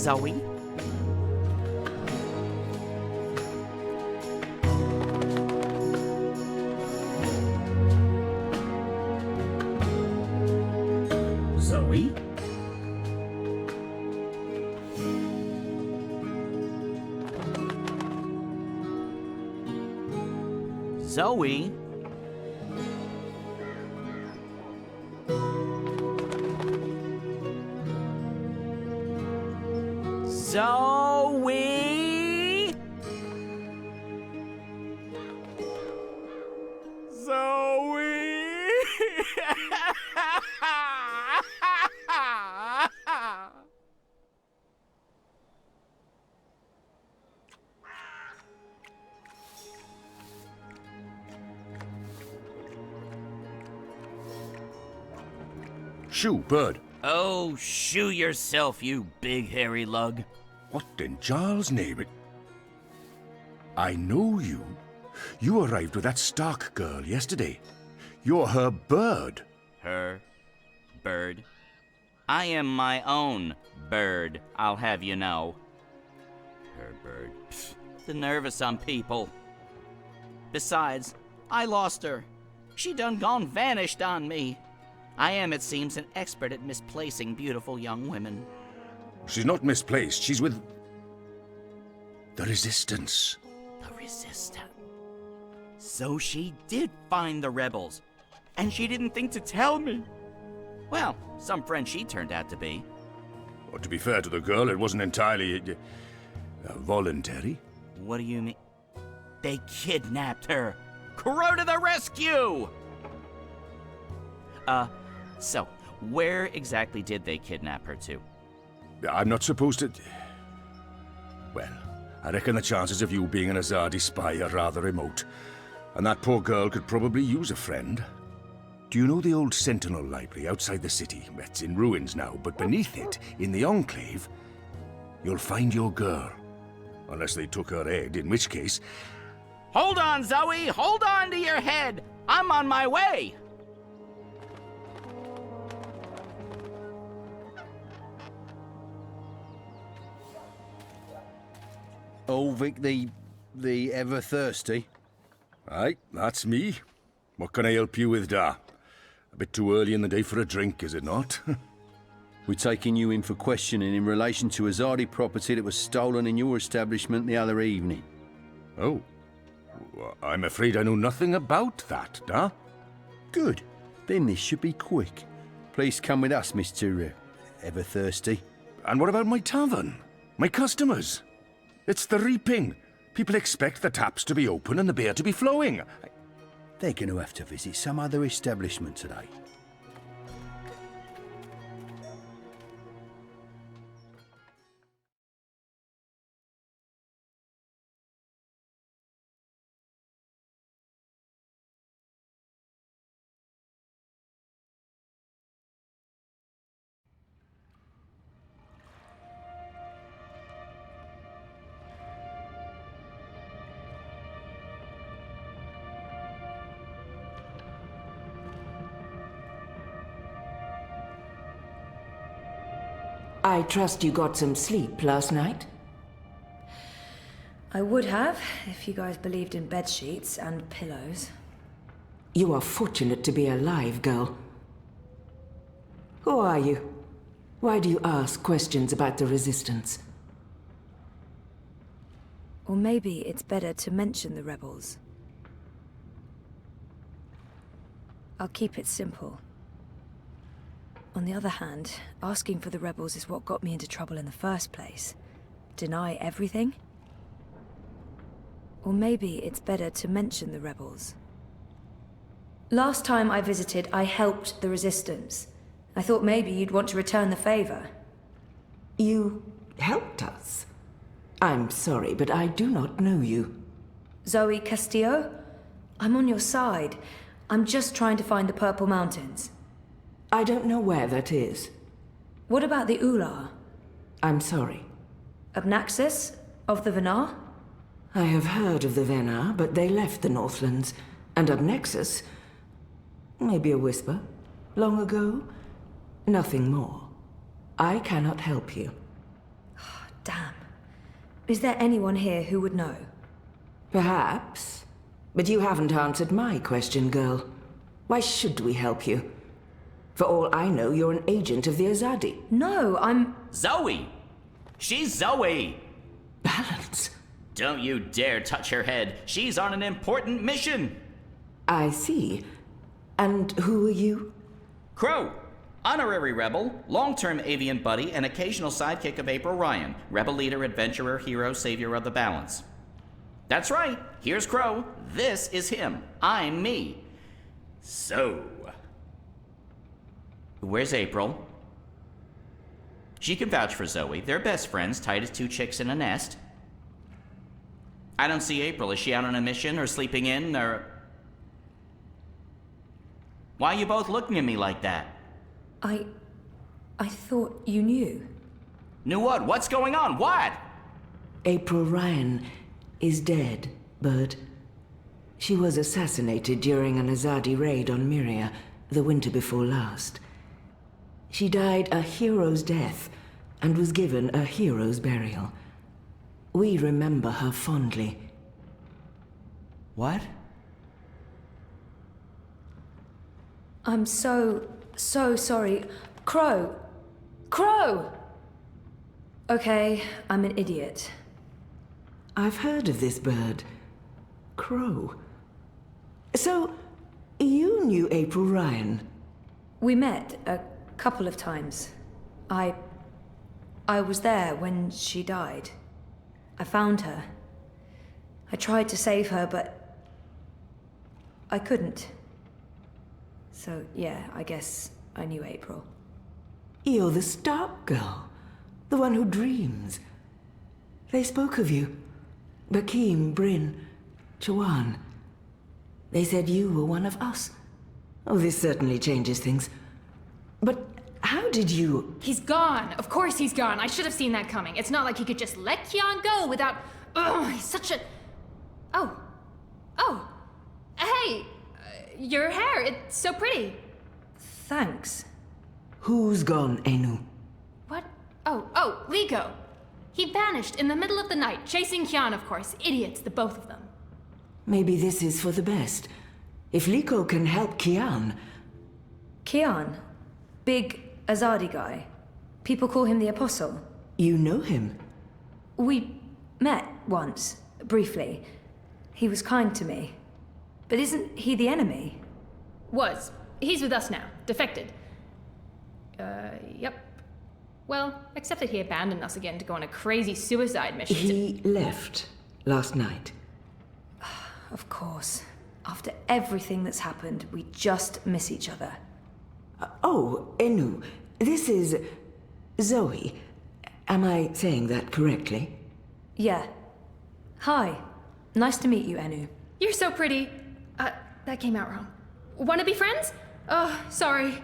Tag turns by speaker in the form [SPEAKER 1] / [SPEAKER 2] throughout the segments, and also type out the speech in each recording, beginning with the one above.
[SPEAKER 1] Zoe?
[SPEAKER 2] Zoe?
[SPEAKER 1] Zoe? Zoe? Zoe?
[SPEAKER 3] Shoo, bird.
[SPEAKER 1] Oh, shoo yourself, you big hairy lug.
[SPEAKER 3] What in Charles' name? I know you. You arrived with that Stark girl yesterday. You're her bird.
[SPEAKER 1] Her bird. I am my own bird, I'll have you know. Her bird. Pfft, the nerve of some people. Besides, I lost her. She done gone vanished on me. I am, it seems, an expert at misplacing beautiful young women.
[SPEAKER 3] She's not misplaced. She's with the Resistance.
[SPEAKER 1] The Resistance. So she did find the rebels, and she didn't think to tell me. Well, some friend she turned out to be.
[SPEAKER 3] Well, to be fair to the girl, it wasn't entirely voluntary.
[SPEAKER 1] What do you mean? They kidnapped her. Crow to the rescue! So, where exactly did they kidnap her to?
[SPEAKER 3] I'm not supposed to... Well, I reckon the chances of you being an Azadi spy are rather remote. And that poor girl could probably use a friend. Do you know the old Sentinel Library outside the city? It's in ruins now, but beneath it, in the Enclave, you'll find your girl. Unless they took her head, in which case...
[SPEAKER 1] Hold on, Zoe! Hold on to your head! I'm on my way!
[SPEAKER 4] Ulvik the ever thirsty?
[SPEAKER 3] Aye, that's me. What can I help you with, Da? A bit too early in the day for a drink, is it not?
[SPEAKER 4] We're taking you in for questioning in relation to Azadi property that was stolen in your establishment the other evening.
[SPEAKER 3] Oh. I'm afraid I know nothing about that, Da.
[SPEAKER 4] Good. Then this should be quick. Please come with us, Mr. Ever Thirsty.
[SPEAKER 3] And what about my tavern? My customers? It's the reaping. People expect the taps to be open and the beer to be flowing.
[SPEAKER 4] They're going to have to visit some other establishment today.
[SPEAKER 5] I trust you got some sleep last night?
[SPEAKER 6] I would have, if you guys believed in bed sheets and pillows.
[SPEAKER 5] You are fortunate to be alive, girl. Who are you? Why do you ask questions about the Resistance?
[SPEAKER 6] Or maybe it's better to mention the rebels. I'll keep it simple. On the other hand, asking for the rebels is what got me into trouble in the first place. Deny everything? Or maybe it's better to mention the rebels. Last time I visited, I helped the Resistance. I thought maybe you'd want to return the favor.
[SPEAKER 5] You helped us? I'm sorry, but I do not know you.
[SPEAKER 6] Zoe Castillo? I'm on your side. I'm just trying to find the Purple Mountains.
[SPEAKER 5] I don't know where that is.
[SPEAKER 6] What about the Ular?
[SPEAKER 5] I'm sorry.
[SPEAKER 6] Abnaxis? Of the Venar?
[SPEAKER 5] I have heard of the Venar, but they left the Northlands. And Abnexus? Maybe a whisper. Long ago? Nothing more. I cannot help you.
[SPEAKER 6] Damn. Is there anyone here who would know?
[SPEAKER 5] Perhaps. But you haven't answered my question, girl. Why should we help you? For all I know, you're an agent of the Azadi.
[SPEAKER 6] No, I'm...
[SPEAKER 1] Zoe! She's Zoe!
[SPEAKER 5] Balance.
[SPEAKER 1] Don't you dare touch her head. She's on an important mission.
[SPEAKER 5] I see. And who are you?
[SPEAKER 1] Crow, honorary rebel, long-term avian buddy, and occasional sidekick of April Ryan, rebel leader, adventurer, hero, savior of the balance. That's right, here's Crow. This is him. I'm me. So, where's April? She can vouch for Zoe. They're best friends, tight as two chicks in a nest. I don't see April. Is she out on a mission or sleeping in or... Why are you both looking at me like that?
[SPEAKER 6] I thought you knew.
[SPEAKER 1] Knew what? What's going on? What?
[SPEAKER 5] April Ryan is dead, Bird. She was assassinated during an Azadi raid on Myria the winter before last. She died a hero's death and was given a hero's burial. We remember her fondly.
[SPEAKER 1] What?
[SPEAKER 6] I'm so sorry. Crow! Crow! Okay, I'm an idiot.
[SPEAKER 5] I've heard of this bird. Crow. So, you knew April Ryan?
[SPEAKER 6] We met a couple of times. I was there when she died. I found her. I tried to save her, but I couldn't. So, yeah, I guess I knew April.
[SPEAKER 5] You're the Stark girl. The one who dreams. They spoke of you. Bakim, Bryn, Chawan. They said you were one of us. Oh, this certainly changes things. But how did you...
[SPEAKER 7] He's gone. Of course he's gone. I should have seen that coming. It's not like he could just let Kian go without... Ugh, he's such a... Oh. Hey! Your hair, it's so pretty.
[SPEAKER 6] Thanks.
[SPEAKER 5] Who's gone, Enu?
[SPEAKER 7] What? Oh, Liko. He vanished in the middle of the night, chasing Kian, of course. Idiots, the both of them.
[SPEAKER 5] Maybe this is for the best. If Liko can help Kian...
[SPEAKER 6] Kian? Big Azadi guy. People call him the Apostle.
[SPEAKER 5] You know him?
[SPEAKER 6] We met once, briefly. He was kind to me. But isn't he the enemy?
[SPEAKER 7] Was. He's with us now. Defected. Yep. Well, except that he abandoned us again to go on a crazy suicide mission.
[SPEAKER 5] He left last night.
[SPEAKER 6] Of course. After everything that's happened, we just miss each other.
[SPEAKER 5] Oh, Enu, this is Zoe. Am I saying that correctly?
[SPEAKER 6] Yeah. Hi. Nice to meet you, Enu.
[SPEAKER 7] You're so pretty. That came out wrong. Wanna be friends? Oh, sorry.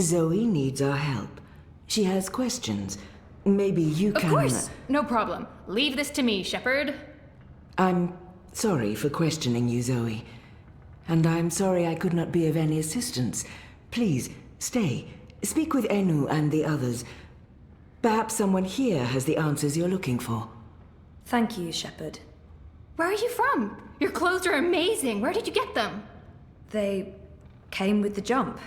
[SPEAKER 5] Zoe needs our help. She has questions. Maybe you can...
[SPEAKER 7] Of course! No problem. Leave this to me, Shepard.
[SPEAKER 5] I'm sorry for questioning you, Zoe. And I'm sorry I could not be of any assistance. Please, stay. Speak with Enu and the others. Perhaps someone here has the answers you're looking for.
[SPEAKER 6] Thank you, Shepard.
[SPEAKER 7] Where are you from? Your clothes are amazing. Where did you get them?
[SPEAKER 6] They came with the jump.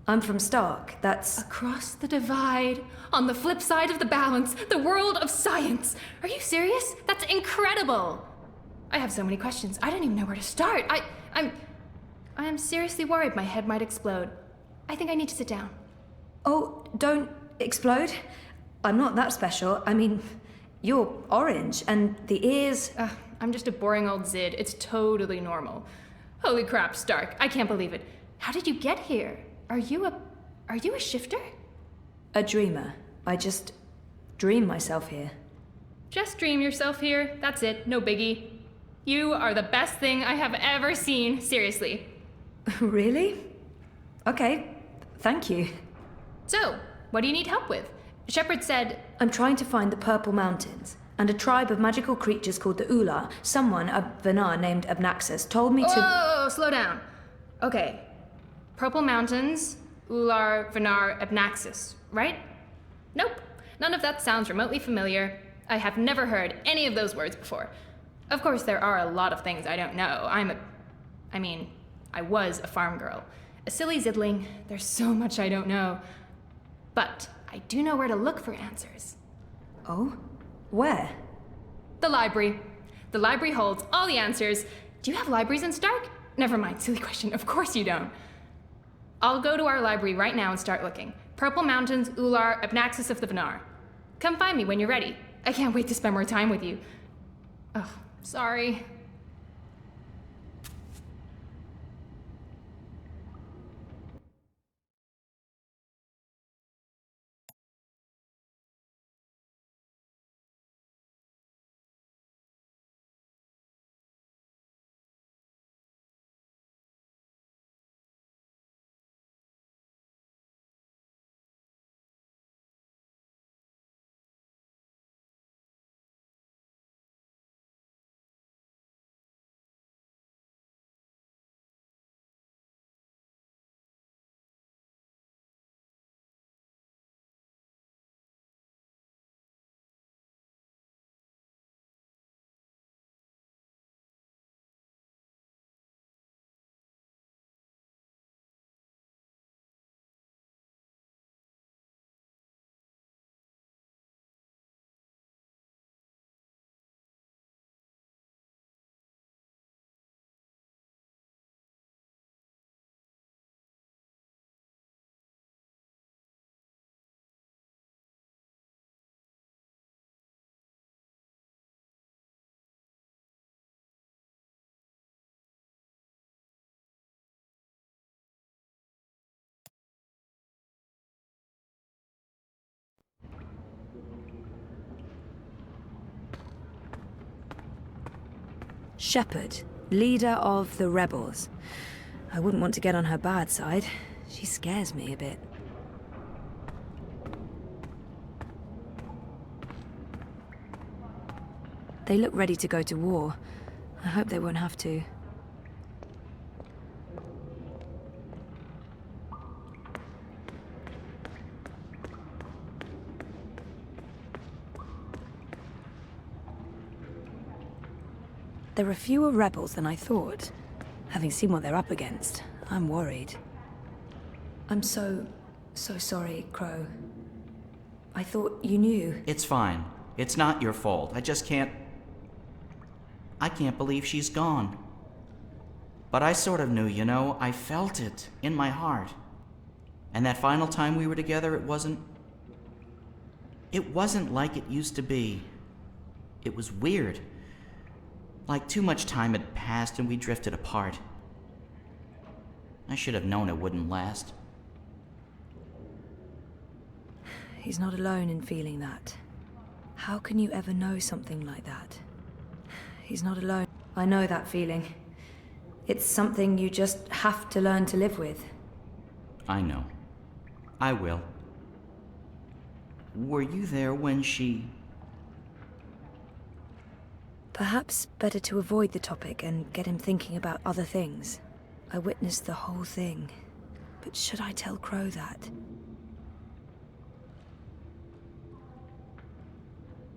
[SPEAKER 6] I'm from Stark. That's...
[SPEAKER 7] Across the divide, on the flip side of the balance, the world of science. Are you serious? That's incredible. I have so many questions. I don't even know where to start. I am seriously worried my head might explode. I think I need to sit down.
[SPEAKER 6] Oh, don't explode. I'm not that special. I mean, you're orange, and the ears...
[SPEAKER 7] I'm just a boring old Zid. It's totally normal. Holy crap, Stark. I can't believe it. How did you get here? Are you a shifter?
[SPEAKER 6] A dreamer. I just dream myself here.
[SPEAKER 7] Just dream yourself here. That's it. No biggie. You are the best thing I have ever seen. Seriously.
[SPEAKER 6] Really? Okay. Thank you.
[SPEAKER 7] So, what do you need help with? Shepard said...
[SPEAKER 6] I'm trying to find the Purple Mountains, and a tribe of magical creatures called the Ula. Someone, a Vanar named Abnaxus, told me to...
[SPEAKER 7] Whoa, slow down. Okay. Purple Mountains, Ular, Vanar, Abnaxus, right? Nope. None of that sounds remotely familiar. I have never heard any of those words before. Of course, there are a lot of things I don't know. I was a farm girl. A silly zidling. There's so much I don't know. But I do know where to look for answers.
[SPEAKER 6] Oh? Where?
[SPEAKER 7] The library. The library holds all the answers. Do you have libraries in Stark? Never mind, silly question. Of course you don't. I'll go to our library right now and start looking. Purple Mountains, Ular, Abnaxis of the Venar. Come find me when you're ready. I can't wait to spend more time with you. Ugh, sorry.
[SPEAKER 6] Shepherd, leader of the rebels. I wouldn't want to get on her bad side. She scares me a bit. They look ready to go to war. I hope they won't have to. There are fewer rebels than I thought. Having seen what they're up against, I'm worried. I'm so sorry, Crow. I thought you knew.
[SPEAKER 1] It's fine. It's not your fault. I can't believe she's gone. But I sort of knew, you know. I felt it in my heart. And that final time we were together, it wasn't like it used to be. It was weird. Like too much time had passed and we drifted apart. I should have known it wouldn't last.
[SPEAKER 6] He's not alone in feeling that. How can you ever know something like that? He's not alone. I know that feeling. It's something you just have to learn to live with.
[SPEAKER 1] I know. I will. Were you there when she...
[SPEAKER 6] Perhaps better to avoid the topic and get him thinking about other things. I witnessed the whole thing. But should I tell Crow that?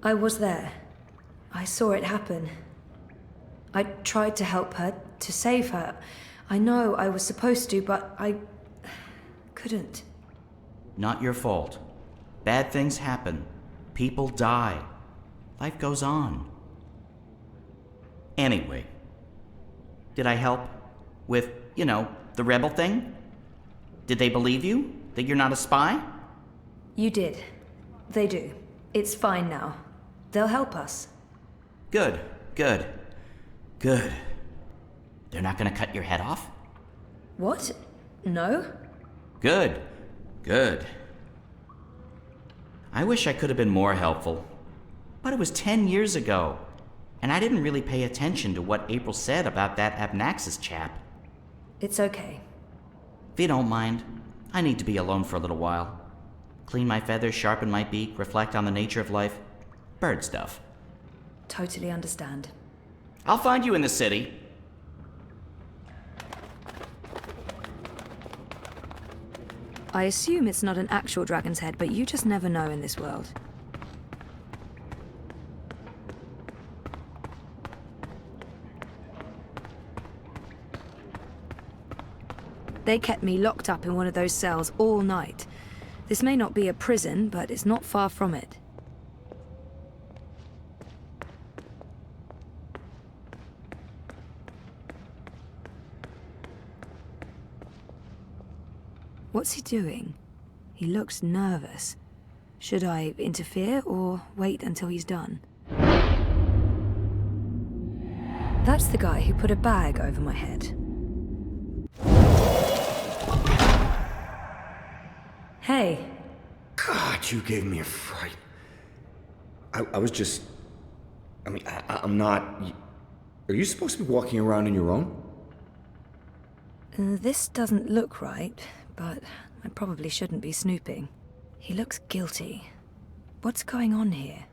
[SPEAKER 6] I was there. I saw it happen. I tried to help her, to save her. I know I was supposed to, but I couldn't.
[SPEAKER 1] Not your fault. Bad things happen. People die. Life goes on. Anyway, did I help with, the rebel thing? Did they believe you? That you're not a spy?
[SPEAKER 6] You did. They do. It's fine now. They'll help us.
[SPEAKER 1] Good. They're not gonna cut your head off?
[SPEAKER 6] What? No?
[SPEAKER 1] Good. I wish I could have been more helpful. But it was 10 years ago. And I didn't really pay attention to what April said about that Abnaxis chap.
[SPEAKER 6] It's okay.
[SPEAKER 1] If you don't mind, I need to be alone for a little while. Clean my feathers, sharpen my beak, reflect on the nature of life. Bird stuff.
[SPEAKER 6] Totally understand.
[SPEAKER 1] I'll find you in the city.
[SPEAKER 6] I assume it's not an actual dragon's head, but you just never know in this world. They kept me locked up in one of those cells all night. This may not be a prison, but it's not far from it. What's he doing? He looks nervous. Should I interfere or wait until he's done? That's the guy who put a bag over my head. Hey.
[SPEAKER 2] God, you gave me a fright. I was just... I mean, I'm not... Are you supposed to be walking around on your own?
[SPEAKER 6] This doesn't look right, but I probably shouldn't be snooping. He looks guilty. What's going on here?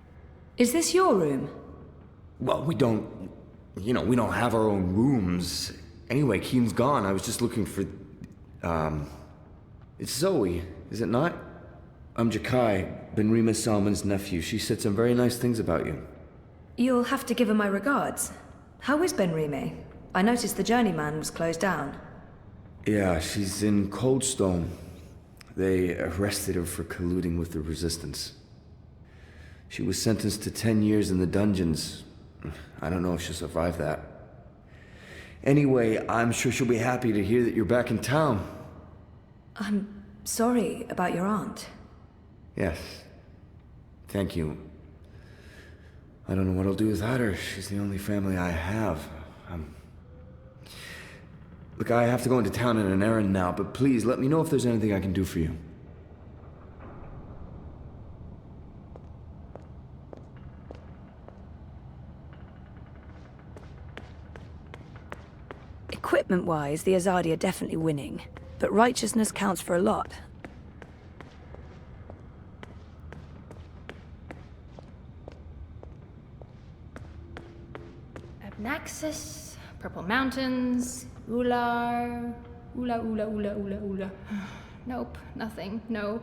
[SPEAKER 6] Is this your room?
[SPEAKER 2] Well, we don't... You know, we don't have our own rooms. Anyway, Keen's gone. I was just looking for... It's Zoe, is it not? I'm Jakai, Ben-Rima Salman's nephew. She said some very nice things about you.
[SPEAKER 6] You'll have to give her my regards. How is Ben-Rima? I noticed the Journeyman was closed down.
[SPEAKER 2] Yeah, she's in Coldstone. They arrested her for colluding with the Resistance. She was sentenced to 10 years in the dungeons. I don't know if she'll survive that. Anyway, I'm sure she'll be happy to hear that you're back in town.
[SPEAKER 6] I'm sorry about your aunt.
[SPEAKER 2] Yes. Thank you. I don't know what I'll do without her. She's the only family I have. Look, I have to go into town on an errand now, but please let me know if there's anything I can do for you.
[SPEAKER 6] Equipment-wise, the Azadi are definitely winning, but righteousness counts for a lot.
[SPEAKER 7] Abnaxis, Purple Mountains, Ular, Ula. Nope, nothing, no.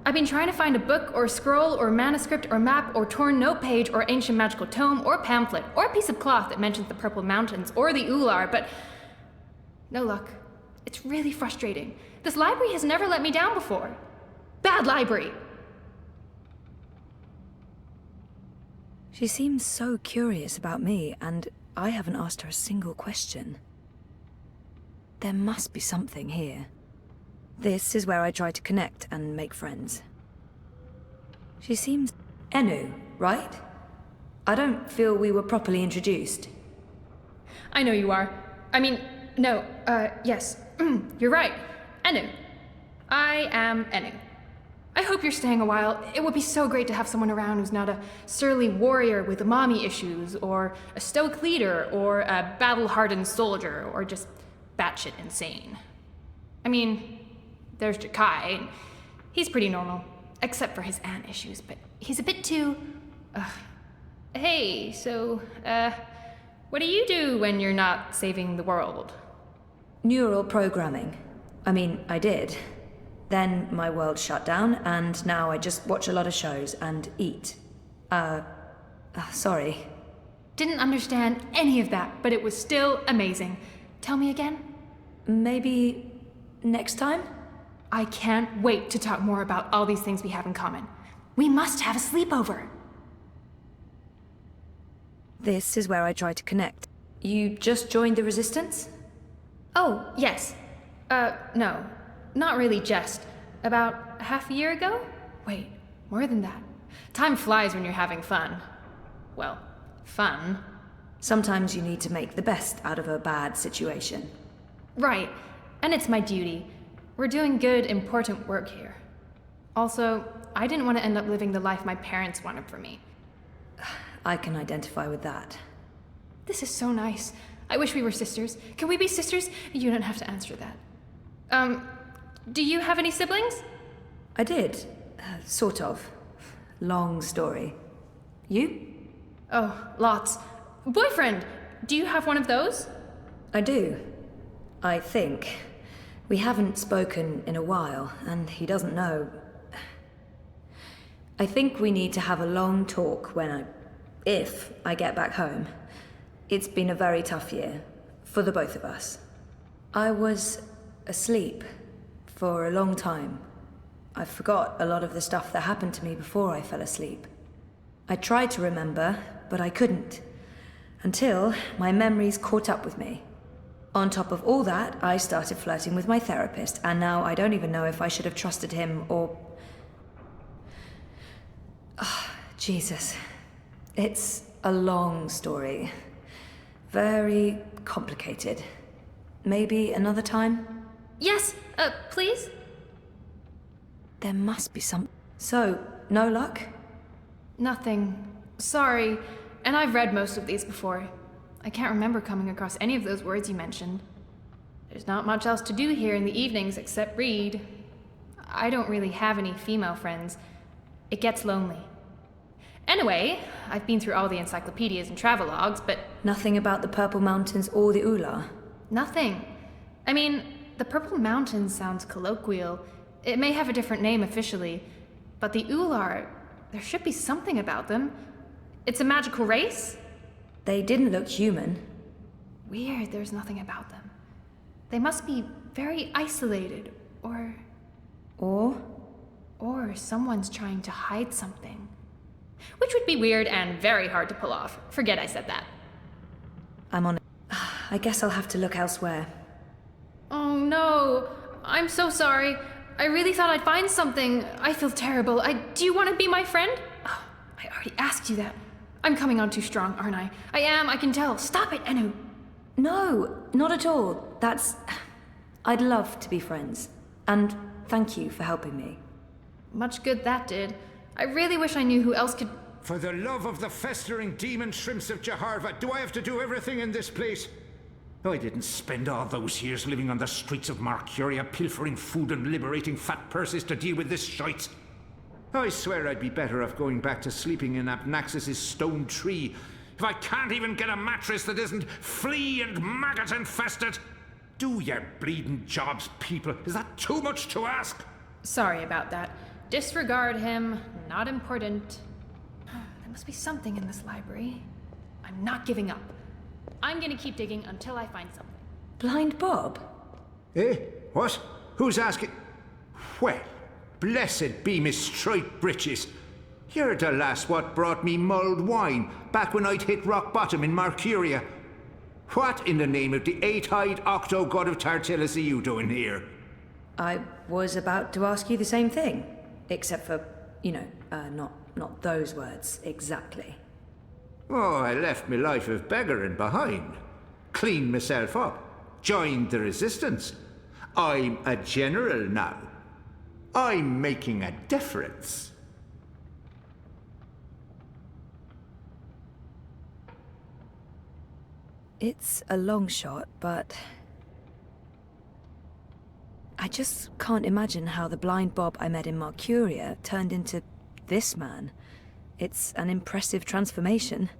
[SPEAKER 7] I've been trying to find a book or scroll or manuscript or map or torn note page or ancient magical tome or pamphlet or a piece of cloth that mentions the Purple Mountains or the Ular, but no luck. It's really frustrating. This library has never let me down before. Bad library!
[SPEAKER 6] She seems so curious about me, and I haven't asked her a single question. There must be something here. This is where I try to connect and make friends. She seems... Enu, right? I don't feel we were properly introduced.
[SPEAKER 7] I know you are. I mean, no, yes. You're right. Enu. I am Enu. I hope you're staying a while. It would be so great to have someone around who's not a surly warrior with mommy issues, or a stoic leader, or a battle-hardened soldier, or just batshit insane. I mean, there's Jakai. He's pretty normal, except for his aunt issues, but he's a bit too... Hey, so, what do you do when you're not saving the world?
[SPEAKER 6] Neural programming. I mean, I did. Then my world shut down, and now I just watch a lot of shows and eat. Sorry.
[SPEAKER 7] Didn't understand any of that, but it was still amazing. Tell me again?
[SPEAKER 6] Maybe next time?
[SPEAKER 7] I can't wait to talk more about all these things we have in common. We must have a sleepover.
[SPEAKER 6] This is where I try to connect. You just joined the Resistance?
[SPEAKER 7] Oh, yes. No. Not really just. About half a year ago? Wait, more than that. Time flies when you're having fun. Well, fun.
[SPEAKER 6] Sometimes you need to make the best out of a bad situation.
[SPEAKER 7] Right, and it's my duty. We're doing good, important work here. Also, I didn't want to end up living the life my parents wanted for me.
[SPEAKER 6] I can identify with that.
[SPEAKER 7] This is so nice. I wish we were sisters. Can we be sisters? You don't have to answer that. Do you have any siblings?
[SPEAKER 6] I did. Sort of. Long story. You?
[SPEAKER 7] Oh, lots. Boyfriend! Do you have one of those?
[SPEAKER 6] I do. I think. We haven't spoken in a while, and he doesn't know. I think we need to have a long talk if I get back home. It's been a very tough year, for the both of us. I was asleep for a long time. I forgot a lot of the stuff that happened to me before I fell asleep. I tried to remember, but I couldn't. Until my memories caught up with me. On top of all that, I started flirting with my therapist, and now I don't even know if I should have trusted him or... Oh, Jesus. It's a long story. Very complicated. Maybe another time?
[SPEAKER 7] Yes, please?
[SPEAKER 6] There must be some... So, no luck?
[SPEAKER 7] Nothing. Sorry. And I've read most of these before. I can't remember coming across any of those words you mentioned. There's not much else to do here in the evenings except read. I don't really have any female friends. It gets lonely. Anyway, I've been through all the encyclopedias and travelogues, but...
[SPEAKER 6] Nothing about the Purple Mountains or the Ula?
[SPEAKER 7] Nothing. I mean, the Purple Mountains sounds colloquial. It may have a different name officially, but the Ular, there should be something about them. It's a magical race?
[SPEAKER 6] They didn't look human.
[SPEAKER 7] Weird, there's nothing about them. They must be very isolated, or... Or someone's trying to hide something. Which would be weird and very hard to pull off. Forget I said that.
[SPEAKER 6] I'm on it. I guess I'll have to look elsewhere.
[SPEAKER 7] Oh no, I'm so sorry. I really thought I'd find something. I feel terrible. Do you want to be my friend? Oh, I already asked you that. I'm coming on too strong, aren't I? I am, I can tell. Stop it, Enu.
[SPEAKER 6] No, not at all. I'd love to be friends. And thank you for helping me.
[SPEAKER 7] Much good that did. I really wish I knew who else could...
[SPEAKER 8] For the love of the festering demon shrimps of Jaharva, do I have to do everything in this place? I didn't spend all those years living on the streets of Marcuria, pilfering food and liberating fat purses to deal with this shite. I swear I'd be better off going back to sleeping in Abnaxus's stone tree if I can't even get a mattress that isn't flea and maggot infested. Do your bleeding jobs, people. Is that too much to ask?
[SPEAKER 7] Sorry about that. Disregard him. Not important. There must be something in this library. I'm not giving up. I'm gonna keep digging until I find something.
[SPEAKER 6] Blind Bob?
[SPEAKER 8] Eh? What? Who's asking? Well, blessed be Miss Striped Britches. You're the lass what brought me mulled wine back when I'd hit rock bottom in Marcuria. What in the name of the eight-eyed octo-god of Tartillus are you doing here?
[SPEAKER 6] I was about to ask you the same thing. Except for, not those words exactly.
[SPEAKER 8] Oh, I left my life of beggaring behind. Cleaned myself up. Joined the resistance. I'm a general now. I'm making a difference.
[SPEAKER 6] It's a long shot, but... I just can't imagine how the blind Bob I met in Marcuria turned into this man. It's an impressive transformation.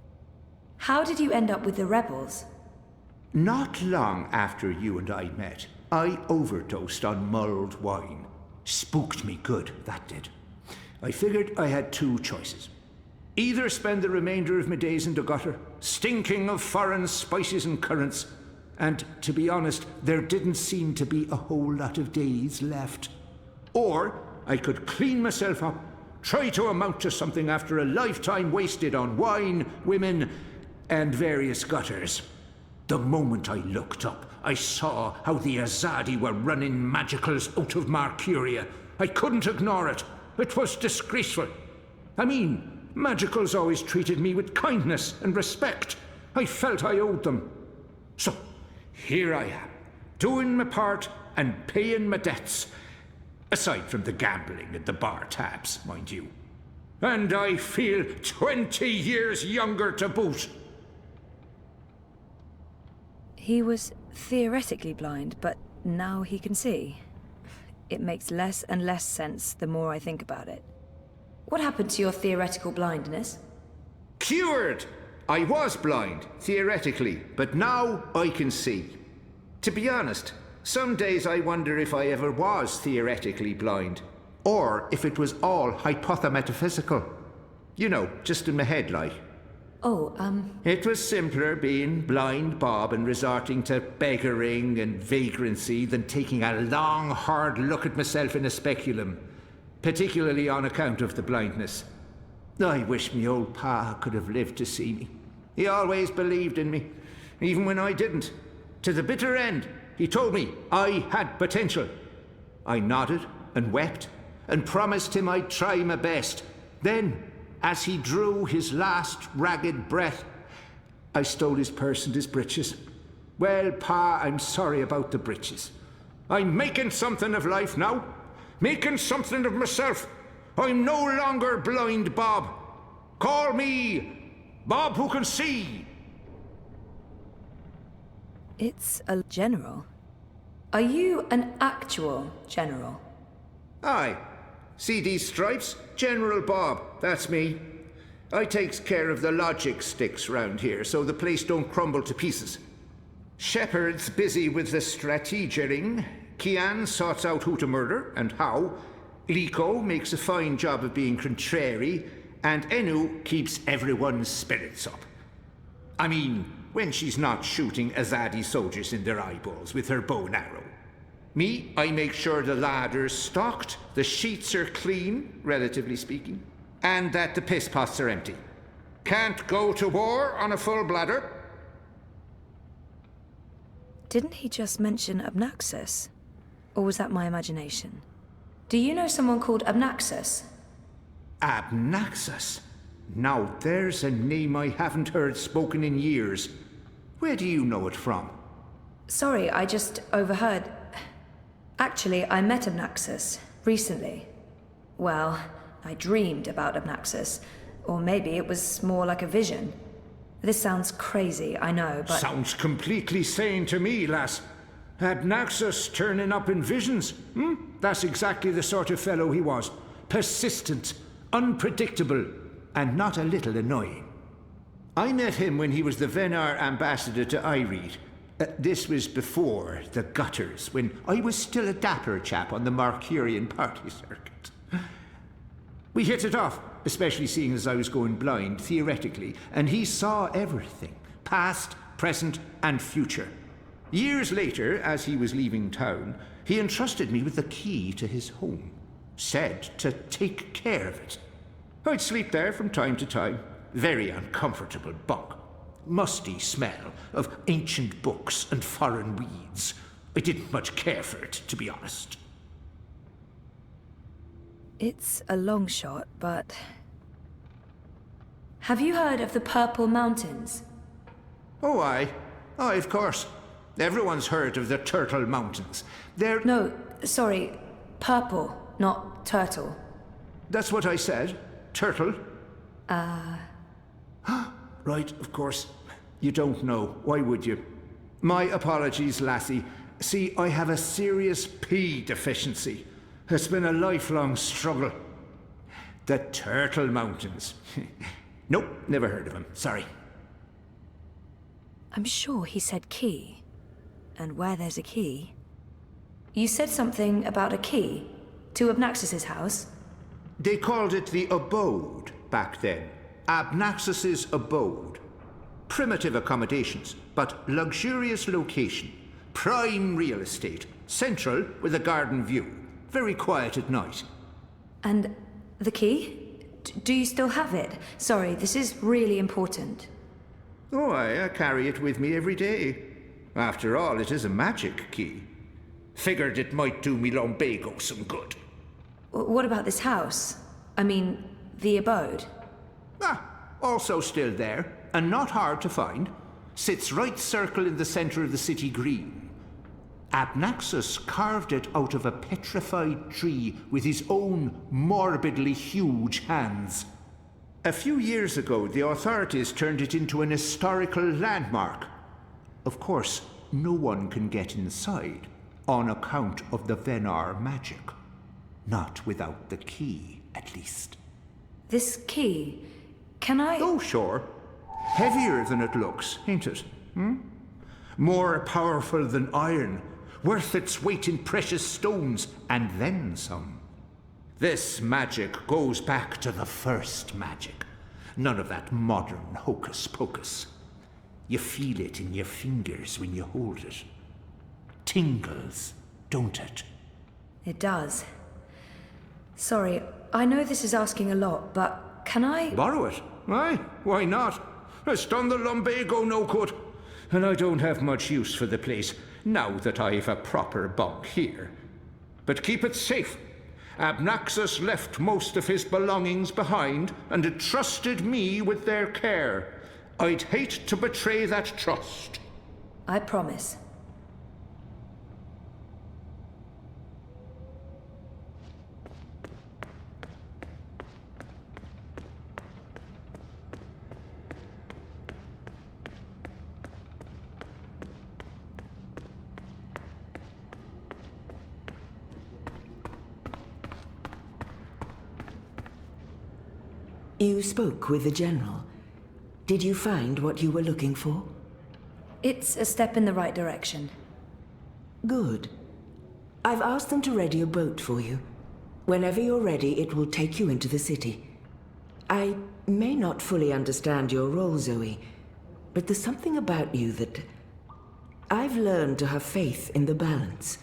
[SPEAKER 6] How did you end up with the rebels?
[SPEAKER 8] Not long after you and I met, I overdosed on mulled wine. Spooked me good, that did. I figured I had two choices. Either spend the remainder of my days in the gutter, stinking of foreign spices and currants, and, to be honest, there didn't seem to be a whole lot of days left. Or I could clean myself up, try to amount to something after a lifetime wasted on wine, women, and various gutters. The moment I looked up, I saw how the Azadi were running magicals out of Marcuria. I couldn't ignore it. It was disgraceful. I mean, magicals always treated me with kindness and respect. I felt I owed them. So, here I am, doing my part and paying my debts. Aside from the gambling at the bar tabs, mind you. And I feel 20 years younger to boot.
[SPEAKER 6] He was theoretically blind, but now he can see. It makes less and less sense the more I think about it. What happened to your theoretical blindness?
[SPEAKER 8] Cured! I was blind, theoretically, but now I can see. To be honest, some days I wonder if I ever was theoretically blind, or if it was all hypothemetaphysical. You know, just in my head, like.
[SPEAKER 6] Oh,
[SPEAKER 8] It was simpler being blind Bob and resorting to beggaring and vagrancy than taking a long, hard look at myself in a speculum, particularly on account of the blindness. I wish me old pa could have lived to see me. He always believed in me, even when I didn't. To the bitter end, he told me I had potential. I nodded and wept and promised him I'd try my best. Then, as he drew his last ragged breath, I stole his purse and his breeches. Well, Pa, I'm sorry about the breeches. I'm making something of life now. Making something of myself. I'm no longer blind Bob. Call me Bob who can see.
[SPEAKER 6] it's a general. Are you an actual general?
[SPEAKER 8] Aye. See these stripes? General Bob, that's me. I takes care of the logic sticks round here, so the place don't crumble to pieces. Shepard's busy with the strategering. Kian sorts out who to murder and how. Liko makes a fine job of being contrary, and Enu keeps everyone's spirits up. I mean, when she's not shooting Azadi soldiers in their eyeballs with her bow and arrow. Me, I make sure the ladder's stocked, the sheets are clean, relatively speaking, and that the piss pots are empty. Can't go to war on a full bladder.
[SPEAKER 6] Didn't he just mention Abnaxus? Or was that my imagination? Do you know someone called Abnaxus?
[SPEAKER 8] Abnaxus? Now there's a name I haven't heard spoken in years. Where do you know it from?
[SPEAKER 6] Sorry, I just overheard. Actually, I met Abnaxus recently. Well, I dreamed about Abnaxus. Or maybe it was more like a vision. This sounds crazy, I know, but...
[SPEAKER 8] Sounds completely sane to me, lass. Abnaxus turning up in visions, That's exactly the sort of fellow he was. Persistent, unpredictable, and not a little annoying. I met him when he was the Venar ambassador to Ireed. This was before the gutters, when I was still a dapper chap on the Marcurian party circuit. We hit it off, especially seeing as I was going blind, theoretically, and he saw everything, past, present, and future. Years later, as he was leaving town, he entrusted me with the key to his home, said to take care of it. I'd sleep there from time to time. Very uncomfortable bunk. Musty smell of ancient books and foreign weeds. I didn't much care for it, to be honest.
[SPEAKER 6] It's a long shot, but... Have you heard of the Purple Mountains?
[SPEAKER 8] Oh, aye. Aye, of course. Everyone's heard of the Turtle Mountains. They're...
[SPEAKER 6] No, sorry. Purple, not turtle.
[SPEAKER 8] That's what I said. Turtle. Right, of course. You don't know. Why would you? My apologies, lassie. See, I have a serious P deficiency. It's been a lifelong struggle. The Turtle Mountains. Nope, never heard of them. Sorry.
[SPEAKER 6] I'm sure he said key. And where there's a key... You said something about a key to Abnaxus's house?
[SPEAKER 8] They called it the Abode back then. Abnaxus's Abode. Primitive accommodations, but luxurious location. Prime real estate. Central with a garden view. Very quiet at night.
[SPEAKER 6] And the key? Do you still have it? Sorry, this is really important.
[SPEAKER 8] Oh, I carry it with me every day. After all, it is a magic key. Figured it might do me lumbago some good.
[SPEAKER 6] What about this house? I mean, the abode?
[SPEAKER 8] Also still there, and not hard to find. Sits right circle in the center of the city green. Abnaxus carved it out of a petrified tree with his own morbidly huge hands. A few years ago, the authorities turned it into an historical landmark. Of course, no one can get inside, on account of the Venar magic. Not without the key, at least.
[SPEAKER 6] This key, can I...
[SPEAKER 8] Oh, sure. Heavier than it looks, ain't it? More powerful than iron, worth its weight in precious stones, and then some. This magic goes back to the first magic. None of that modern hocus-pocus. You feel it in your fingers when you hold it. Tingles, don't it?
[SPEAKER 6] It does. Sorry, I know this is asking a lot, but can I...
[SPEAKER 8] Borrow it? Aye, why not? It's done the lumbago no good. And I don't have much use for the place, now that I've a proper bunk here. But keep it safe. Abnaxus left most of his belongings behind and entrusted me with their care. I'd hate to betray that trust.
[SPEAKER 6] I promise.
[SPEAKER 5] You spoke with the General. Did you find what you were looking for?
[SPEAKER 6] It's a step in the right direction.
[SPEAKER 5] Good. I've asked them to ready a boat for you. Whenever you're ready, it will take you into the city. I may not fully understand your role, Zoe, but there's something about you that... I've learned to have faith in the balance.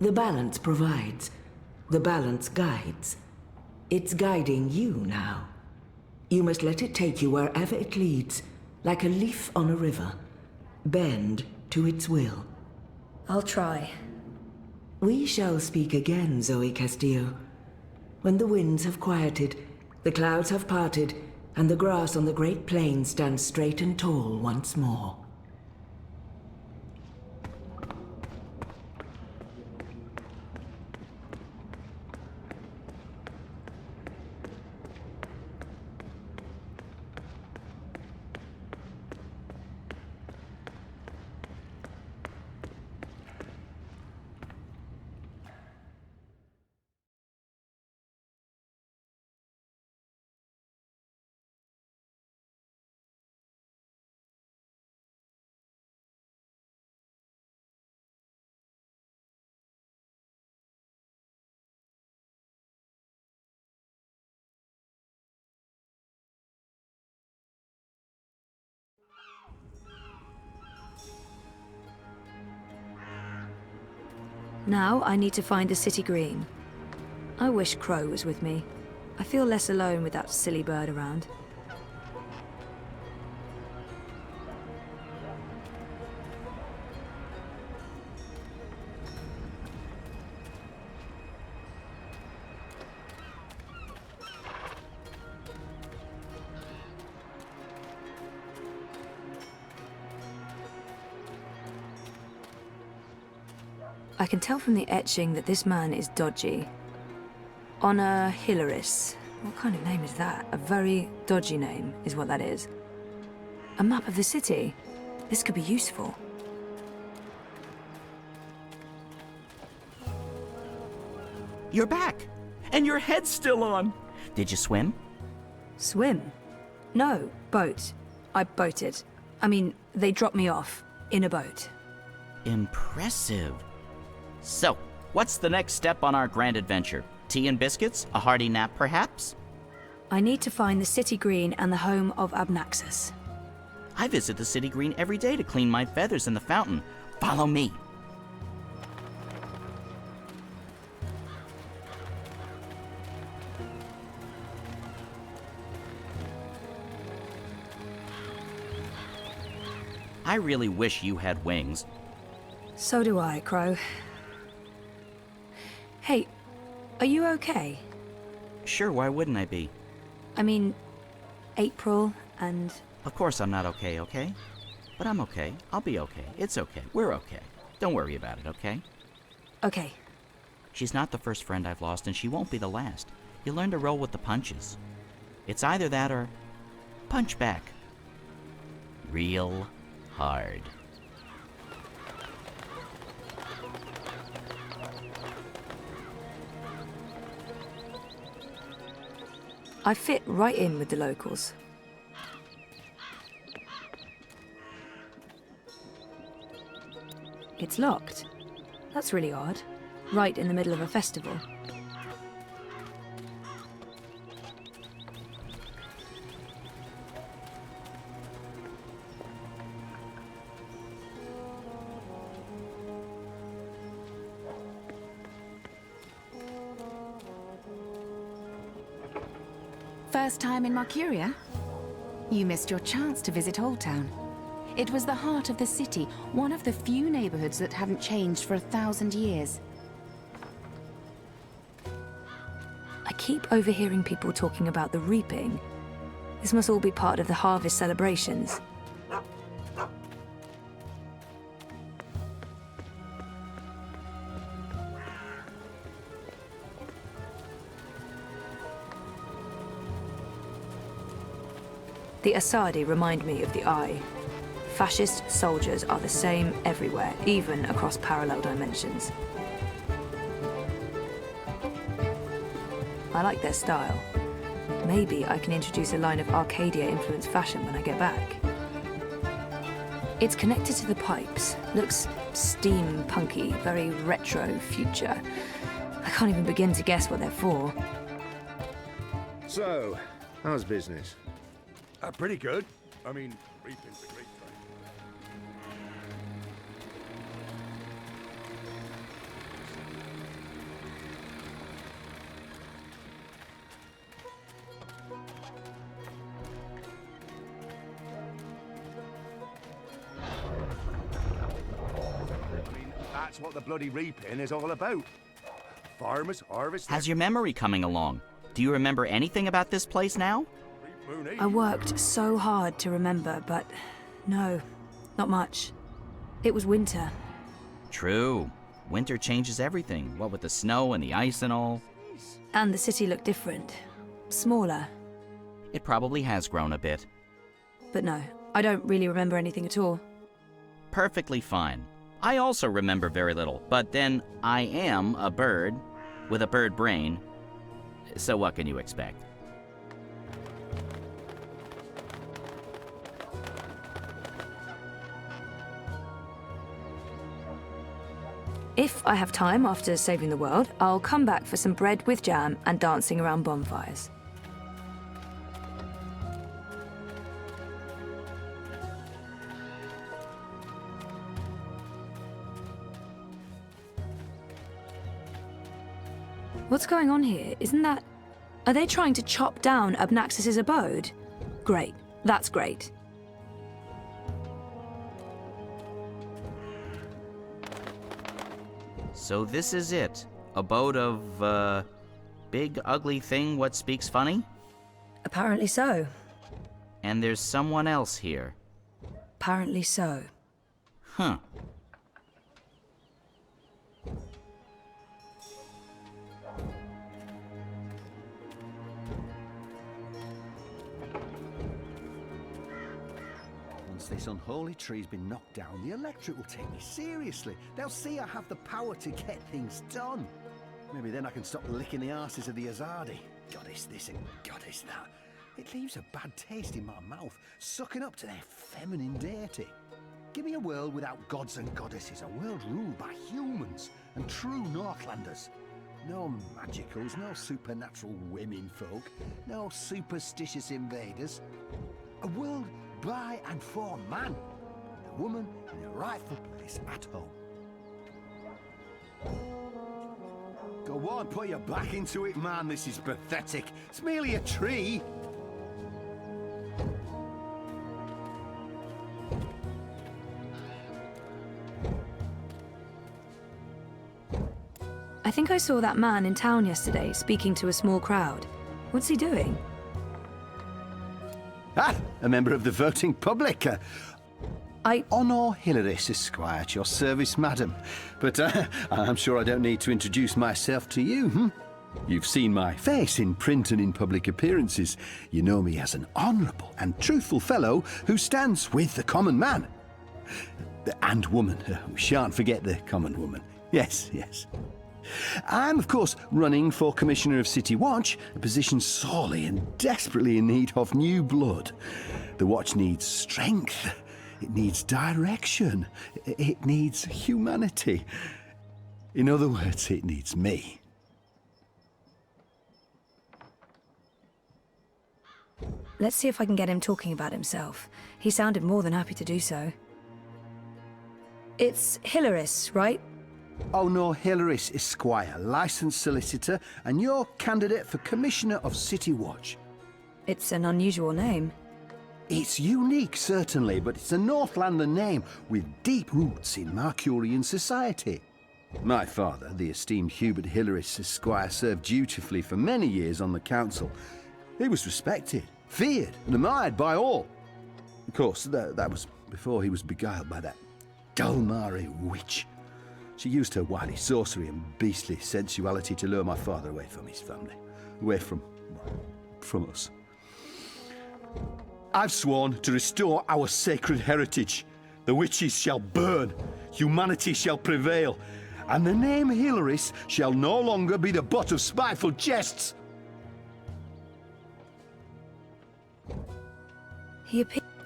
[SPEAKER 5] The balance provides. The balance guides. It's guiding you now. You must let it take you wherever it leads, like a leaf on a river. Bend to its will.
[SPEAKER 6] I'll try.
[SPEAKER 5] We shall speak again, Zoe Castillo. When the winds have quieted, the clouds have parted, and the grass on the great plain stands straight and tall once more.
[SPEAKER 6] Now I need to find the city green. I wish Crow was with me. I feel less alone with that silly bird around. I can tell from the etching that this man is dodgy. Honor Hilaris. What kind of name is that? A very dodgy name, is what that is. A map of the city. This could be useful.
[SPEAKER 1] You're back! And your head's still on! Did you swim?
[SPEAKER 6] Swim? No, boat. I boated. I mean, they dropped me off. In a boat.
[SPEAKER 1] Impressive. So, what's the next step on our grand adventure? Tea and biscuits? A hearty nap, perhaps?
[SPEAKER 6] I need to find the city green and the home of Abnaxus.
[SPEAKER 1] I visit the city green every day to clean my feathers in the fountain. Follow me. I really wish you had wings.
[SPEAKER 6] So do I, Crow. Hey, are you okay?
[SPEAKER 1] Sure, why wouldn't I be?
[SPEAKER 6] I mean, April and...
[SPEAKER 1] Of course I'm not okay, okay? But I'm okay. I'll be okay. It's okay. We're okay. Don't worry about it, okay?
[SPEAKER 6] Okay.
[SPEAKER 1] She's not the first friend I've lost, and she won't be the last. You learn to roll with the punches. It's either that or punch back. Real hard.
[SPEAKER 6] I fit right in with the locals. It's locked. That's really odd. Right in the middle of a festival.
[SPEAKER 9] first time in Mercuria? You missed your chance to visit Old Town. It was the heart of the city, one of the few neighborhoods that haven't changed for 1,000 years.
[SPEAKER 6] I keep overhearing people talking about the reaping. This must all be part of the harvest celebrations. The Asadi remind me of the Eye. Fascist soldiers are the same everywhere, even across parallel dimensions. I like their style. Maybe I can introduce a line of Arcadia-influenced fashion when I get back. It's connected to the pipes. Looks steampunky, very retro future. I can't even begin to guess what they're for.
[SPEAKER 3] So, how's business? Pretty good. I mean, reaping's a great trade. I mean, that's what the bloody reaping is all about. Farmers harvest.
[SPEAKER 1] How's your memory coming along? Do you remember anything about this place now?
[SPEAKER 6] I worked so hard to remember, but no, not much. It was winter.
[SPEAKER 1] True. Winter changes everything, what with the snow and the ice and all.
[SPEAKER 6] And the city looked different. Smaller.
[SPEAKER 1] It probably has grown a bit.
[SPEAKER 6] But no, I don't really remember anything at all.
[SPEAKER 1] Perfectly fine. I also remember very little, but then I am a bird with a bird brain, so what can you expect?
[SPEAKER 6] If I have time after saving the world, I'll come back for some bread with jam and dancing around bonfires. What's going on here? Isn't that... Are they trying to chop down Obnaxis's abode? Great. That's great.
[SPEAKER 1] So this is it. Abode of, big ugly thing what speaks funny?
[SPEAKER 6] Apparently so.
[SPEAKER 1] And there's someone else here.
[SPEAKER 6] Apparently so.
[SPEAKER 1] Huh.
[SPEAKER 4] Once this unholy tree's been knocked down, the electorate will take me seriously. They'll see I have the power to get things done. Maybe then I can stop licking the arses of the Azadi. Goddess this and goddess that. It leaves a bad taste in my mouth, sucking up to their feminine deity. Give me a world without gods and goddesses, a world ruled by humans and true Northlanders. No magicals, no supernatural women folk, no superstitious invaders. A world by and for man, and the woman in her rightful place at home. Go on, put your back into it, man. This is pathetic. It's merely a tree.
[SPEAKER 6] I think I saw that man in town yesterday speaking to a small crowd. What's he doing?
[SPEAKER 4] Ah, a member of the voting public.
[SPEAKER 6] I...
[SPEAKER 4] Honor Hilaris, Esquire, at your service, madam. But I'm sure I don't need to introduce myself to you, You've seen my face in print and in public appearances. You know me as an honourable and truthful fellow who stands with the common man. And woman. We shan't forget the common woman. Yes, yes. I'm, of course, running for Commissioner of City Watch, a position sorely and desperately in need of new blood. The Watch needs strength. It needs direction. It needs humanity. In other words, it needs me.
[SPEAKER 6] Let's see if I can get him talking about himself. He sounded more than happy to do so. It's Hilaris, right?
[SPEAKER 4] Oh no, Hilaris, Esquire, licensed solicitor, and your candidate for Commissioner of City Watch.
[SPEAKER 6] It's an unusual name.
[SPEAKER 4] It's unique, certainly, but it's a Northlander name with deep roots in Marcurian society. My father, the esteemed Hubert Hilaris Esquire, served dutifully for many years on the council. He was respected, feared, and admired by all. Of course, that was before he was beguiled by that Dulmari witch. She used her wily sorcery and beastly sensuality to lure my father away from his family, away from us. I've sworn to restore our sacred heritage. The witches shall burn, humanity shall prevail, and the name Hilaris shall no longer be the butt of spiteful jests.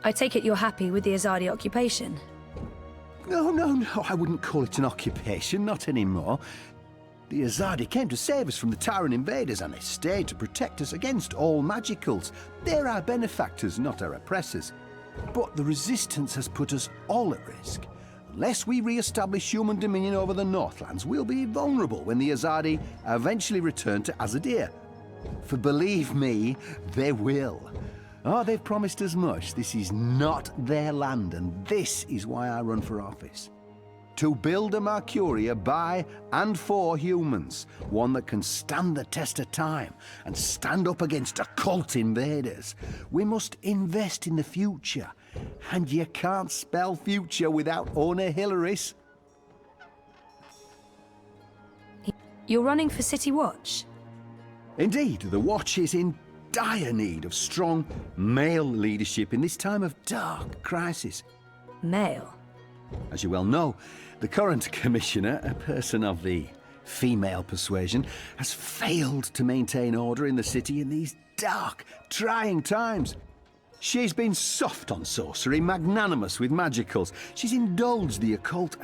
[SPEAKER 6] I take it you're happy with the Azadi occupation?
[SPEAKER 4] No, I wouldn't call it an occupation, not anymore. The Azadi came to save us from the Tyrant invaders, and they stayed to protect us against all magicals. They're our benefactors, not our oppressors. But the Resistance has put us all at risk. Unless we re-establish human dominion over the Northlands, we'll be vulnerable when the Azadi eventually return to Azadir. For believe me, they will. Oh, they've promised as much. This is not their land, and this is why I run for office. To build a Mercuria by and for humans, one that can stand the test of time and stand up against occult invaders. We must invest in the future, and you can't spell future without owner Hilaris.
[SPEAKER 6] You're running for City Watch?
[SPEAKER 4] Indeed, the Watch is in dire need of strong male leadership in this time of dark crisis.
[SPEAKER 6] Male?
[SPEAKER 4] As you well know, the current commissioner, a person of the female persuasion, has failed to maintain order in the city in these dark, trying times. She's been soft on sorcery, magnanimous with magicals. She's indulged the occult,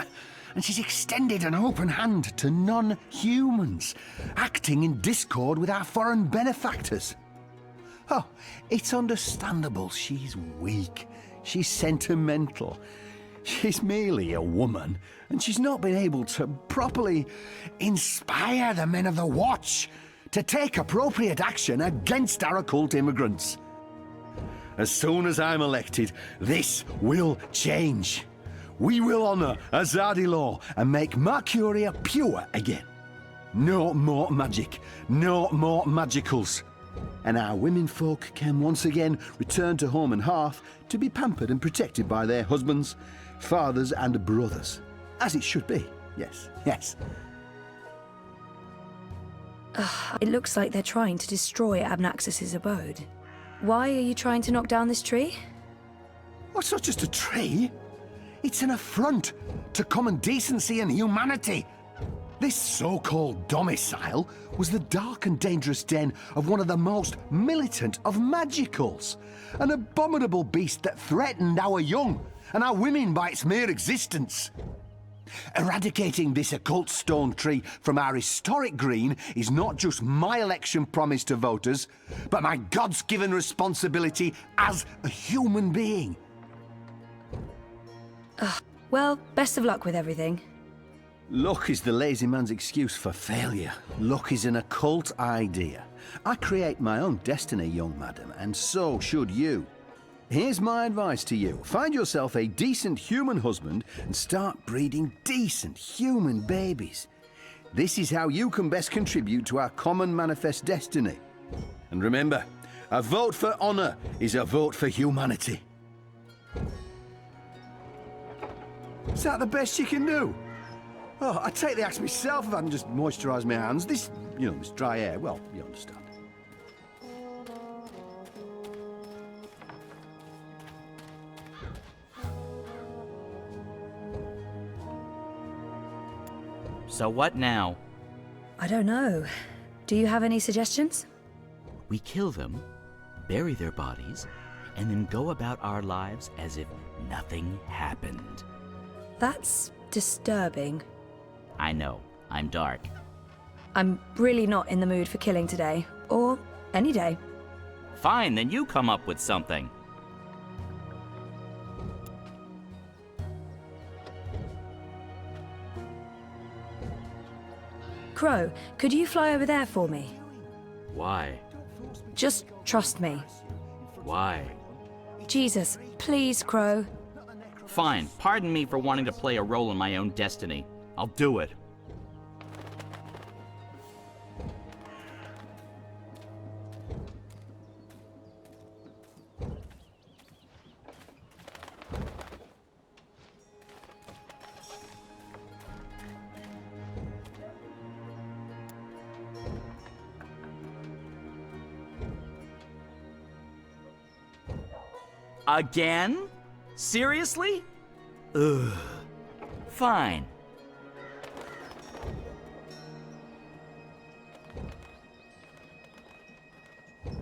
[SPEAKER 4] and she's extended an open hand to non-humans, acting in discord with our foreign benefactors. Oh, it's understandable she's weak. She's sentimental. She's merely a woman, and she's not been able to properly inspire the men of the Watch to take appropriate action against our occult immigrants. As soon as I'm elected, this will change. We will honor Azadi law and make Mercuria pure again. No more magic, no more magicals. And our women folk can once again return to home and hearth to be pampered and protected by their husbands, fathers and brothers. As it should be, yes.
[SPEAKER 6] It looks like they're trying to destroy Abnaxus's abode. Why are you trying to knock down this tree?
[SPEAKER 4] Oh, it's not just a tree. It's an affront to common decency and humanity. This so-called domicile was the dark and dangerous den of one of the most militant of magicals. An abominable beast that threatened our young and our women by its mere existence. Eradicating this occult stone tree from our historic green is not just my election promise to voters, but my God's-given responsibility as a human being.
[SPEAKER 6] Well, best of luck with everything.
[SPEAKER 4] Luck is the lazy man's excuse for failure. Luck is an occult idea. I create my own destiny, young madam, and so should you. Here's my advice to you. Find yourself a decent human husband and start breeding decent human babies. This is how you can best contribute to our common manifest destiny. And remember, a vote for honor is a vote for humanity. Is that the best you can do? Oh, I'd take the axe myself if I hadn't just moisturised my hands. This dry air, well, you understand.
[SPEAKER 1] So what now?
[SPEAKER 6] I don't know. Do you have any suggestions?
[SPEAKER 1] We kill them, bury their bodies, and then go about our lives as if nothing happened.
[SPEAKER 6] That's disturbing.
[SPEAKER 1] I know, I'm dark.
[SPEAKER 6] I'm really not in the mood for killing today, or any day.
[SPEAKER 1] Fine, then you come up with something.
[SPEAKER 6] Crow, could you fly over there for me?
[SPEAKER 1] Why?
[SPEAKER 6] Just trust me.
[SPEAKER 1] Why?
[SPEAKER 6] Jesus, please, Crow.
[SPEAKER 1] Fine. Pardon me for wanting to play a role in my own destiny. I'll do it. Again? Seriously? Ugh. Fine.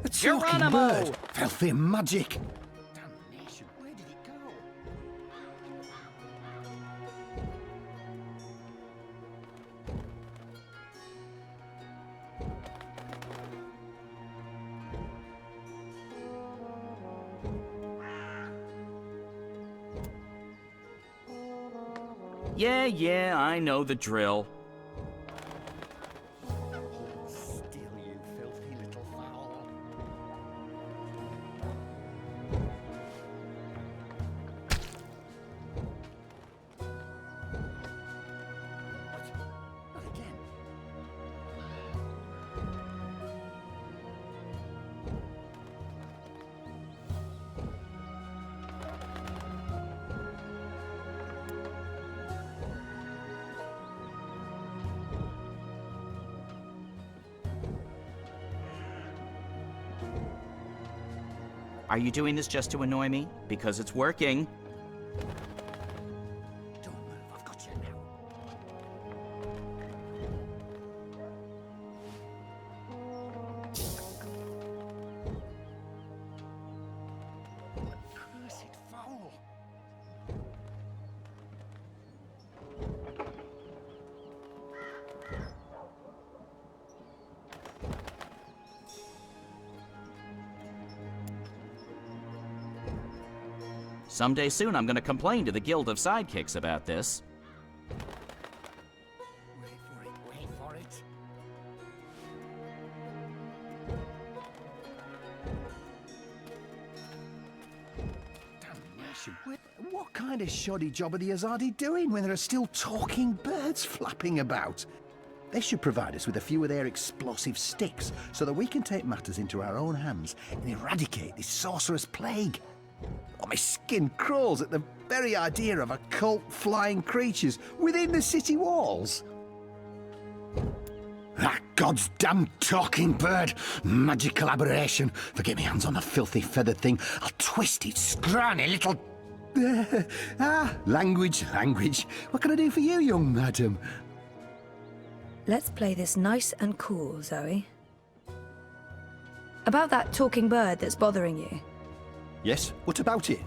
[SPEAKER 4] A talking
[SPEAKER 1] Geronimo!
[SPEAKER 4] bird! Filthy magic! Damnation, where did it go?
[SPEAKER 1] Yeah, I know the drill.
[SPEAKER 4] Still, you filthy little fowl. Not again.
[SPEAKER 1] Are you doing this just to annoy me? Because it's working.
[SPEAKER 4] Don't move, I've got you now. Cursed fowl.
[SPEAKER 1] Someday soon I'm gonna complain to the Guild of Sidekicks about this.
[SPEAKER 4] Wait for it, wait for it. Damnation. What kind of shoddy job are the Azadi doing when there are still talking birds flapping about? They should provide us with a few of their explosive sticks so that we can take matters into our own hands and eradicate this sorcerous plague. Oh, my skin crawls at the very idea of occult flying creatures within the city walls. That god's damn talking bird! Magical aberration! If I get my hands on the filthy feathered thing, I'll twist its scrawny little... language. What can I do for you, young madam?
[SPEAKER 6] Let's play this nice and cool, Zoe. About that talking bird that's bothering you.
[SPEAKER 4] Yes, what about it?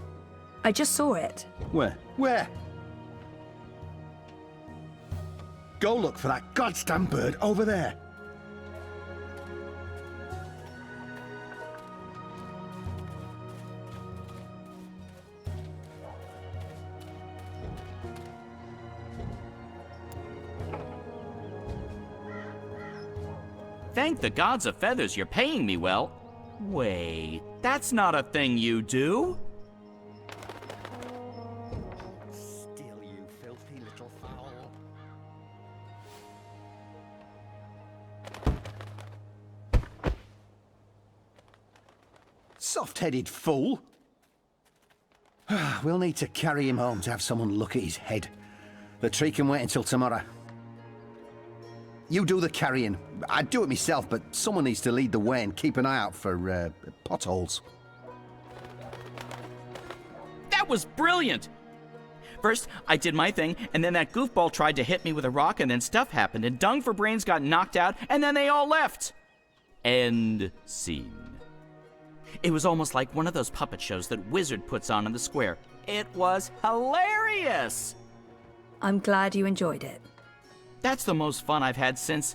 [SPEAKER 6] I just saw it.
[SPEAKER 4] Where? Where? Go look for that goddamn bird over there.
[SPEAKER 1] Thank the gods of feathers you're paying me well. Wait, that's not a thing you do.
[SPEAKER 4] Still, you filthy little fowl. Soft-headed fool. We'll need to carry him home to have someone look at his head. The tree can wait until tomorrow. You do the carrying. I'd do it myself, but someone needs to lead the way and keep an eye out for potholes.
[SPEAKER 1] That was brilliant! First, I did my thing, and then that goofball tried to hit me with a rock, and then stuff happened, and Dung for Brains got knocked out, and then they all left. End scene. It was almost like one of those puppet shows that Wizard puts on in the square. It was hilarious!
[SPEAKER 6] I'm glad you enjoyed it.
[SPEAKER 1] That's the most fun I've had since,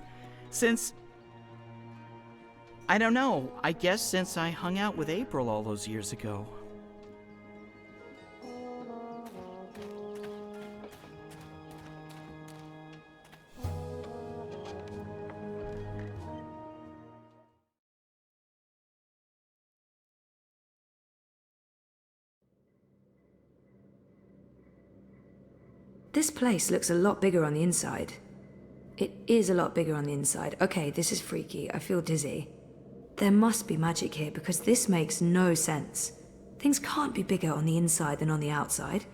[SPEAKER 1] I don't know, I guess since I hung out with April all those years ago.
[SPEAKER 6] This place looks a lot bigger on the inside. It is a lot bigger on the inside. Okay, this is freaky. I feel dizzy. There must be magic here because this makes no sense. Things can't be bigger on the inside than on the outside.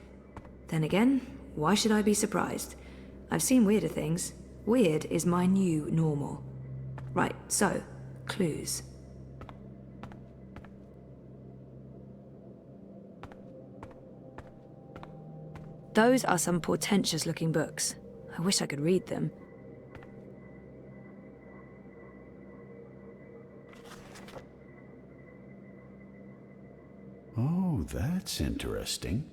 [SPEAKER 6] Then again, why should I be surprised? I've seen weirder things. Weird is my new normal. Right, so, clues. Those are some portentous looking books. I wish I could read them.
[SPEAKER 10] Oh, that's interesting.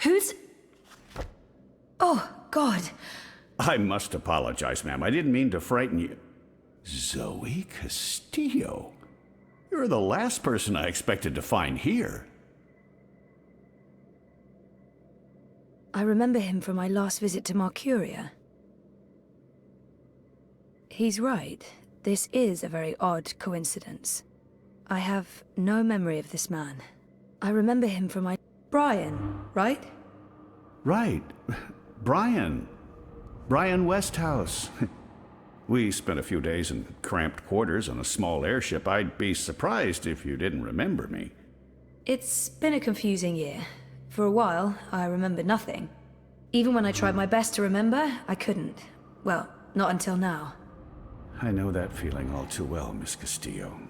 [SPEAKER 6] Who's... Oh, God.
[SPEAKER 10] I must apologize, ma'am. I didn't mean to frighten you. Zoe Castillo. You're the last person I expected to find here.
[SPEAKER 6] I remember him from my last visit to Mercuria. He's right. This is a very odd coincidence. I have no memory of this man. I remember him from my... Brian, right?
[SPEAKER 10] Right. Brian. Brian Westhouse. We spent a few days in cramped quarters on a small airship. I'd be surprised if you didn't remember me.
[SPEAKER 6] It's been a confusing year. For a while, I remembered nothing. Even when I tried my best to remember, I couldn't. Well, not until now.
[SPEAKER 10] I know that feeling all too well, Miss Castillo.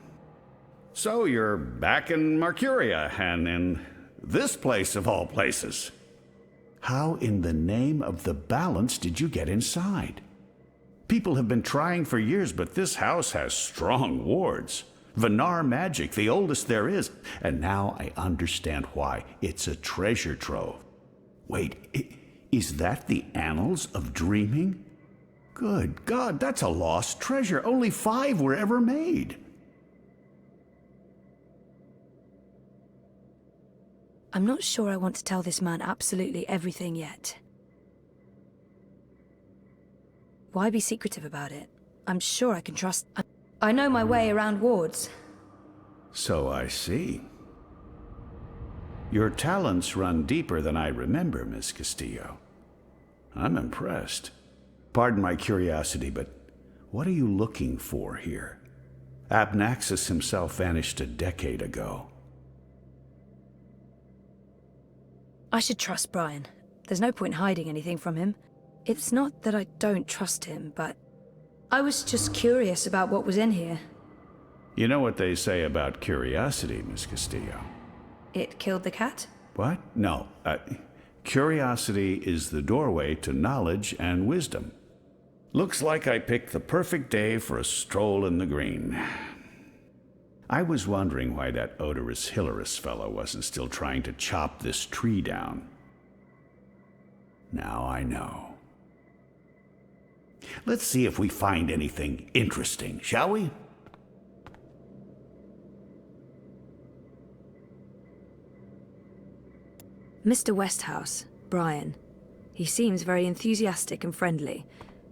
[SPEAKER 10] So you're back in Mercuria, and in this place of all places. How in the name of the balance did you get inside? People have been trying for years, but this house has strong wards. Venar magic, the oldest there is. And now I understand why. It's a treasure trove. Wait, is that the Annals of Dreaming? Good God, that's a lost treasure. Only 5 were ever made.
[SPEAKER 6] I'm not sure I want to tell this man absolutely everything yet. Why be secretive about it? I'm sure I can trust... I know my way around wards.
[SPEAKER 10] So I see. Your talents run deeper than I remember, Miss Castillo. I'm impressed. Pardon my curiosity, but what are you looking for here? Abnaxis himself vanished a decade ago.
[SPEAKER 6] I should trust Brian. There's no point hiding anything from him. It's not that I don't trust him, but... I was just curious about what was in here.
[SPEAKER 10] You know what they say about curiosity, Miss Castillo?
[SPEAKER 6] It killed the cat?
[SPEAKER 10] What? No. Curiosity is the doorway to knowledge and wisdom. Looks like I picked the perfect day for a stroll in the green. I was wondering why that odorous Hilarious fellow wasn't still trying to chop this tree down. Now I know. Let's see if we find anything interesting, shall we?
[SPEAKER 6] Mr. Westhouse, Brian. He seems very enthusiastic and friendly.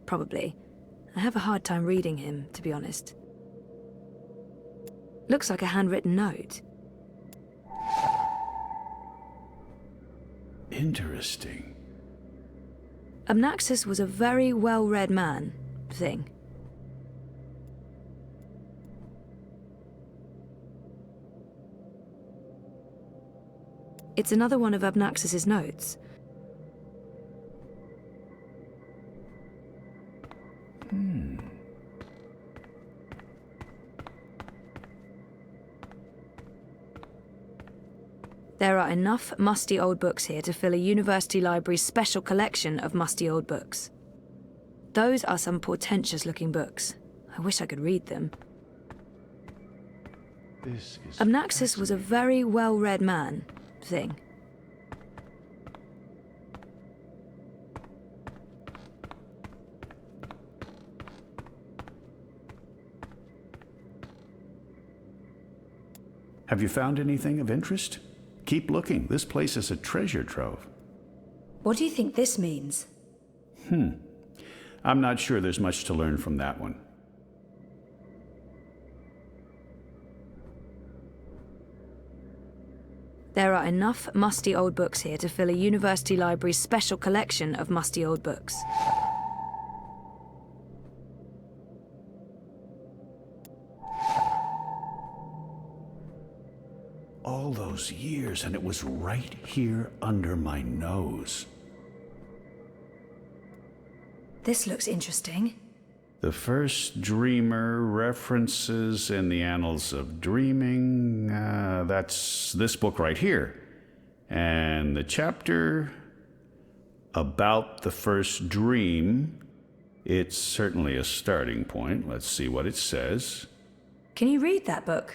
[SPEAKER 6] Probably. I have a hard time reading him, to be honest. Looks like a handwritten note.
[SPEAKER 10] Interesting.
[SPEAKER 6] Abnaxis was a very well-read man, thing. It's another one of Abnaxis's notes. There are enough musty old books here to fill a university library's special collection of musty old books. Those are some portentous-looking books. I wish I could read them. Abnaxis was a very well-read man, thing.
[SPEAKER 10] Have you found anything of interest? Keep looking. This place is a treasure trove.
[SPEAKER 6] What do you think this means?
[SPEAKER 10] I'm not sure there's much to learn from that one.
[SPEAKER 6] There are enough musty old books here to fill a university library's special collection of musty old books.
[SPEAKER 10] All those years, and it was right here under my nose.
[SPEAKER 6] This looks interesting.
[SPEAKER 10] The first dreamer references in the annals of dreaming. That's this book right here. And the chapter about the first dream, it's certainly a starting point. Let's see what it says.
[SPEAKER 6] Can you read that book?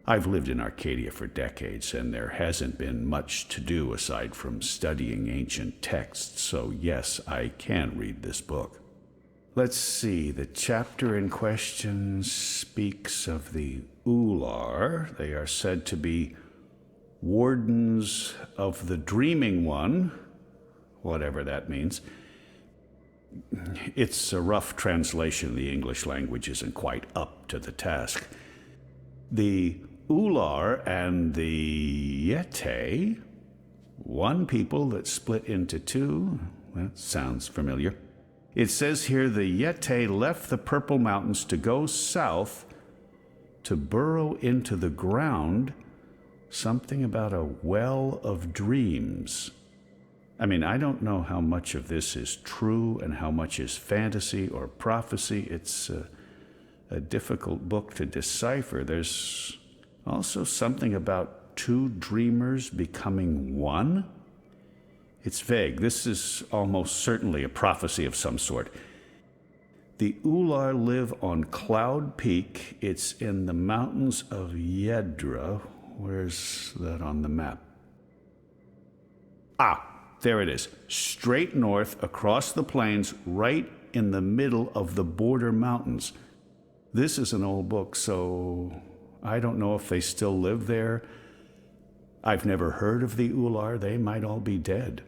[SPEAKER 10] I've lived in Arcadia for decades, and there hasn't been much to do aside from studying ancient texts, so yes, I can read this book. Let's see, the chapter in question speaks of the Ular. They are said to be wardens of the Dreaming One, whatever that means. It's a rough translation. The English language isn't quite up to the task. The Ular and the Yete, one people that split into two. That sounds familiar. It says here the Yete left the Purple Mountains to go south to burrow into the ground. Something about a well of dreams. I mean, I don't know how much of this is true and how much is fantasy or prophecy. It's a difficult book to decipher. There's also something about two dreamers becoming one. It's vague. This is almost certainly a prophecy of some sort. The Ular live on Cloud Peak. It's in the mountains of Yedra. Where's that on the map? Ah, there it is. Straight north across the plains, right in the middle of the border mountains. This is an old book, so I don't know if they still live there. I've never heard of the Ular. They might all be dead.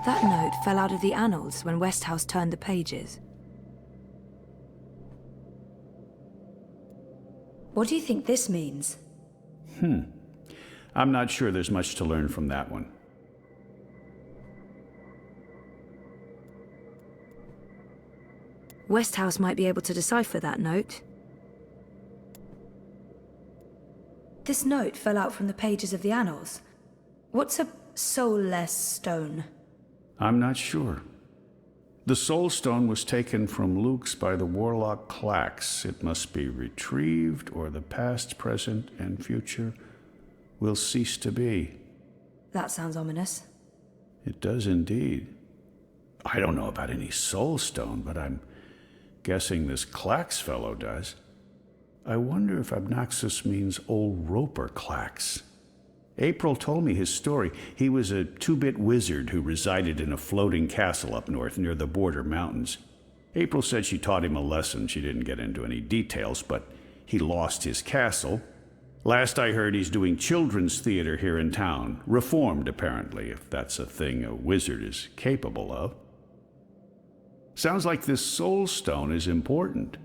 [SPEAKER 6] That note fell out of the annals when Westhouse turned the pages. What do you think this means?
[SPEAKER 10] I'm not sure there's much to learn from that one.
[SPEAKER 6] Westhouse might be able to decipher that note. This note fell out from the pages of the annals. What's a soulless stone?
[SPEAKER 10] I'm not sure. The Soul Stone was taken from Luke's by the warlock Clax. It must be retrieved, or the past, present, and future will cease to be.
[SPEAKER 6] That sounds ominous.
[SPEAKER 10] It does indeed. I don't know about any Soul Stone, but I'm guessing this Clax fellow does. I wonder if Abnaxus means old Roper Clax. April told me his story. He was a two-bit wizard who resided in a floating castle up north near the border mountains. April said she taught him a lesson. She didn't get into any details, but he lost his castle. Last I heard, he's doing children's theater here in town. Reformed, apparently, if that's a thing a wizard is capable of. Sounds like this Soul Stone is important.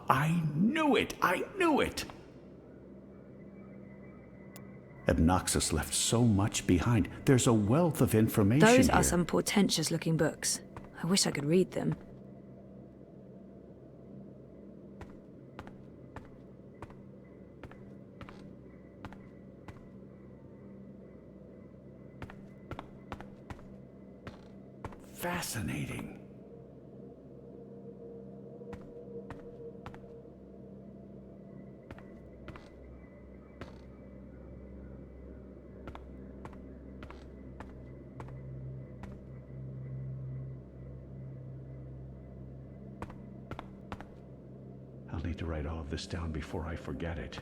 [SPEAKER 10] I knew it! I knew it! Abnaxus left so much behind. There's a wealth of information
[SPEAKER 6] Those
[SPEAKER 10] here.
[SPEAKER 6] are some portentous-looking books. I wish I could read them.
[SPEAKER 10] Fascinating. I'll need to write all of this down before I forget it.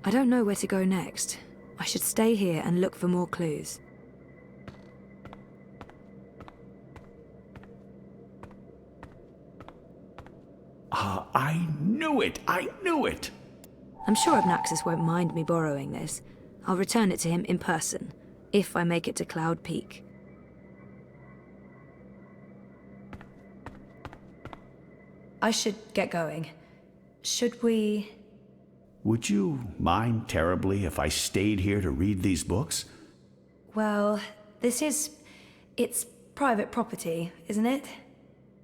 [SPEAKER 6] I don't know where to go next. I should stay here and look for more clues.
[SPEAKER 10] I knew it! I knew it!
[SPEAKER 6] I'm sure Obnaxus won't mind me borrowing this. I'll return it to him in person, if I make it to Cloud Peak. I should get going. Should we...
[SPEAKER 10] Would you mind terribly if I stayed here to read these books?
[SPEAKER 6] Well, it's private property, isn't it?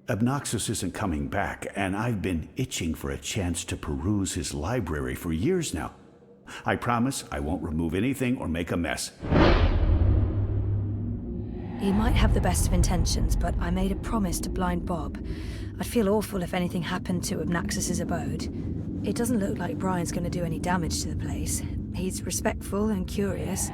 [SPEAKER 10] Obnaxus isn't coming back, and I've been itching for a chance to peruse his library for years now. I promise I won't remove anything or make a mess.
[SPEAKER 6] He might have the best of intentions, but I made a promise to blind Bob. I'd feel awful if anything happened to Obnaxus's abode. It doesn't look like Brian's going to do any damage to the place. He's respectful and curious.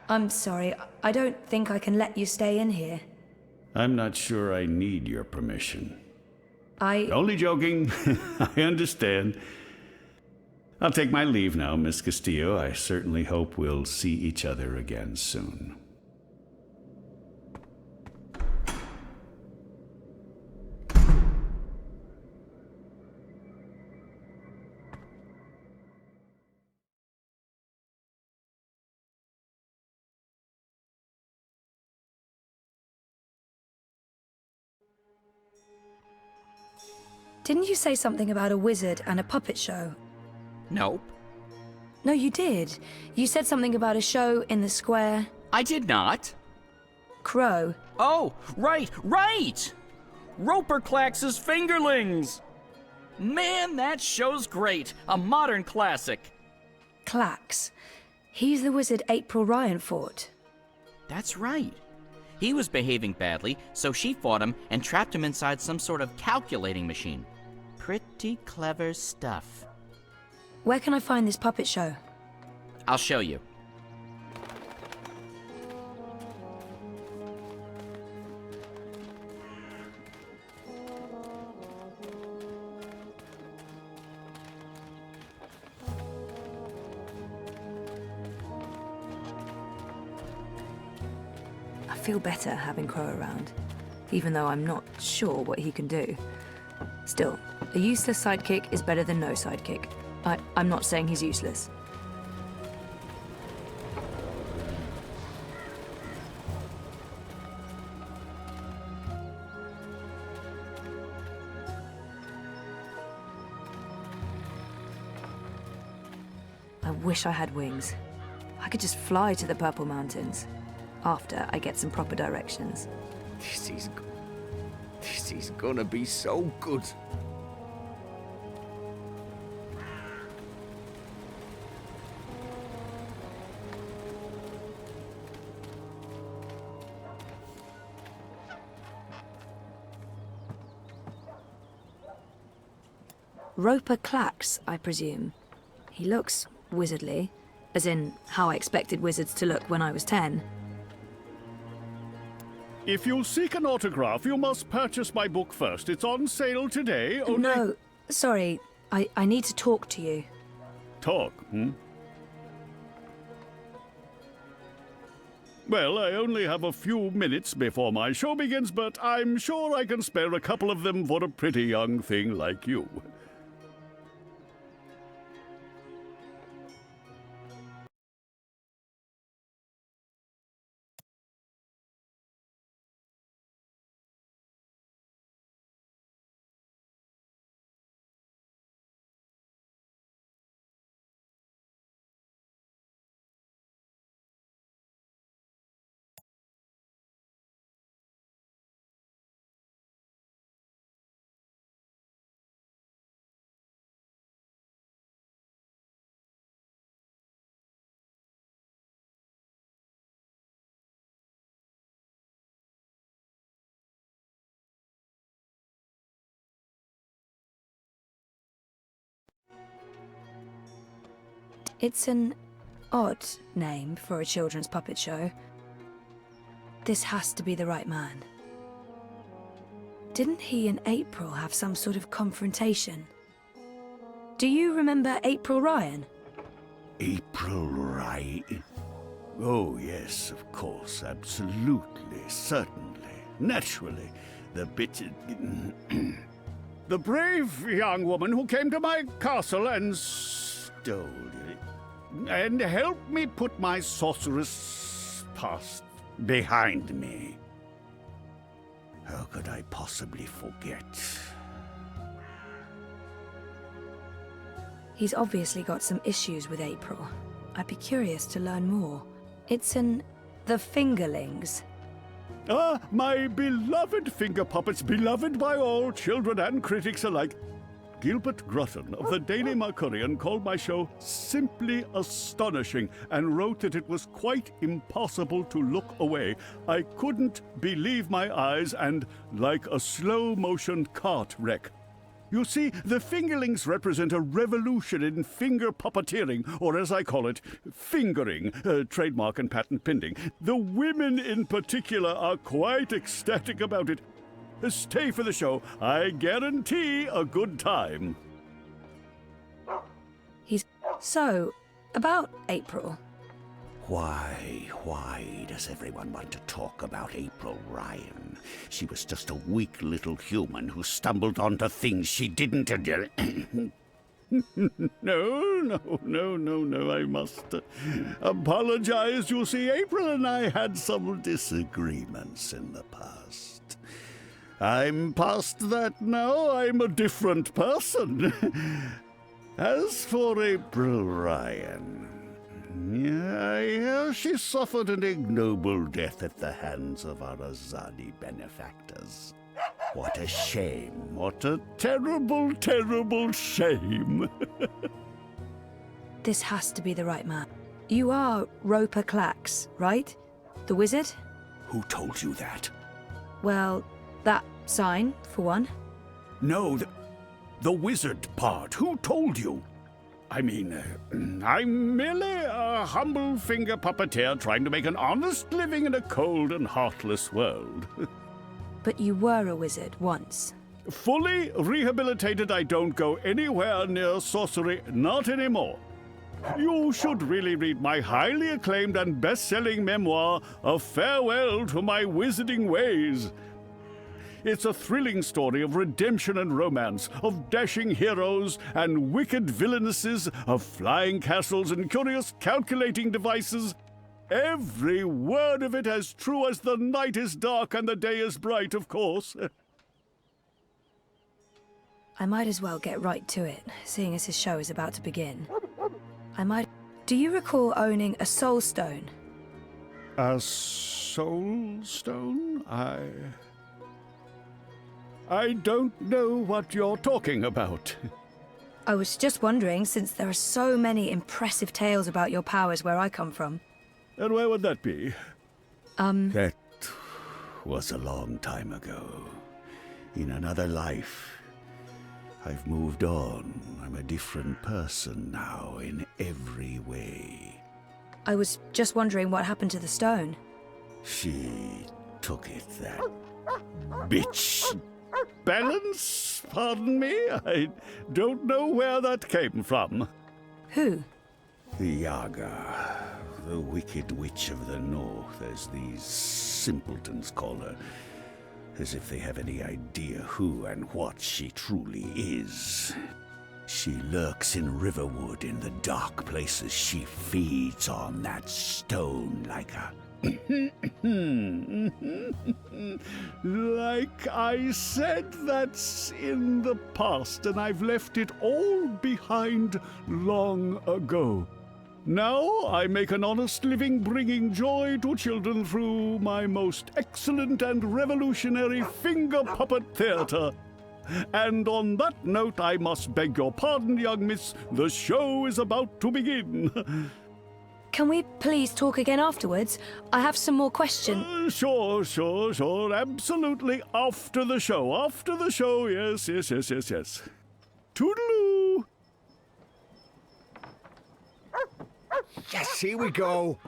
[SPEAKER 6] I'm sorry, I don't think I can let you stay in here.
[SPEAKER 10] I'm not sure I need your permission.
[SPEAKER 6] I...
[SPEAKER 10] Only joking. I understand. I'll take my leave now, Miss Castillo. I certainly hope we'll see each other again soon.
[SPEAKER 6] Didn't you say something about a wizard and a puppet show?
[SPEAKER 1] Nope.
[SPEAKER 6] No, you did. You said something about a show in the square.
[SPEAKER 1] I did not.
[SPEAKER 6] Crow.
[SPEAKER 1] Oh, right! Roper Clax's Fingerlings! Man, that show's great. A modern classic.
[SPEAKER 6] Clax. He's the wizard April Ryan fought.
[SPEAKER 1] That's right. He was behaving badly, so she fought him and trapped him inside some sort of calculating machine. Pretty clever stuff.
[SPEAKER 6] Where can I find this puppet show?
[SPEAKER 1] I'll show you.
[SPEAKER 6] I feel better having Crow around, even though I'm not sure what he can do. Still, a useless sidekick is better than no sidekick. I'm not saying he's useless. I wish I had wings. I could just fly to the Purple Mountains. After I get some proper directions.
[SPEAKER 2] This is gonna be so good.
[SPEAKER 6] Roper Clax, I presume. He looks wizardly, as in how I expected wizards to look when I was 10.
[SPEAKER 10] If you'll seek an autograph, you must purchase my book first. It's on sale today. Only...
[SPEAKER 6] No, sorry. I need to talk to you.
[SPEAKER 10] Talk, Well, I only have a few minutes before my show begins, but I'm sure I can spare a couple of them for a pretty young thing like you.
[SPEAKER 6] It's an odd name for a children's puppet show. This has to be the right man. Didn't he and April have some sort of confrontation? Do you remember April Ryan?
[SPEAKER 3] April Ryan? Oh, yes, of course, absolutely, certainly, naturally. The bitch...
[SPEAKER 10] The brave young woman who came to my castle and stole it, and helped me put my sorceress past behind me.
[SPEAKER 3] How could I possibly forget?
[SPEAKER 6] He's obviously got some issues with April. I'd be curious to learn more. It's the Fingerlings.
[SPEAKER 10] Ah, my beloved finger puppets, beloved by all, children and critics alike. Gilbert Grutton of the Daily Mercurian called my show simply astonishing and wrote that it was quite impossible to look away. I couldn't believe my eyes and like a slow-motion cart wreck. You see, the Fingerlings represent a revolution in finger puppeteering, or as I call it, fingering, trademark and patent pending. The women in particular are quite ecstatic about it. Stay for the show. I guarantee a good time.
[SPEAKER 6] So, about April.
[SPEAKER 3] Why does everyone want to talk about April Ryan? She was just a weak little human who stumbled onto things she didn't... No, I must apologize. You see, April and I had some disagreements in the past. I'm past that now. I'm a different person. As for April Ryan... I hear she suffered an ignoble death at the hands of our Azadi benefactors. What a shame. What a terrible, terrible shame.
[SPEAKER 6] This has to be the right man. You are Roper Clax, right? The wizard?
[SPEAKER 3] Who told you that?
[SPEAKER 6] Well, that sign, for one.
[SPEAKER 3] No, the wizard part. Who told you?
[SPEAKER 10] I mean, I'm merely a humble finger puppeteer trying to make an honest living in a cold and heartless world.
[SPEAKER 6] But you were a wizard once.
[SPEAKER 10] Fully rehabilitated, I don't go anywhere near sorcery, not anymore. You should really read my highly acclaimed and best-selling memoir, A Farewell to My Wizarding Ways. It's a thrilling story of redemption and romance, of dashing heroes and wicked villainesses, of flying castles and curious calculating devices. Every word of it as true as the night is dark and the day is bright, of course.
[SPEAKER 6] I might as well get right to it, seeing as his show is about to begin. Do you recall owning a soul stone?
[SPEAKER 10] A soul stone? I don't know what you're talking about.
[SPEAKER 6] I was just wondering, since there are so many impressive tales about your powers where I come from.
[SPEAKER 10] And where would that be?
[SPEAKER 3] That was a long time ago. In another life. I've moved on. I'm a different person now in every way.
[SPEAKER 6] I was just wondering what happened to the stone.
[SPEAKER 3] She took it, that bitch.
[SPEAKER 10] Balance? Pardon me? I don't know where that came from.
[SPEAKER 6] Who?
[SPEAKER 3] The Yaga, the wicked witch of the north, as these simpletons call her. As if they have any idea who and what she truly is. She lurks in Riverwood in the dark places. She feeds on that stone like a...
[SPEAKER 10] Like I said, that's in the past, and I've left it all behind long ago. Now I make an honest living bringing joy to children through my most excellent and revolutionary finger puppet theater. And on that note, I must beg your pardon, young miss. The show is about to begin.
[SPEAKER 6] Can we please talk again afterwards? I have some more questions.
[SPEAKER 10] Sure. Absolutely. After the show. Yes. Toodaloo.
[SPEAKER 2] Yes, here we go.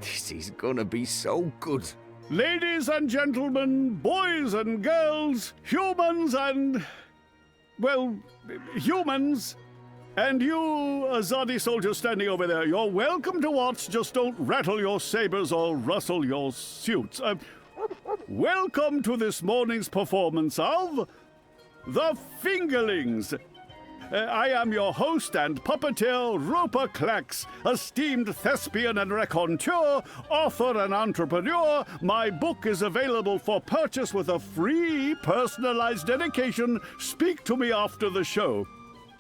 [SPEAKER 2] This is gonna be so good.
[SPEAKER 10] Ladies and gentlemen, boys and girls, humans and well, humans. And you, Azadi soldier standing over there, you're welcome to watch, just don't rattle your sabers or rustle your suits. Welcome to this morning's performance of The Fingerlings. I am your host and puppeteer, Roper Clax, esteemed thespian and raconteur, author and entrepreneur. My book is available for purchase with a free personalized dedication. Speak to me after the show.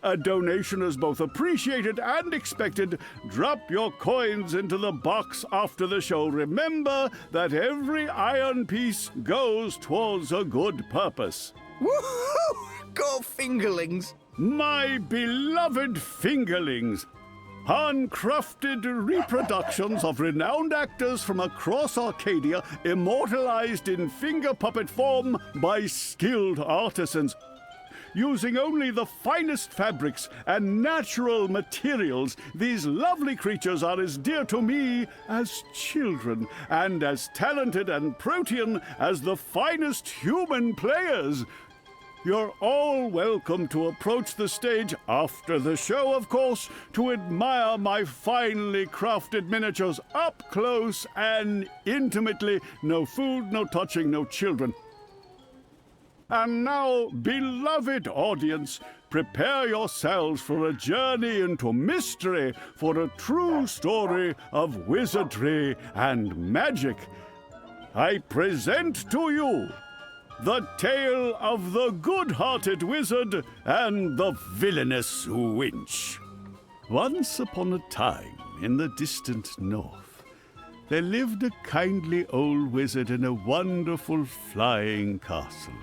[SPEAKER 10] A donation is both appreciated and expected. Drop your coins into the box after the show. Remember that every iron piece goes towards a good purpose.
[SPEAKER 2] Woohoo! Go Fingerlings!
[SPEAKER 10] My beloved Fingerlings! Handcrafted reproductions of renowned actors from across Arcadia, immortalized in finger puppet form by skilled artisans. Using only the finest fabrics and natural materials, these lovely creatures are as dear to me as children, and as talented and protean as the finest human players. You're all welcome to approach the stage after the show, of course, to admire my finely crafted miniatures up close and intimately. No food, no touching, no children. And now, beloved audience, prepare yourselves for a journey into mystery, for a true story of wizardry and magic. I present to you the tale of the good-hearted wizard and the villainous winch. Once upon a time, in the distant north, there lived a kindly old wizard in a wonderful flying castle.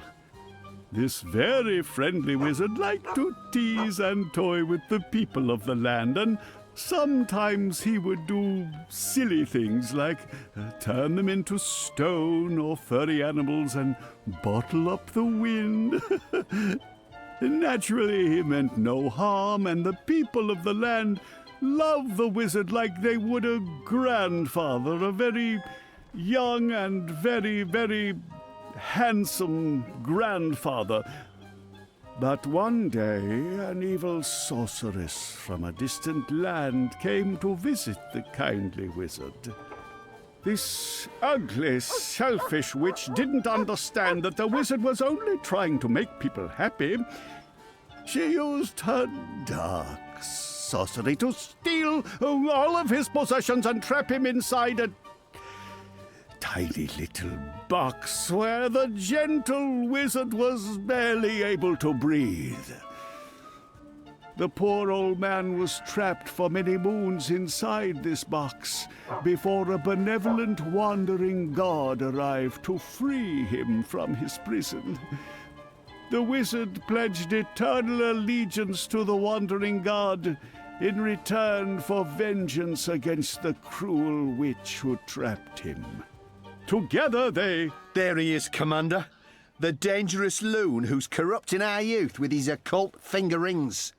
[SPEAKER 10] This very friendly wizard liked to tease and toy with the people of the land, and sometimes he would do silly things like turn them into stone or furry animals and bottle up the wind. Naturally, he meant no harm, and the people of the land loved the wizard like they would a grandfather, a very young and very, very handsome grandfather. But one day, an evil sorceress from a distant land came to visit the kindly wizard. This ugly, selfish witch didn't understand that the wizard was only trying to make people happy. She used her dark sorcery to steal all of his possessions and trap him inside a tiny little box where the gentle wizard was barely able to breathe. The poor old man was trapped for many moons inside this box before a benevolent wandering god arrived to free him from his prison. The wizard pledged eternal allegiance to the wandering god in return for vengeance against the cruel witch who trapped him. Together they...
[SPEAKER 4] There he is, Commander. The dangerous loon who's corrupting our youth with his occult finger rings.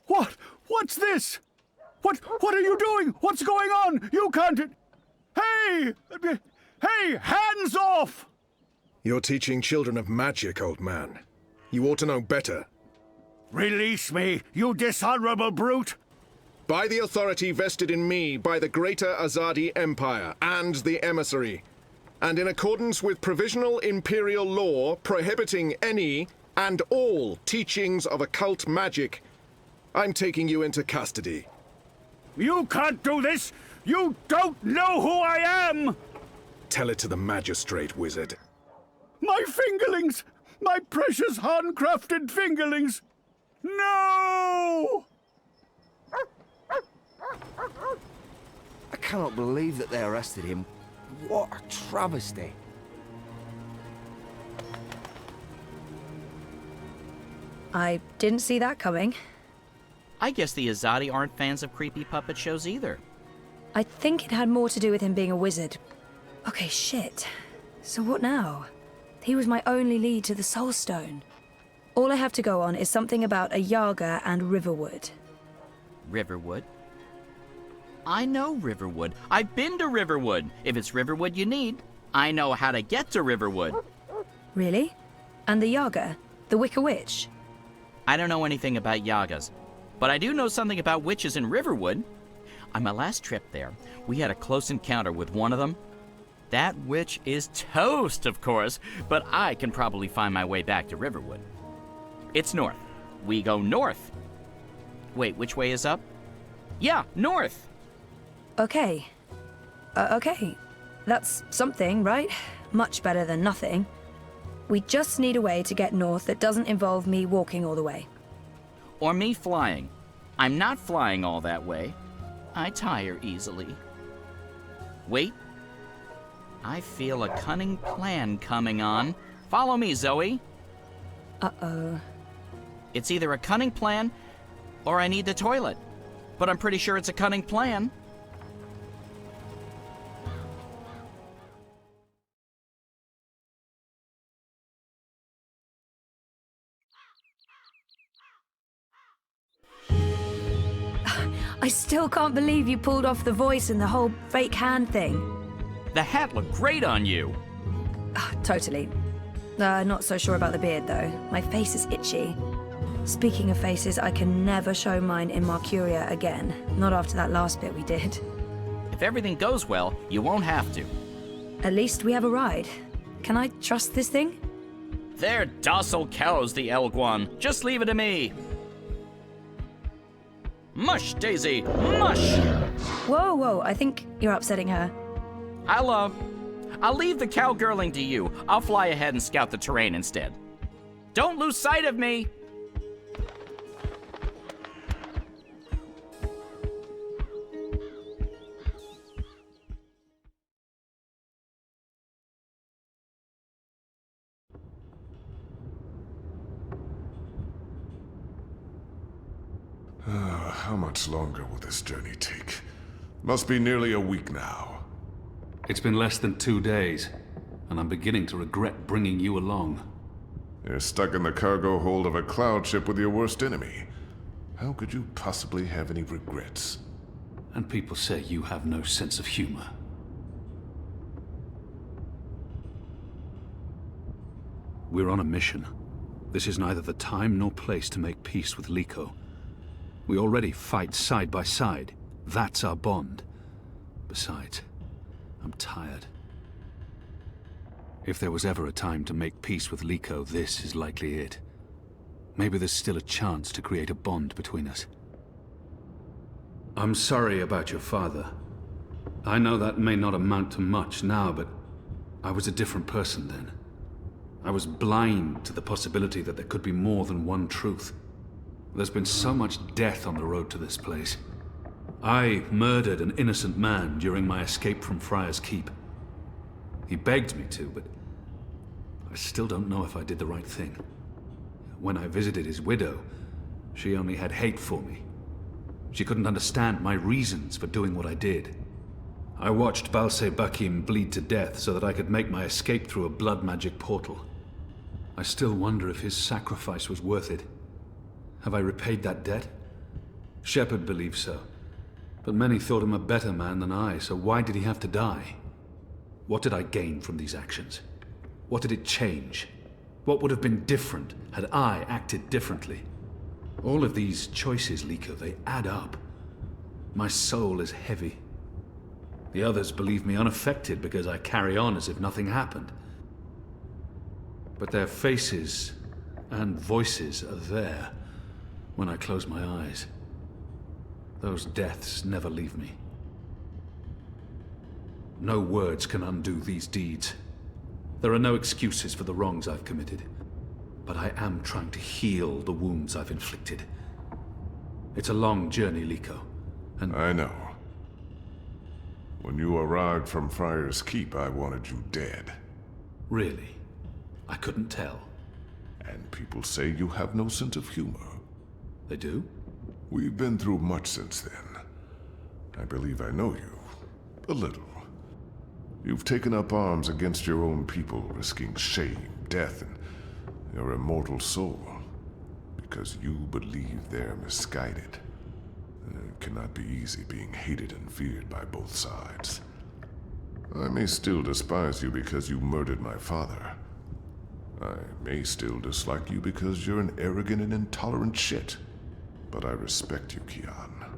[SPEAKER 10] What? What's this? What are you doing? What's going on? You can't... Hey! Hey! Hands off!
[SPEAKER 11] You're teaching children of magic, old man. You ought to know better.
[SPEAKER 10] Release me, you dishonorable brute!
[SPEAKER 11] By the authority vested in me by the Greater Azadi Empire and the Emissary, and in accordance with provisional imperial law prohibiting any and all teachings of occult magic, I'm taking you into custody.
[SPEAKER 10] You can't do this! You don't know who I am!
[SPEAKER 11] Tell it to the magistrate, wizard.
[SPEAKER 10] My fingerlings! My precious handcrafted fingerlings! No!
[SPEAKER 2] I cannot believe that they arrested him. What a travesty.
[SPEAKER 6] I didn't see that coming.
[SPEAKER 1] I guess the Azadi aren't fans of creepy puppet shows either.
[SPEAKER 6] I think it had more to do with him being a wizard. Okay, shit. So what now? He was my only lead to the Soul Stone. All I have to go on is something about a Yaga and Riverwood.
[SPEAKER 1] Riverwood? I know Riverwood. I've been to Riverwood. If it's Riverwood you need, I know how to get to Riverwood.
[SPEAKER 6] Really? And the Yaga? The Wicker Witch?
[SPEAKER 1] I don't know anything about Yagas, but I do know something about witches in Riverwood. On my last trip there, we had a close encounter with one of them. That witch is toast, of course, but I can probably find my way back to Riverwood. It's north. We go north. Wait, which way is up? Yeah, north.
[SPEAKER 6] Okay. Okay. That's something, right? Much better than nothing. We just need a way to get north that doesn't involve me walking all the way.
[SPEAKER 1] Or me flying. I'm not flying all that way. I tire easily. Wait. I feel a cunning plan coming on. Follow me, Zoe.
[SPEAKER 6] Uh-oh.
[SPEAKER 1] It's either a cunning plan, or I need the toilet. But I'm pretty sure it's a cunning plan.
[SPEAKER 6] I still can't believe you pulled off the voice and the whole fake hand thing.
[SPEAKER 1] The hat looked great on you.
[SPEAKER 6] Totally. Not so sure about the beard, though. My face is itchy. Speaking of faces, I can never show mine in Mercuria again. Not after that last bit we did.
[SPEAKER 1] If everything goes well, you won't have to.
[SPEAKER 6] At least we have a ride. Can I trust this thing?
[SPEAKER 1] They're docile cows, the Elguan. Just leave it to me. Mush, Daisy, mush!
[SPEAKER 6] Whoa, whoa, I think you're upsetting her.
[SPEAKER 1] I'll leave the cowgirling to you. I'll fly ahead and scout the terrain instead. Don't lose sight of me!
[SPEAKER 12] How much longer will this journey take? Must be nearly a week now.
[SPEAKER 13] It's been less than 2 days, and I'm beginning to regret bringing you along.
[SPEAKER 12] You're stuck in the cargo hold of a cloud ship with your worst enemy. How could you possibly have any regrets?
[SPEAKER 13] And people say you have no sense of humor. We're on a mission. This is neither the time nor place to make peace with Liko. We already fight side by side. That's our bond. Besides, I'm tired. If there was ever a time to make peace with Liko, this is likely it. Maybe there's still a chance to create a bond between us. I'm sorry about your father. I know that may not amount to much now, but I was a different person then. I was blind to the possibility that there could be more than one truth. There's been so much death on the road to this place. I murdered an innocent man during my escape from Friar's Keep. He begged me to, but I still don't know if I did the right thing. When I visited his widow, she only had hate for me. She couldn't understand my reasons for doing what I did. I watched Balse Bakim bleed to death so that I could make my escape through a blood magic portal. I still wonder if his sacrifice was worth it. Have I repaid that debt? Shepard believes so. But many thought him a better man than I, so why did he have to die? What did I gain from these actions? What did it change? What would have been different had I acted differently? All of these choices, Liko, they add up. My soul is heavy. The others believe me unaffected because I carry on as if nothing happened. But their faces and voices are there when I close my eyes. Those deaths never leave me. No words can undo these deeds. There are no excuses for the wrongs I've committed. But I am trying to heal the wounds I've inflicted. It's a long journey, Liko, and...
[SPEAKER 12] I know. When you arrived from Friar's Keep, I wanted you dead.
[SPEAKER 13] Really? I couldn't tell.
[SPEAKER 12] And people say you have no sense of humor.
[SPEAKER 13] They do?
[SPEAKER 12] We've been through much since then. I believe I know you. A little. You've taken up arms against your own people, risking shame, death, and your immortal soul. Because you believe they're misguided. It cannot be easy being hated and feared by both sides. I may still despise you because you murdered my father. I may still dislike you because you're an arrogant and intolerant shit. But I respect you, Kian.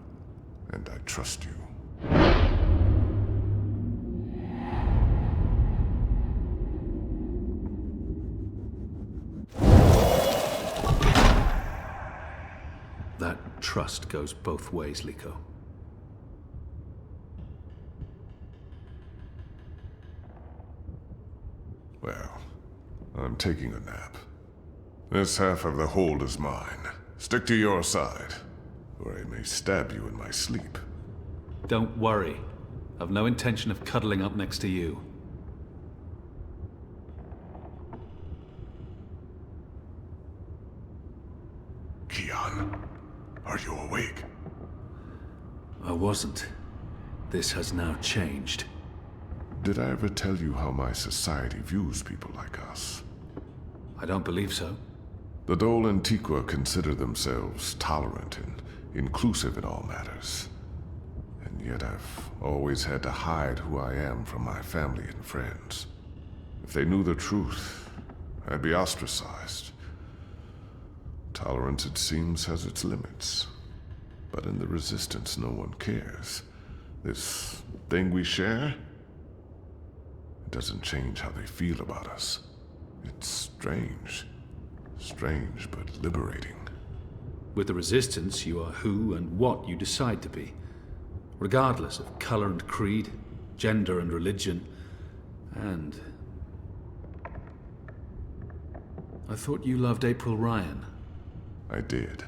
[SPEAKER 12] And I trust you.
[SPEAKER 13] That trust goes both ways, Liko.
[SPEAKER 12] Well, I'm taking a nap. This half of the hold is mine. Stick to your side, or I may stab you in my sleep.
[SPEAKER 13] Don't worry. I've no intention of cuddling up next to you.
[SPEAKER 12] Kian, are you awake?
[SPEAKER 13] I wasn't. This has now changed.
[SPEAKER 12] Did I ever tell you how my society views people like us?
[SPEAKER 13] I don't believe so.
[SPEAKER 12] The Dole Antiqua consider themselves tolerant and inclusive in all matters. And yet I've always had to hide who I am from my family and friends. If they knew the truth, I'd be ostracized. Tolerance, it seems, has its limits. But in the Resistance, no one cares. This thing we share, it doesn't change how they feel about us. It's strange. Strange, but liberating.
[SPEAKER 13] With the Resistance, you are who and what you decide to be. Regardless of color and creed, gender and religion, and... I thought you loved April Ryan.
[SPEAKER 12] I did.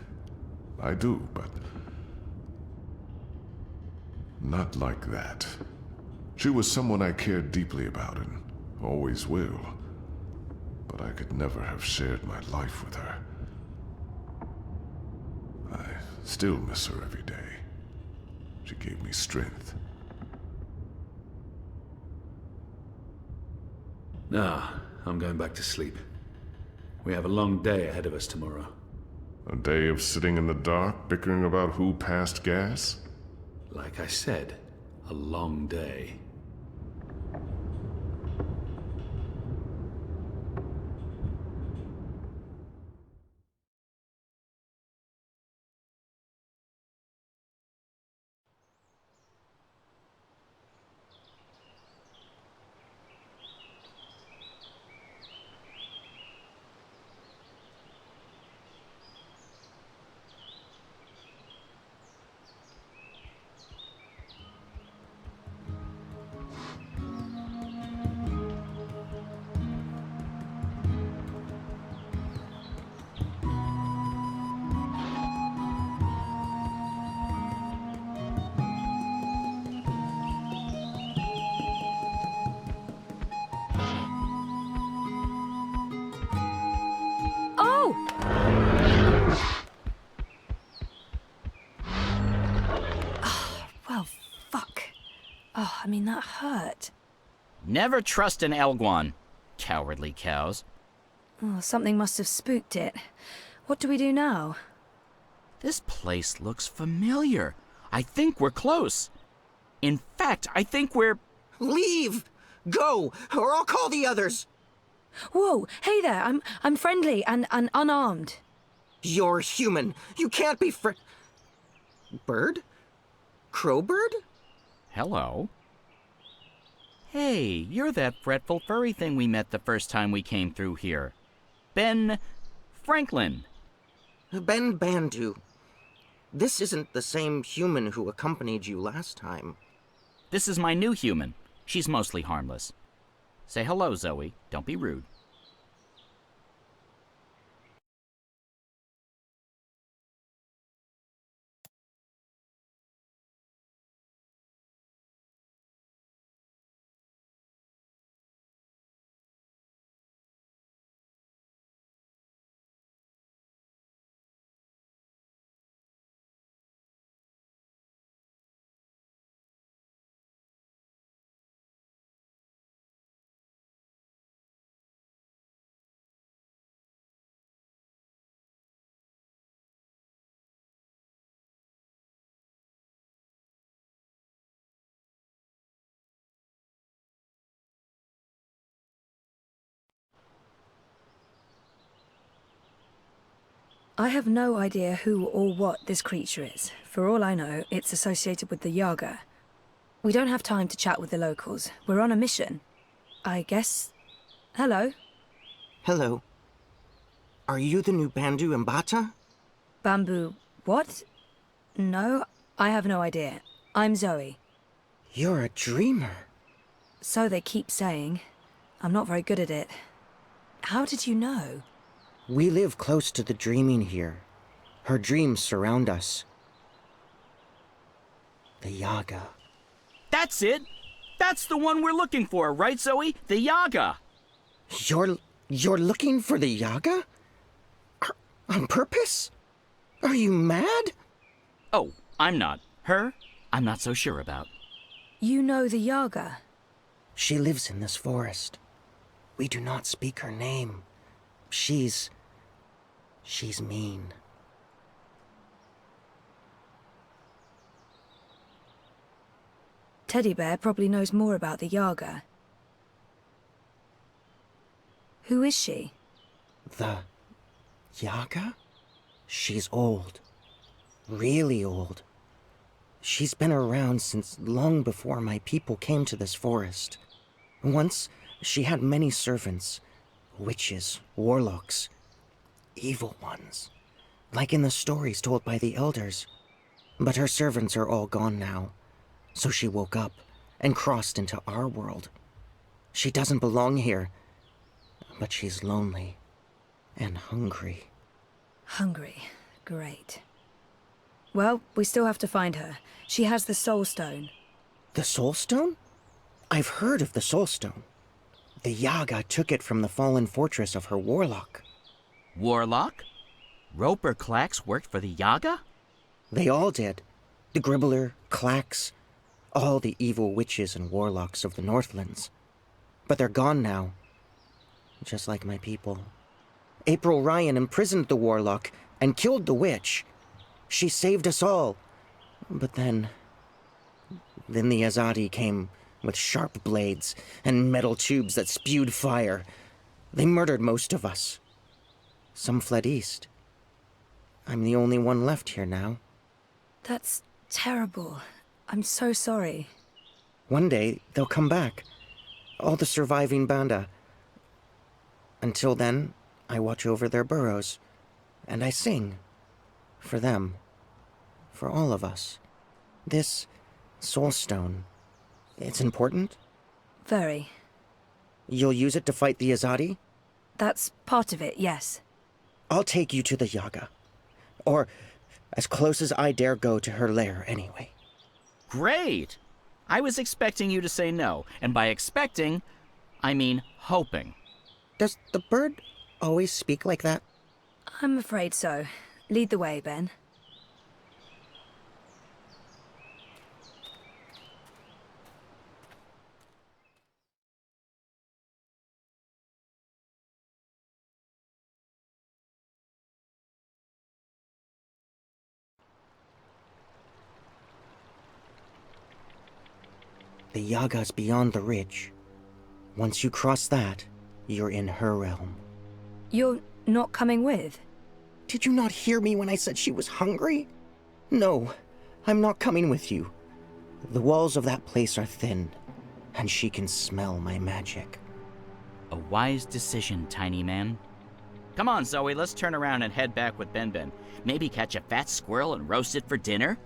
[SPEAKER 12] I do, but... not like that. She was someone I cared deeply about and always will. But I could never have shared my life with her. I still miss her every day. She gave me strength.
[SPEAKER 13] Nah, I'm going back to sleep. We have a long day ahead of us tomorrow.
[SPEAKER 12] A day of sitting in the dark, bickering about who passed gas?
[SPEAKER 13] Like I said, a long day.
[SPEAKER 6] I mean, that hurt.
[SPEAKER 1] Never trust an Elguan, cowardly cows.
[SPEAKER 6] Oh, something must have spooked it. What do we do now?
[SPEAKER 1] This place looks familiar. I think we're close. In fact, I think we're...
[SPEAKER 14] Leave! Go, or I'll call the others!
[SPEAKER 6] Whoa, hey there, I'm friendly and unarmed.
[SPEAKER 14] You're human. You can't be Bird? Crowbird?
[SPEAKER 1] Hello. Hey, you're that fretful furry thing we met the first time we came through here. Ben Franklin.
[SPEAKER 14] Ben Bandu. This isn't the same human who accompanied you last time.
[SPEAKER 1] This is my new human. She's mostly harmless. Say hello, Zoe. Don't be rude.
[SPEAKER 6] I have no idea who or what this creature is. For all I know, it's associated with the Yaga. We don't have time to chat with the locals. We're on a mission. I guess... Hello?
[SPEAKER 14] Hello. Are you the new Bandu Mbata?
[SPEAKER 6] Bamboo... what? No, I have no idea. I'm Zoe.
[SPEAKER 14] You're a dreamer.
[SPEAKER 6] So they keep saying. I'm not very good at it. How did you know?
[SPEAKER 14] We live close to the dreaming here. Her dreams surround us. The Yaga.
[SPEAKER 1] That's it! That's the one we're looking for, right, Zoe? The Yaga!
[SPEAKER 14] You're looking for the Yaga? On purpose? Are you mad?
[SPEAKER 1] Oh, I'm not. Her, I'm not so sure about.
[SPEAKER 6] You know the Yaga?
[SPEAKER 14] She lives in this forest. We do not speak her name. She's mean.
[SPEAKER 6] Teddy Bear probably knows more about the Yaga. Who is she?
[SPEAKER 14] The Yaga? She's old. Really old. She's been around since long before my people came to this forest. Once, she had many servants. Witches, warlocks, evil ones. Like in the stories told by the elders. But her servants are all gone now. So she woke up and crossed into our world. She doesn't belong here. But she's lonely and hungry.
[SPEAKER 6] Hungry. Great. Well, we still have to find her. She has the Soul Stone.
[SPEAKER 14] The Soul Stone? I've heard of the Soul Stone. The Yaga took it from the fallen fortress of her warlock.
[SPEAKER 1] Warlock? Roper Clax worked for the Yaga?
[SPEAKER 14] They all did. The Gribbler, Clax, all the evil witches and warlocks of the Northlands. But they're gone now. Just like my people. April Ryan imprisoned the warlock and killed the witch. She saved us all. But then the Azadi came with sharp blades and metal tubes that spewed fire. They murdered most of us. Some fled east. I'm the only one left here now.
[SPEAKER 6] That's terrible. I'm so sorry.
[SPEAKER 14] One day, they'll come back. All the surviving Banda. Until then, I watch over their burrows. And I sing. For them. For all of us. This Soul Stone, it's important?
[SPEAKER 6] Very.
[SPEAKER 14] You'll use it to fight the Azadi?
[SPEAKER 6] That's part of it, yes.
[SPEAKER 14] I'll take you to the Yaga. Or as close as I dare go to her lair, anyway.
[SPEAKER 1] Great! I was expecting you to say no, and by expecting, I mean hoping.
[SPEAKER 14] Does the bird always speak like that?
[SPEAKER 6] I'm afraid so. Lead the way, Ben.
[SPEAKER 14] The Yaga's beyond the ridge. Once you cross that, you're in her realm.
[SPEAKER 6] You're not coming with?
[SPEAKER 14] Did you not hear me when I said she was hungry? No, I'm not coming with you. The walls of that place are thin, and she can smell my magic.
[SPEAKER 1] A wise decision, tiny man. Come on, Zoe, let's turn around and head back with Ben Ben. Maybe catch a fat squirrel and roast it for dinner?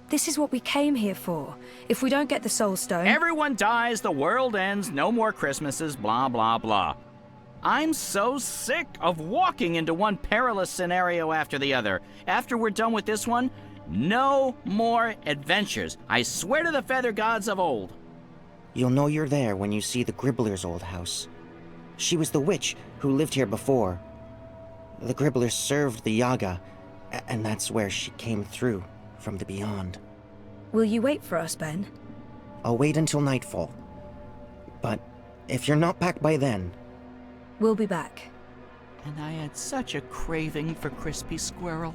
[SPEAKER 6] This is what we came here for. If we don't get the Soul Stone...
[SPEAKER 1] Everyone dies, the world ends, no more Christmases, blah, blah, blah. I'm so sick of walking into one perilous scenario after the other. After we're done with this one, no more adventures. I swear to the feather gods of old.
[SPEAKER 14] You'll know you're there when you see the Gribbler's old house. She was the witch who lived here before. The Gribblers served the Yaga, and that's where she came through from the beyond.
[SPEAKER 6] Will you wait for us, Ben?
[SPEAKER 14] I'll wait until nightfall. But if you're not back by then...
[SPEAKER 6] We'll be back.
[SPEAKER 1] And I had such a craving for crispy squirrel.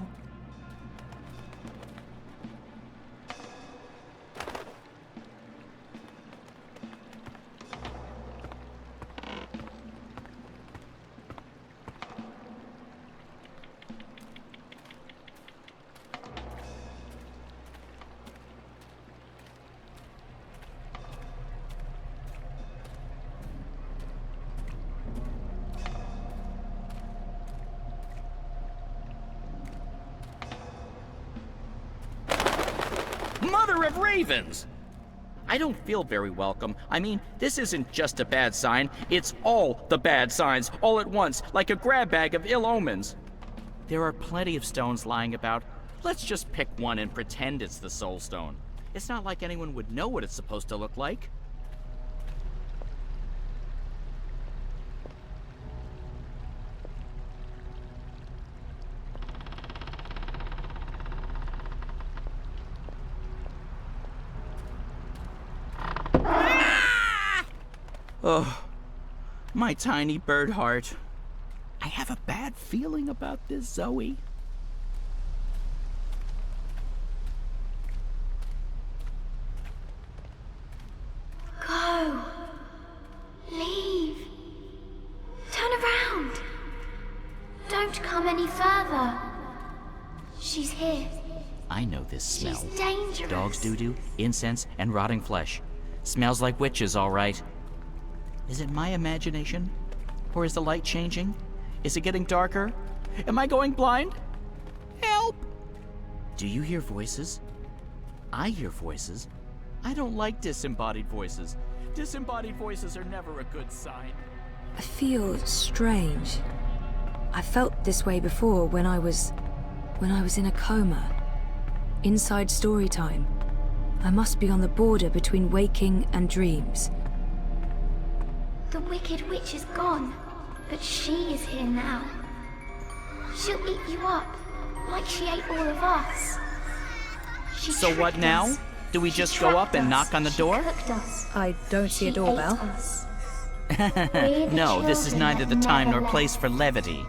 [SPEAKER 1] Mother of ravens! I don't feel very welcome. I mean, this isn't just a bad sign, it's all the bad signs, all at once, like a grab bag of ill omens. There are plenty of stones lying about. Let's just pick one and pretend it's the Soul Stone. It's not like anyone would know what it's supposed to look like. Oh, my tiny bird heart. I have a bad feeling about this, Zoe.
[SPEAKER 15] Go. Leave. Turn around. Don't come any further. She's here.
[SPEAKER 1] I know this smell.
[SPEAKER 15] She's dangerous.
[SPEAKER 1] Dog's doo-doo, incense, and rotting flesh. Smells like witches, all right. Is it my imagination? Or is the light changing? Is it getting darker? Am I going blind? Help! Do you hear voices? I hear voices. I don't like disembodied voices. Disembodied voices are never a good sign.
[SPEAKER 6] I feel strange. I felt this way before when I was in a coma. Inside story time. I must be on the border between waking and dreams.
[SPEAKER 15] The wicked witch is gone, but she is here now. She'll eat you up, like she ate all of us.
[SPEAKER 1] So what now? Do we just go up and knock on the door?
[SPEAKER 6] I don't see a doorbell.
[SPEAKER 1] No, this is neither the time nor place for levity.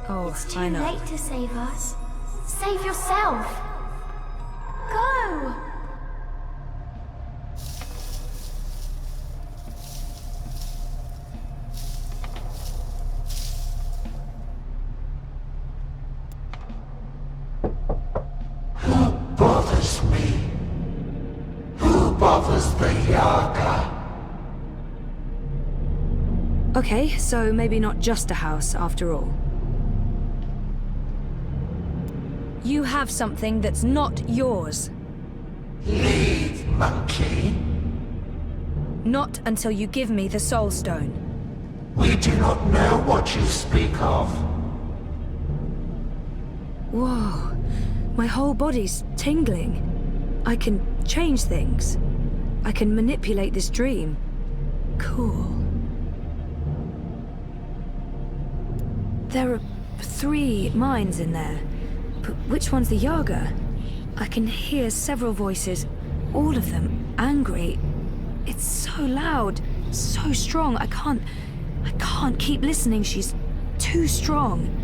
[SPEAKER 6] Oh,
[SPEAKER 15] it's too
[SPEAKER 6] I know.
[SPEAKER 15] late to save us. Save yourself. Go!
[SPEAKER 16] Who bothers me? Who bothers the Yaga?
[SPEAKER 6] Okay, so maybe not just a house after all. You have something that's not yours.
[SPEAKER 16] Leave, monkey.
[SPEAKER 6] Not until you give me the Soul Stone.
[SPEAKER 16] We do not know what you speak of.
[SPEAKER 6] Whoa. My whole body's tingling. I can change things. I can manipulate this dream. Cool. There are 3 minds in there. But which one's the Yaga? I can hear several voices, all of them angry. It's so loud, so strong. I can't keep listening. She's too strong.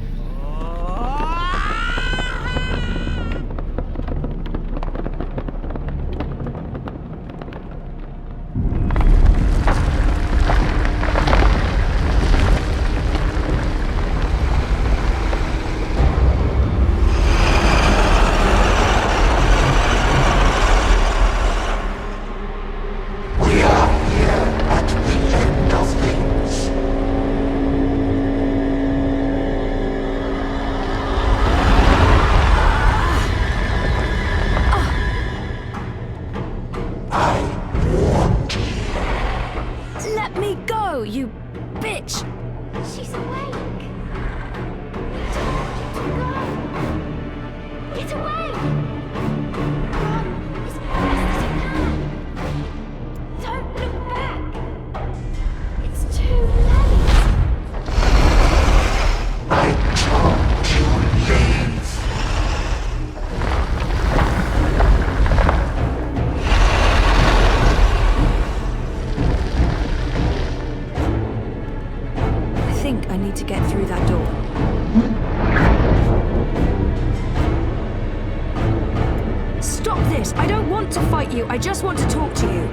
[SPEAKER 6] I just want to talk to you.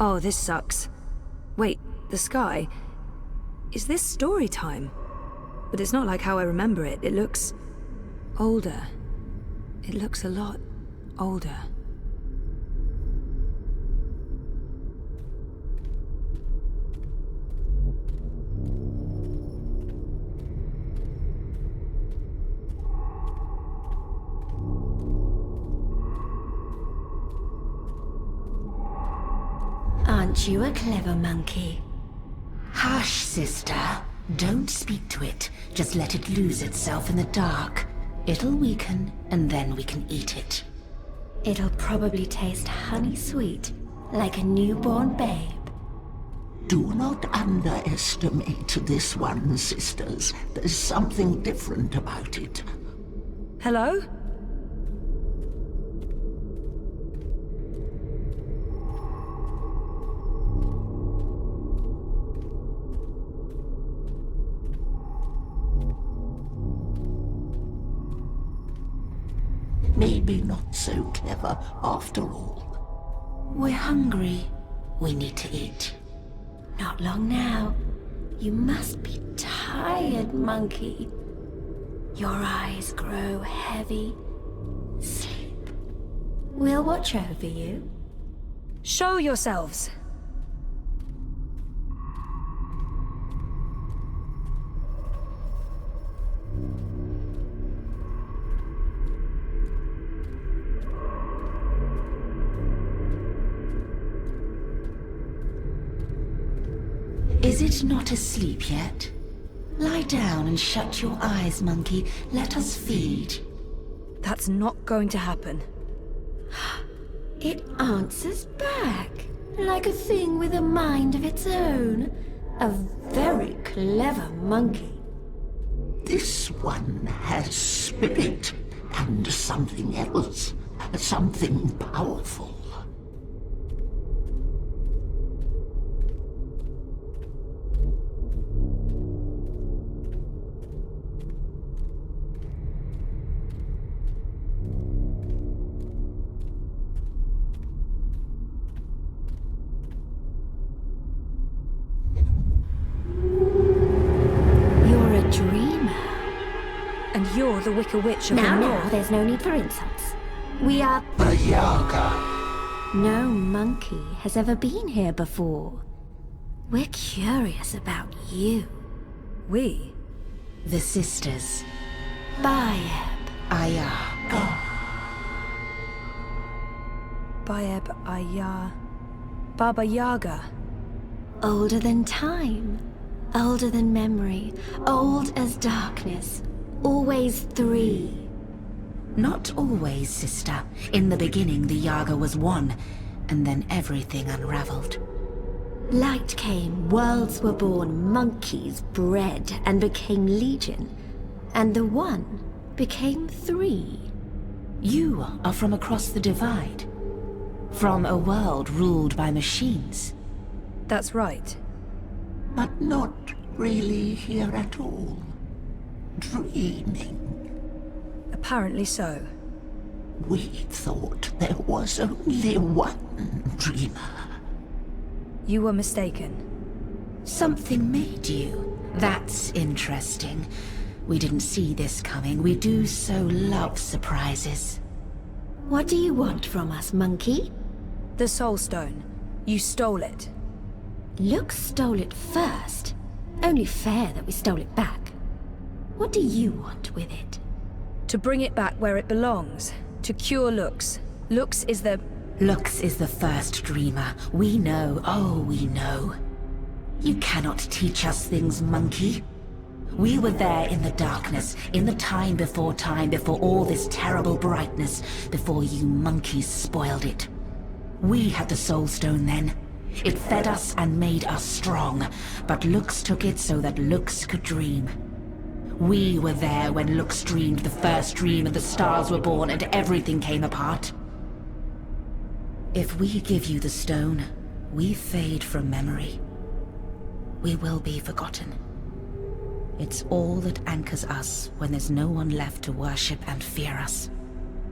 [SPEAKER 6] Oh, this sucks. Wait, the sky? Is this story time? But it's not like how I remember it. It looks... older. It looks a lot older.
[SPEAKER 17] Aren't you a clever monkey? Hush, sister. Don't speak to it. Just let it lose itself in the dark. It'll weaken, and then we can eat it. It'll probably taste honey sweet, like a newborn babe.
[SPEAKER 16] Do not underestimate this one, sisters. There's something different about it.
[SPEAKER 6] Hello?
[SPEAKER 16] Maybe not so clever after all.
[SPEAKER 17] We're hungry. We need to eat. Not long now. You must be tired, monkey. Your eyes grow heavy. Sleep. We'll watch over you.
[SPEAKER 6] Show yourselves!
[SPEAKER 17] Is it not asleep yet? Lie down and shut your eyes, monkey. Let us feed.
[SPEAKER 6] That's not going to happen.
[SPEAKER 17] It answers back, like a thing with a mind of its own. A very clever monkey.
[SPEAKER 16] This one has spirit and something else. Something powerful.
[SPEAKER 6] You're the Wicker Witch of the North.
[SPEAKER 17] Now, there's no need for insults. We are...
[SPEAKER 16] the Yaga.
[SPEAKER 17] No monkey has ever been here before. We're curious about you.
[SPEAKER 6] We?
[SPEAKER 17] The sisters. Bayeb, Ayaga.
[SPEAKER 6] Bayeb, Ayah... Baba Yaga.
[SPEAKER 17] Older than time. Older than memory. Old as darkness. Always three. Not always, sister. In the beginning, the Yaga was one, and then everything unraveled. Light came, worlds were born, monkeys bred and became legion. And the one became three. You are from across the divide. From a world ruled by machines.
[SPEAKER 6] That's right.
[SPEAKER 16] But not really here at all. Dreaming.
[SPEAKER 6] Apparently so.
[SPEAKER 16] We thought there was only one dreamer.
[SPEAKER 6] You were mistaken.
[SPEAKER 17] Something made you. That's interesting. We didn't see this coming. We do so love surprises. What do you want from us, monkey?
[SPEAKER 6] The Soul Stone. You stole it.
[SPEAKER 17] Lux stole it first. Only fair that we stole it back. What do you want with it?
[SPEAKER 6] To bring it back where it belongs. To cure Lux. Lux is the
[SPEAKER 17] first dreamer. We know, oh, we know. You cannot teach us things, monkey. We were there in the darkness, in the time, before all this terrible brightness, before you monkeys spoiled it. We had the Soul Stone then. It fed us and made us strong, but Lux took it so that Lux could dream. We were there when Lux dreamed the first dream and the stars were born and everything came apart. If we give you the stone, we fade from memory. We will be forgotten. It's all that anchors us when there's no one left to worship and fear us.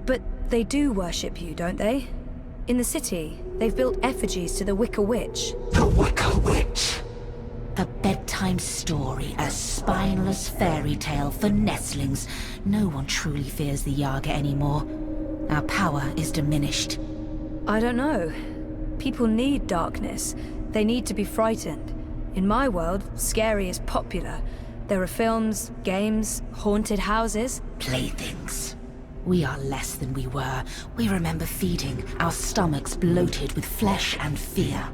[SPEAKER 6] But they do worship you, don't they? In the city, they've built effigies to the Wicker Witch.
[SPEAKER 16] The Wicker Witch!
[SPEAKER 18] A bedtime story, a spineless fairy tale for nestlings. No one truly fears the Yaga anymore. Our power is diminished.
[SPEAKER 6] I don't know. People need darkness. They need to be frightened. In my world, scary is popular. There are films, games, haunted houses.
[SPEAKER 18] Playthings. We are less than we were. We remember feeding, our stomachs bloated with flesh and fear.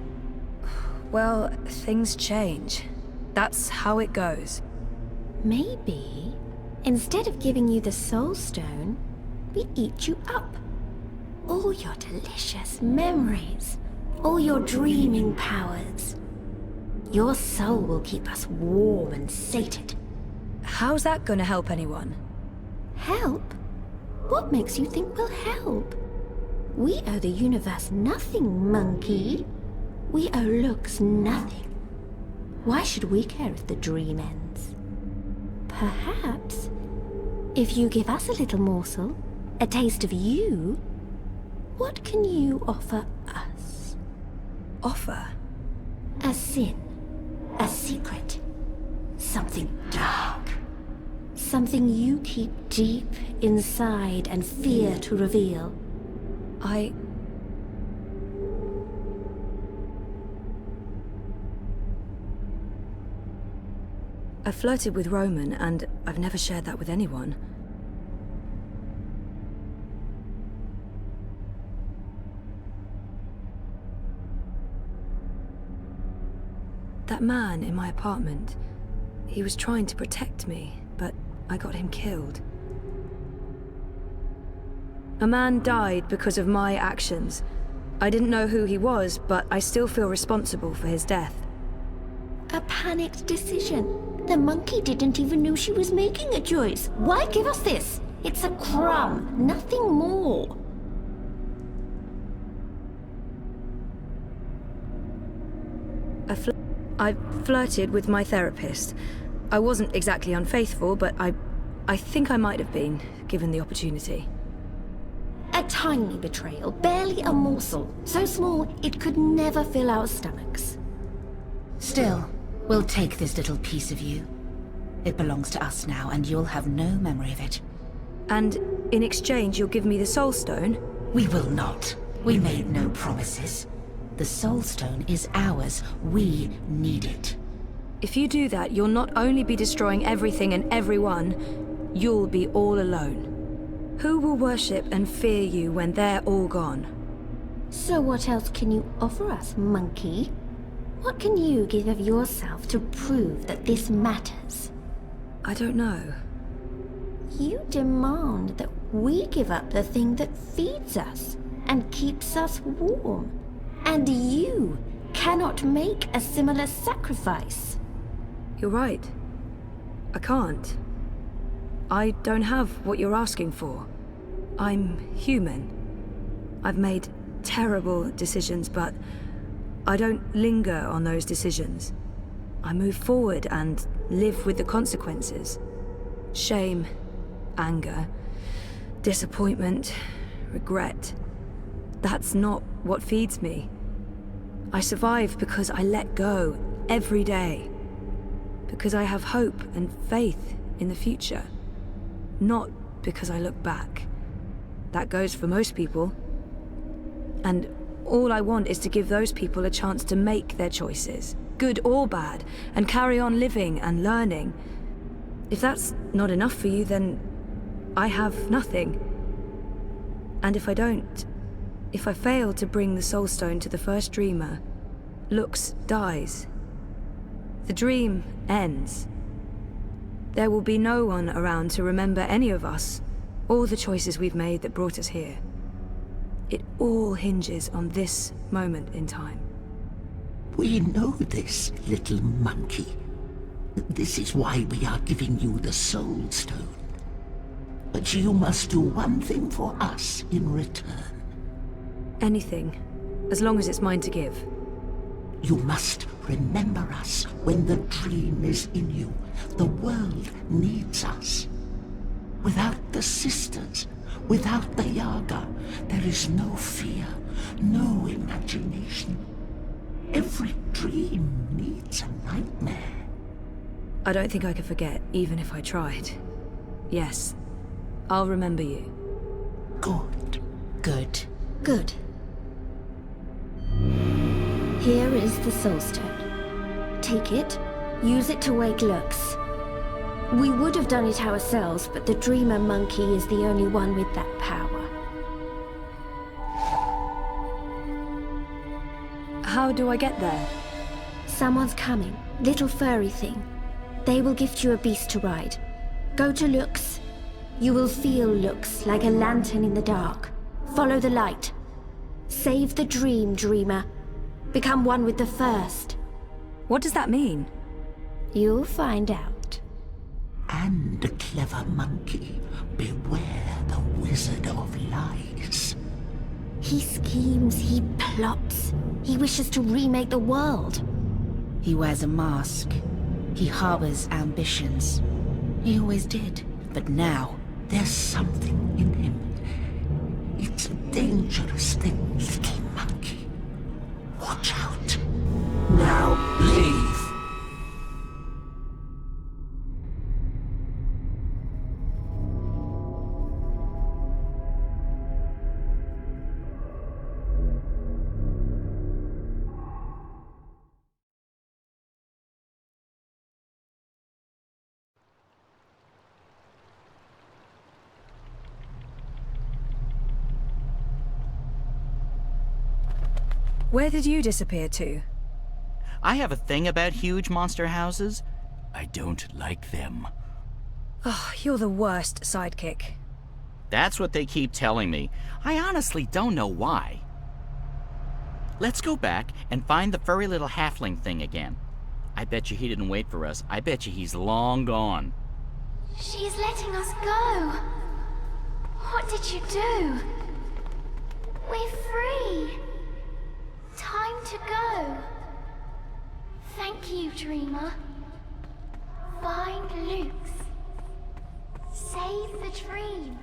[SPEAKER 6] Well, things change. That's how it goes.
[SPEAKER 17] Maybe, instead of giving you the Soul Stone, we eat you up. All your delicious memories, all your dreaming powers. Your soul will keep us warm and sated.
[SPEAKER 6] How's that gonna help anyone?
[SPEAKER 17] Help? What makes you think we'll help? We owe the universe nothing, monkey. We owe looks nothing. Why should we care if the dream ends? Perhaps, if you give us a little morsel, a taste of you, what can you offer us?
[SPEAKER 6] Offer?
[SPEAKER 17] A sin, a secret, something dark. Something you keep deep inside and fear to reveal.
[SPEAKER 6] I flirted with Roman, and I've never shared that with anyone. That man in my apartment, he was trying to protect me, but I got him killed. A man died because of my actions. I didn't know who he was, but I still feel responsible for his death.
[SPEAKER 17] A panicked decision. The monkey didn't even know she was making a choice. Why give us this? It's a crumb, nothing more.
[SPEAKER 6] I flirted with my therapist. I wasn't exactly unfaithful, but I think I might have been, given the opportunity.
[SPEAKER 17] A tiny betrayal, barely a morsel. So small, it could never fill our stomachs.
[SPEAKER 18] Still, we'll take this little piece of you. It belongs to us now, and you'll have no memory of it.
[SPEAKER 6] And in exchange, you'll give me the Soul Stone?
[SPEAKER 18] We will not. We made no promises. The Soul Stone is ours. We need it.
[SPEAKER 6] If you do that, you'll not only be destroying everything and everyone, you'll be all alone. Who will worship and fear you when they're all gone?
[SPEAKER 17] So what else can you offer us, monkey? What can you give of yourself to prove that this matters?
[SPEAKER 6] I don't know.
[SPEAKER 17] You demand that we give up the thing that feeds us and keeps us warm. And you cannot make a similar sacrifice.
[SPEAKER 6] You're right. I can't. I don't have what you're asking for. I'm human. I've made terrible decisions, but I don't linger on those decisions. I move forward and live with the consequences. Shame, anger, disappointment, regret. That's not what feeds me. I survive because I let go every day. Because I have hope and faith in the future. Not because I look back. That goes for most people. And all I want is to give those people a chance to make their choices, good or bad, and carry on living and learning. If that's not enough for you, then I have nothing. And if I don't, if I fail to bring the Soul Stone to the first dreamer, Lux dies. The dream ends. There will be no one around to remember any of us, or the choices we've made that brought us here. It all hinges on this moment in time.
[SPEAKER 16] We know this, little monkey. This is why we are giving you the Soul Stone. But you must do one thing for us in return.
[SPEAKER 6] Anything, as long as it's mine to give.
[SPEAKER 16] You must remember us when the dream is in you. The world needs us. Without the sisters, without the Yaga, there is no fear, no imagination. Every dream needs a nightmare.
[SPEAKER 6] I don't think I could forget, even if I tried. Yes, I'll remember you.
[SPEAKER 16] Good.
[SPEAKER 18] Good.
[SPEAKER 17] Good. Here is the Soul Stone. Take it, use it to wake Lux. We would have done it ourselves, but the Dreamer Monkey is the only one with that power.
[SPEAKER 6] How do I get there?
[SPEAKER 17] Someone's coming. Little furry thing. They will gift you a beast to ride. Go to Lux. You will feel Lux like a lantern in the dark. Follow the light. Save the dream, Dreamer. Become one with the first.
[SPEAKER 6] What does that mean?
[SPEAKER 17] You'll find out.
[SPEAKER 16] And a clever monkey, beware the Wizard of Lies.
[SPEAKER 17] He schemes, he plots. He wishes to remake the world.
[SPEAKER 18] He wears a mask. He harbors ambitions. He always did. But now,
[SPEAKER 16] there's something in him. It's a dangerous thing, little monkey. Watch out. Now, leave.
[SPEAKER 6] Where did you disappear to?
[SPEAKER 1] I have a thing about huge monster houses. I don't like them.
[SPEAKER 6] Oh, you're the worst sidekick.
[SPEAKER 1] That's what they keep telling me. I honestly don't know why. Let's go back and find the furry little halfling thing again. I bet you he didn't wait for us. I bet you he's long gone.
[SPEAKER 15] She's letting us go. What did you do? We're free. Time to go. Thank you, Dreamer. Find Luke's. Save the dream.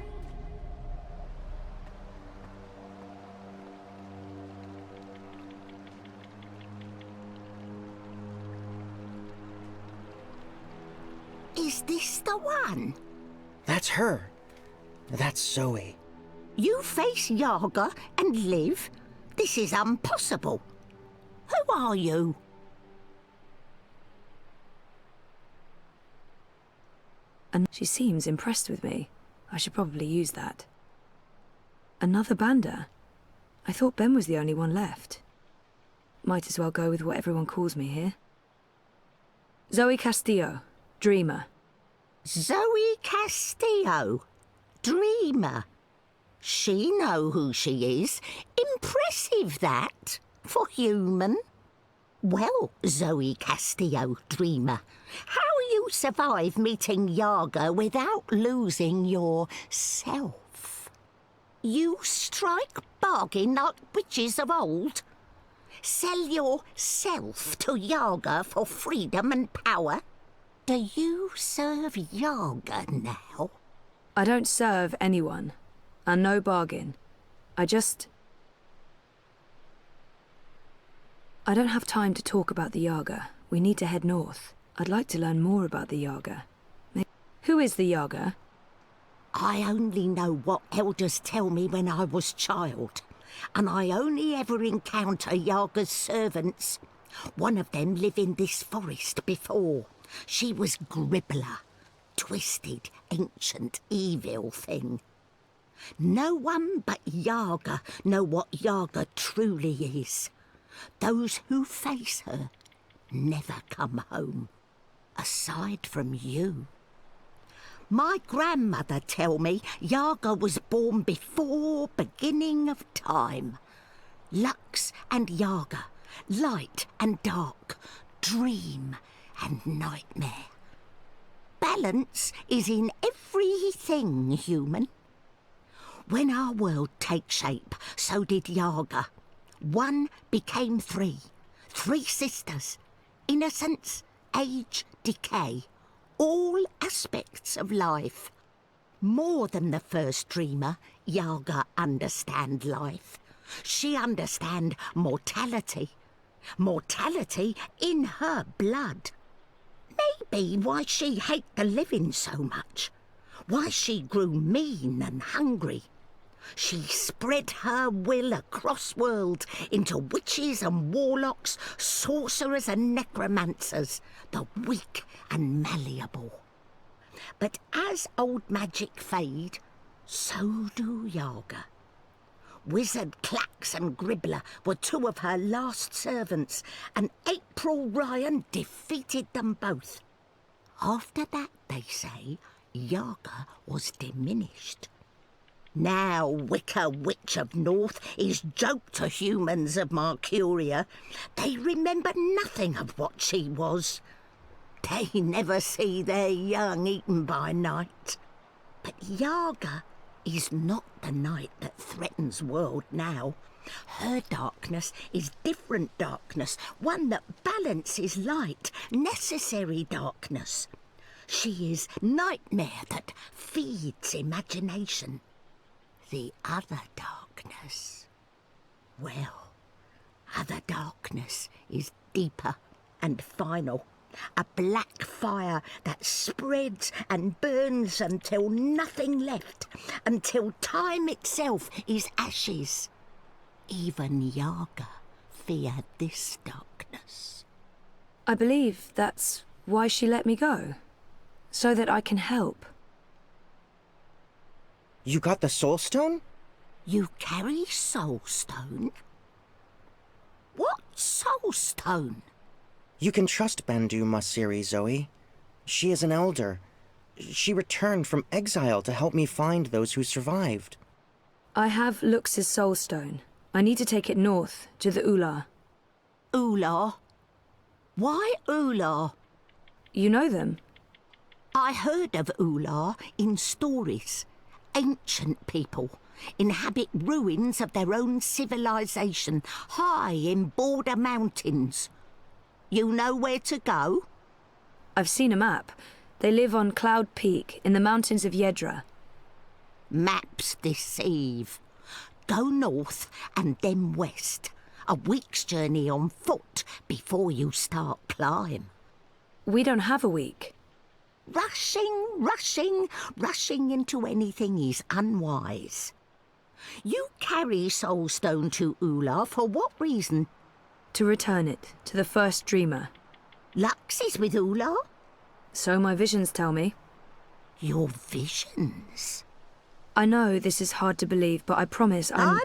[SPEAKER 16] Is this the one?
[SPEAKER 14] That's her. That's Zoe.
[SPEAKER 16] You face Yaga and live? This is impossible. Who are you?
[SPEAKER 6] And she seems impressed with me. I should probably use that. Another Banda? I thought Ben was the only one left. Might as well go with what everyone calls me here. Zoe Castillo, Dreamer.
[SPEAKER 16] Zoe Castillo, Dreamer. She know who she is. Impressive, that, for human. Well, Zoe Castillo, Dreamer, how you survive meeting Yaga without losing yourself? You strike bargain like witches of old? Sell yourself to Yaga for freedom and power? Do you serve Yaga now?
[SPEAKER 6] I don't serve anyone. And no bargain. I don't have time to talk about the Yaga. We need to head north. I'd like to learn more about the Yaga. Who is the Yaga?
[SPEAKER 16] I only know what elders tell me when I was child. And I only ever encounter Yaga's servants. One of them lived in this forest before. She was Gribbler. Twisted, ancient, evil thing. No one but Yaga know what Yaga truly is. Those who face her never come home, aside from you. My grandmother tell me Yaga was born before beginning of time. Lux and Yaga, light and dark, dream and nightmare. Balance is in everything human. When our world takes shape, so did Yaga. One became three. Three sisters. Innocence, age, decay. All aspects of life. More than the first dreamer, Yaga understand life. She understand mortality. Mortality in her blood. Maybe why she hate the living so much. Why she grew mean and hungry. She spread her will across worlds into witches and warlocks, sorcerers and necromancers, the weak and malleable. But as old magic fade, so do Yaga. Wizard Clax and Gribbler were two of her last servants, and April Ryan defeated them both. After that, they say, Yaga was diminished. Now Wicker Witch of North is joke to humans of Marcuria. They remember nothing of what she was. They never see their young eaten by night. But Yaga is not the night that threatens world now. Her darkness is different darkness, one that balances light, necessary darkness. She is nightmare that feeds imagination. The other darkness, well, other darkness is deeper and final. A black fire that spreads and burns until nothing left, until time itself is ashes. Even Yaga feared this darkness.
[SPEAKER 6] I believe that's why she let me go. So that I can help.
[SPEAKER 14] You got the Soul Stone?
[SPEAKER 16] You carry Soul Stone? What Soul Stone?
[SPEAKER 14] You can trust Bandu Masiri, Zoe. She is an elder. She returned from exile to help me find those who survived.
[SPEAKER 6] I have Lux's Soul Stone. I need to take it north, to the Ular.
[SPEAKER 16] Ular? Why Ular?
[SPEAKER 6] You know them?
[SPEAKER 16] I heard of Ular in stories. Ancient people inhabit ruins of their own civilization, high in border mountains. You know where to go?
[SPEAKER 6] I've seen a map. They live on Cloud Peak, in the mountains of Yedra.
[SPEAKER 16] Maps deceive. Go north and then west. A week's journey on foot before you start climb.
[SPEAKER 6] We don't have a week.
[SPEAKER 16] Rushing into anything is unwise. You carry Soulstone to Ular for what reason?
[SPEAKER 6] To return it to the first dreamer.
[SPEAKER 16] Lux is with Ular?
[SPEAKER 6] So my visions tell me.
[SPEAKER 16] Your visions?
[SPEAKER 6] I know this is hard to believe, but I promise
[SPEAKER 16] I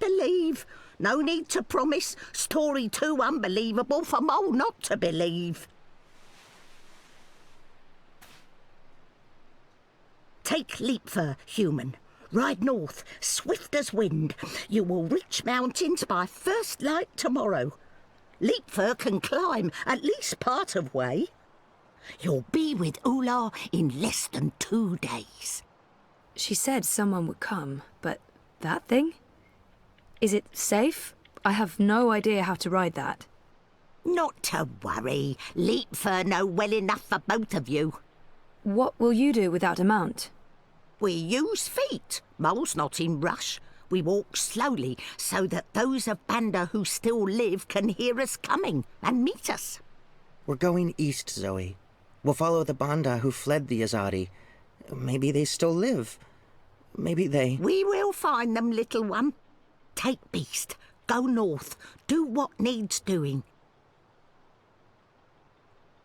[SPEAKER 16] believe. No need to promise. Story too unbelievable for Mole not to believe. Take Leapfur, human. Ride north, swift as wind. You will reach mountains by first light tomorrow. Leapfur can climb at least part of way. You'll be with Ular in less than 2 days.
[SPEAKER 6] She said someone would come, but that thing? Is it safe? I have no idea how to ride that.
[SPEAKER 16] Not to worry. Leapfur know well enough for both of you.
[SPEAKER 6] What will you do without a mount?
[SPEAKER 16] We use feet. Mole's not in rush. We walk slowly so that those of Banda who still live can hear us coming and meet us.
[SPEAKER 14] We're going east, Zoe. We'll follow the Banda who fled the Azadi. Maybe they still live. Maybe they...
[SPEAKER 16] We will find them, little one. Take Beast. Go north. Do what needs doing.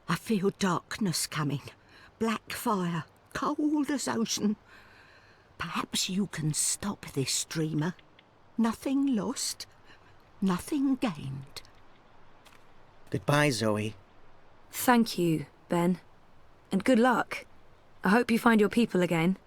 [SPEAKER 16] I feel darkness coming. Black fire. Cold as ocean. Perhaps you can stop this dreamer. Nothing lost. Nothing gained.
[SPEAKER 14] Goodbye, Zoe.
[SPEAKER 6] Thank you, Ben. And good luck. I hope you find your people again.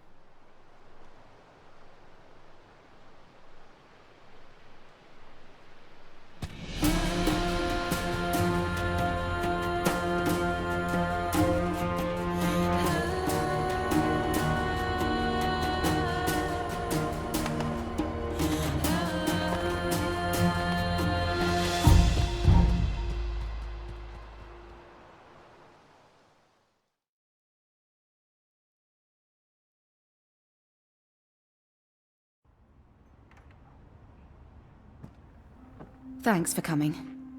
[SPEAKER 9] Thanks for coming.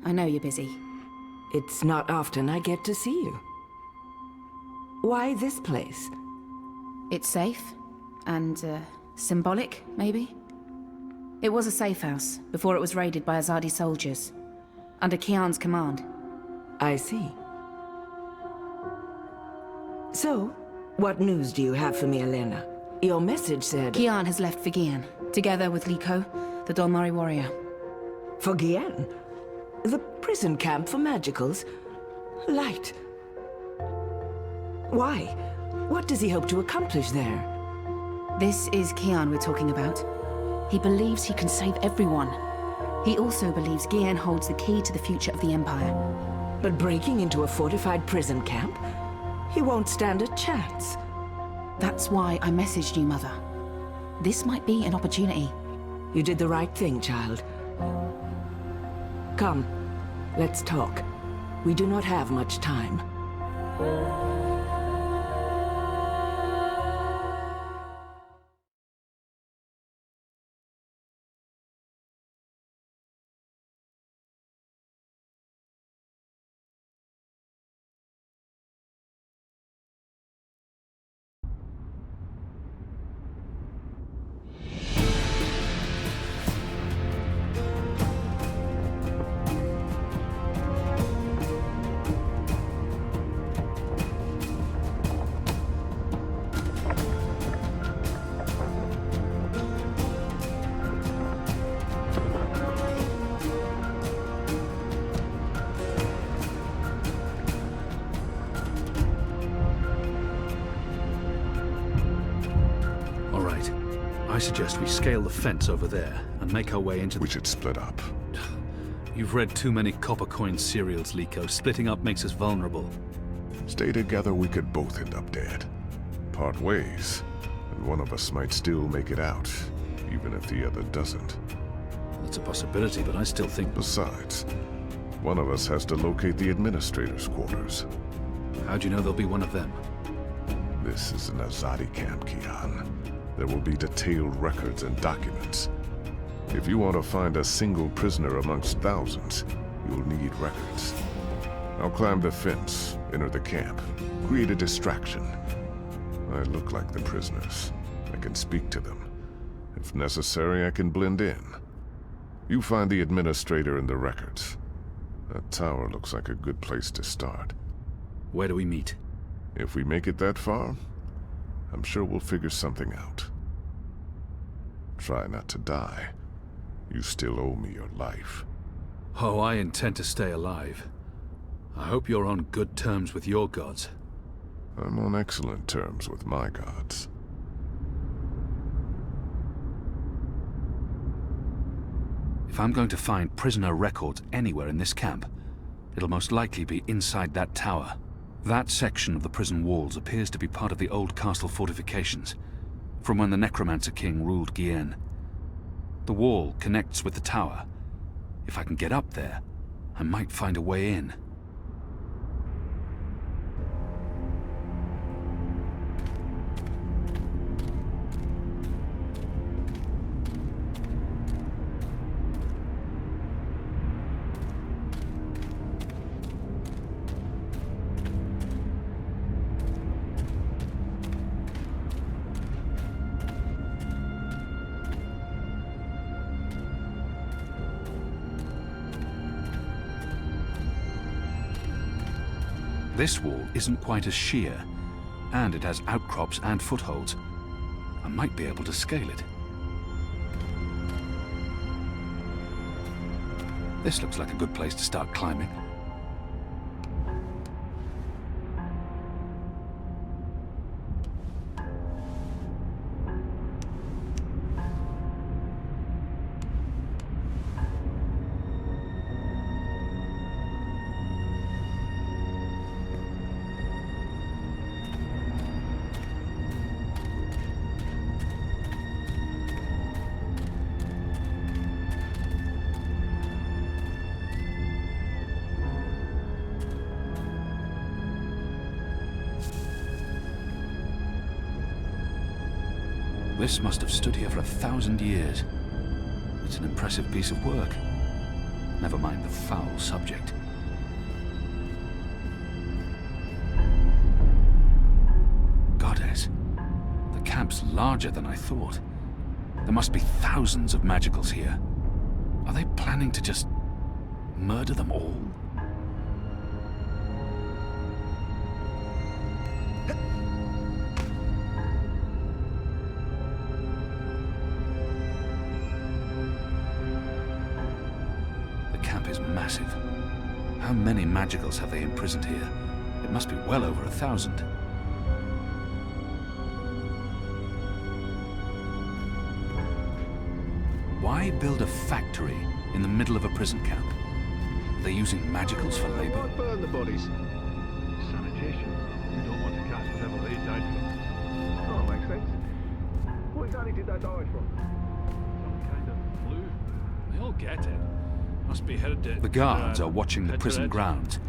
[SPEAKER 9] I know you're busy.
[SPEAKER 5] It's not often I get to see you. Why this place?
[SPEAKER 9] It's safe. And, symbolic, maybe? It was a safe house, before it was raided by Azadi soldiers. Under Kian's command.
[SPEAKER 5] I see. So, what news do you have for me, Elena? Your message said...
[SPEAKER 9] Kian has left for Gian, together with Liko, the Dolmari warrior.
[SPEAKER 5] For Gian? The prison camp for magicals? Light. Why? What does he hope to accomplish there?
[SPEAKER 9] This is Kian we're talking about. He believes he can save everyone. He also believes Gian holds the key to the future of the Empire.
[SPEAKER 5] But breaking into a fortified prison camp? He won't stand a chance.
[SPEAKER 9] That's why I messaged you, Mother. This might be an opportunity.
[SPEAKER 5] You did the right thing, child. Come, let's talk. We do not have much time.
[SPEAKER 13] I suggest we scale the fence over there and make our way into...
[SPEAKER 12] We should split up.
[SPEAKER 13] You've read too many copper coin serials, Liko. Splitting up makes us vulnerable.
[SPEAKER 12] Stay together, we could both end up dead. Part ways, and one of us might still make it out, even if the other doesn't.
[SPEAKER 13] That's a possibility, but I still think...
[SPEAKER 12] Besides, one of us has to locate the administrator's quarters.
[SPEAKER 13] How do you know there'll be one of them?
[SPEAKER 12] This is an Azadi camp, Kian. There will be detailed records and documents. If you want to find a single prisoner amongst thousands, you'll need records. I'll climb the fence, enter the camp, create a distraction. I look like the prisoners. I can speak to them. If necessary, I can blend in. You find the administrator and the records. That tower looks like a good place to start.
[SPEAKER 13] Where do we meet?
[SPEAKER 12] If we make it that far, I'm sure we'll figure something out. Try not to die. You still owe me your life.
[SPEAKER 13] Oh, I intend to stay alive. I hope you're on good terms with your gods.
[SPEAKER 12] I'm on excellent terms with my gods.
[SPEAKER 13] If I'm going to find prisoner records anywhere in this camp, it'll most likely be inside that tower. That section of the prison walls appears to be part of the old castle fortifications, from when the Necromancer King ruled Gien. The wall connects with the tower. If I can get up there, I might find a way in. This wall isn't quite as sheer, and it has outcrops and footholds. I might be able to scale it. This looks like a good place to start climbing. This must have stood here for 1,000 years. It's an impressive piece of work. never mind the foul subject. Goddess, the camp's larger than I thought. There must be thousands of magicals here. Are they planning to just murder them all? The camp is massive. How many magicals have they imprisoned here? It must be well over 1,000. Why build a factory in the middle of a prison camp? Are they using magicals for labor?
[SPEAKER 11] Why burn the bodies?
[SPEAKER 19] Sanitation. You don't want to cast whatever they died from.
[SPEAKER 11] Oh, makes sense. What exactly did they die from?
[SPEAKER 19] Some kind of flu. They all get it. Must be headed.
[SPEAKER 13] The guards are watching the prison
[SPEAKER 19] head.
[SPEAKER 13] grounds.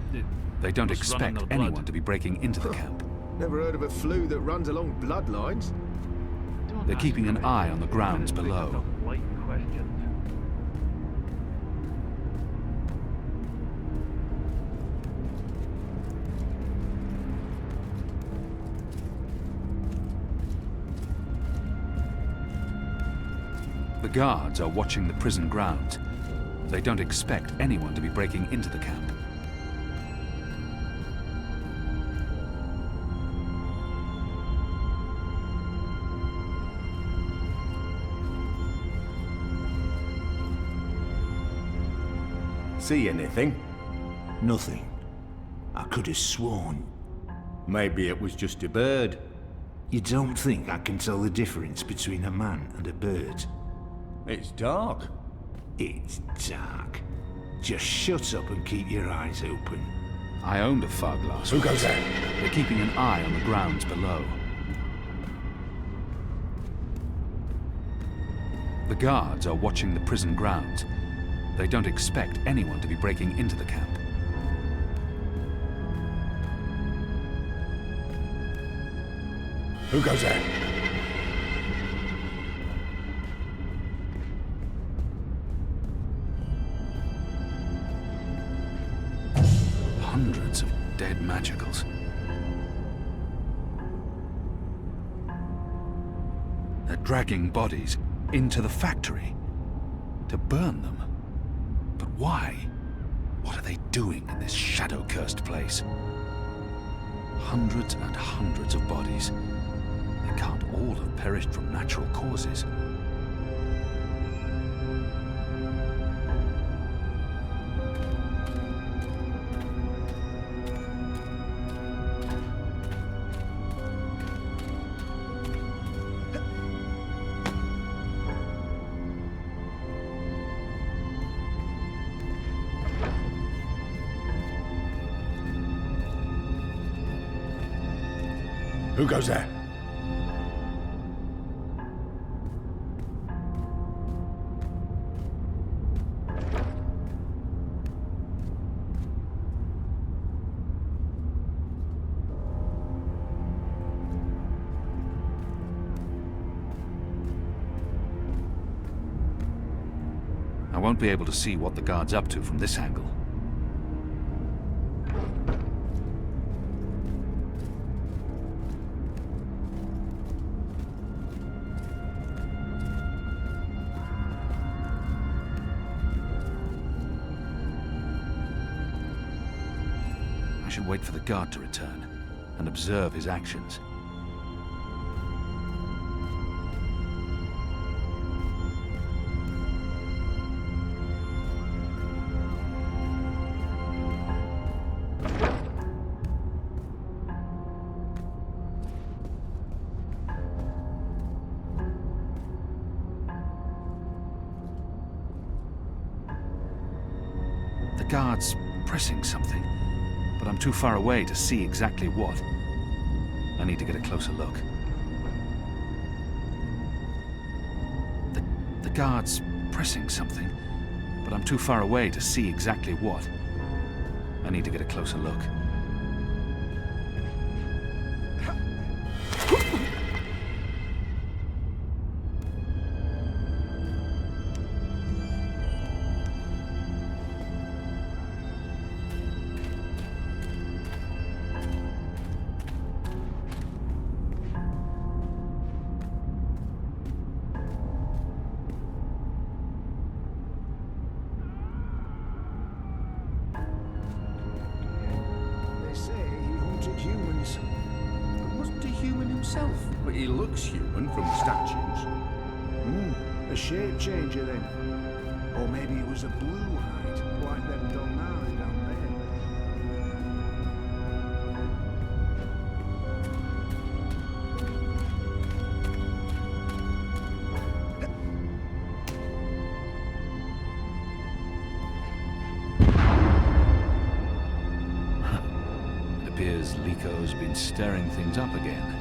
[SPEAKER 13] They don't
[SPEAKER 19] Must run in
[SPEAKER 13] expect
[SPEAKER 19] their blood.
[SPEAKER 13] anyone to be breaking into the camp.
[SPEAKER 11] Never heard of a flu that runs along bloodlines.
[SPEAKER 13] They're keeping an eye on the grounds below.
[SPEAKER 19] Light questions.
[SPEAKER 13] The guards are watching the prison grounds. They don't expect anyone to be breaking into the camp.
[SPEAKER 3] See anything?
[SPEAKER 8] Nothing. I could have sworn.
[SPEAKER 3] Maybe it was just a bird.
[SPEAKER 8] You don't think I can tell the difference between a man and a bird?
[SPEAKER 3] It's dark.
[SPEAKER 8] It's dark. Just shut up and keep your eyes open.
[SPEAKER 13] I owned a fog glass.
[SPEAKER 3] Who goes there?
[SPEAKER 13] They're keeping an eye on the grounds below. The guards are watching the prison grounds. They don't expect anyone to be breaking into the camp.
[SPEAKER 3] Who goes there?
[SPEAKER 13] Hundreds of dead magicals. They're dragging bodies into the factory to burn them. But why? What are they doing in this shadow-cursed place? Hundreds and hundreds of bodies. They can't all have perished from natural causes.
[SPEAKER 3] Who goes there?
[SPEAKER 13] I won't be able to see what the guard's up to from this angle. I should wait for the guard to return and observe his actions. The guard's pressing something, but I'm too far away to see exactly what. I need to get a closer look. The guard's pressing something, but I'm too far away to see exactly what. I need to get a closer look.
[SPEAKER 3] himself. But he looks human from the statues.
[SPEAKER 8] A shape changer then. Or maybe it was a blue hide, like them Dolnari down
[SPEAKER 13] It appears Liko's been stirring things up again.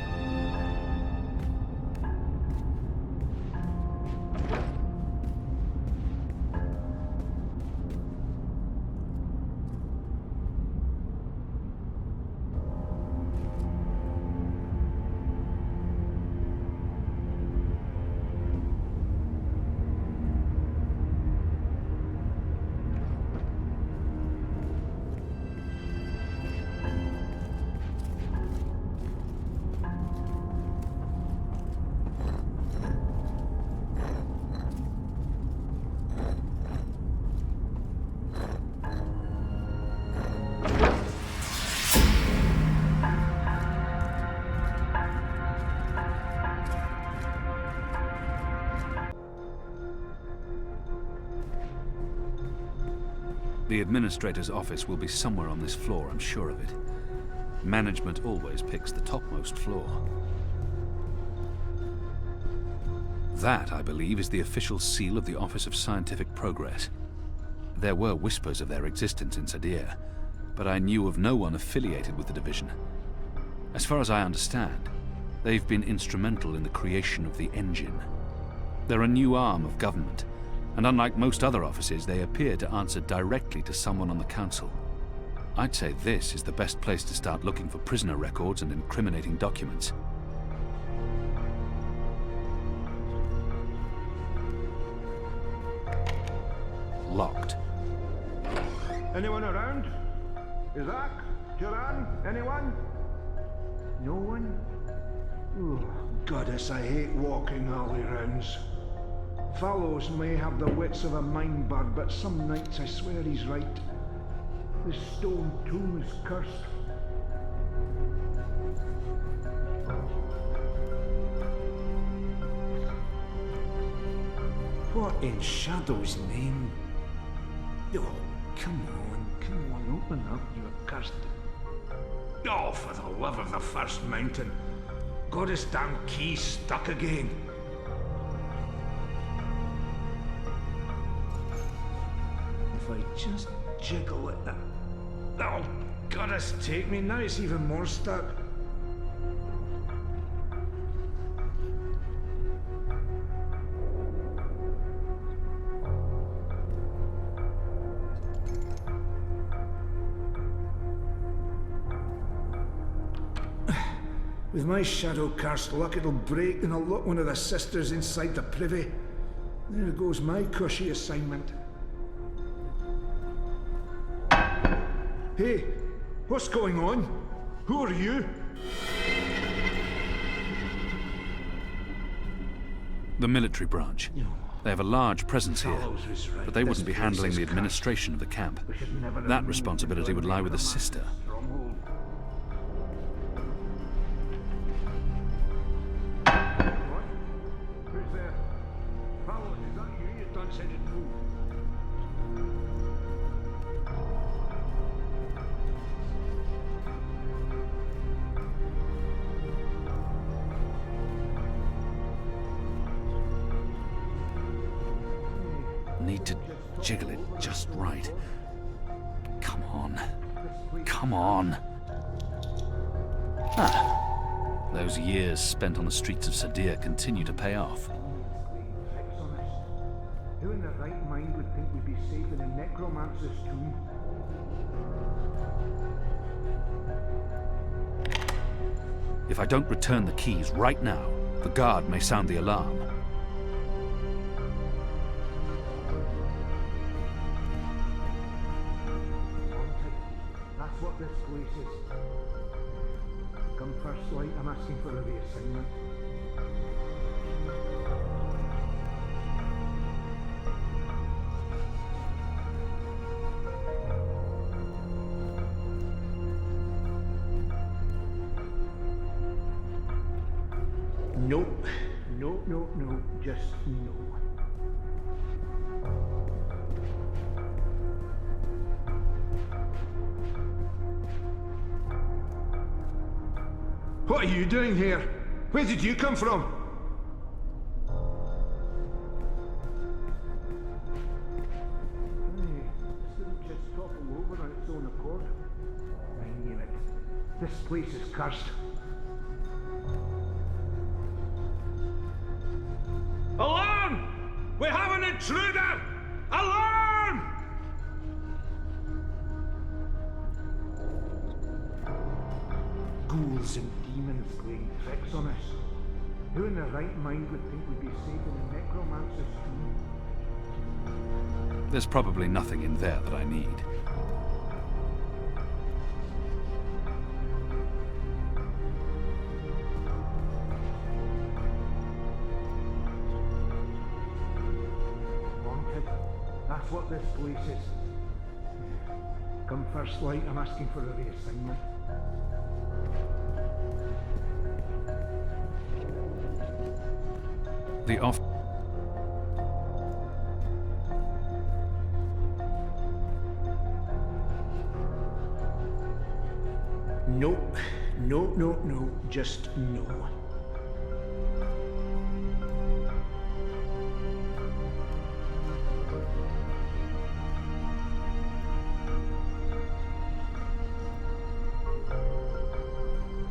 [SPEAKER 13] The administrator's office will be somewhere on this floor, I'm sure of it. Management always picks the topmost floor. That, I believe, is the official seal of the Office of Scientific Progress. There were whispers of their existence in Sadir, but I knew of no one affiliated with the division. As far as I understand, they've been instrumental in the creation of the engine. They're a new arm of government, and unlike most other offices, they appear to answer directly to someone on the council. I'd say this is the best place to start looking for prisoner records and incriminating documents. Locked.
[SPEAKER 8] Anyone around? Isaac? Joran? Anyone? No one? Oh, goddess, I hate walking alley rounds. Fellows may have the wits of a mind bird, but some nights I swear he's right. This stone tomb is cursed. What in Shadow's name? Oh, come on, open up, you accursed. Oh, for the love of the first mountain. Got his damn key stuck again. If I just jiggle it, oh, goddess take me, now it's even more stuck. With my shadow-cursed luck, it'll break and I'll lock one of the sisters inside the privy. There goes my cushy assignment. Hey, what's going on? Who are you?
[SPEAKER 13] The military branch. They have a large presence here, but they wouldn't be handling the administration of the camp. That responsibility would lie with the sister. Need to jiggle it just right. Come on. Come on. Ah. Those years spent on the streets of Sadir continue to pay off.
[SPEAKER 8] Who in their right mind would think we'd be safe in a necromancer's tomb?
[SPEAKER 13] If I don't return the keys right now, the guard may sound the alarm.
[SPEAKER 8] That's what this place is. Come first light, I'm asking for a reassignment. No. No, no, no. Just no. What are you doing here? Where did you come from? Just topple over on its own accord. I knew it. This place is cursed. Alarm! We have an intruder! Alarm! Ghouls and demons playing tricks on us. Who in their right mind would think we'd be safe in a necromancer's tomb?
[SPEAKER 13] There's probably nothing in there that I need.
[SPEAKER 8] Haunted. That's what this place is. Come first light, I'm asking for a reassignment.
[SPEAKER 13] The off...
[SPEAKER 8] No, no, no, no, just no.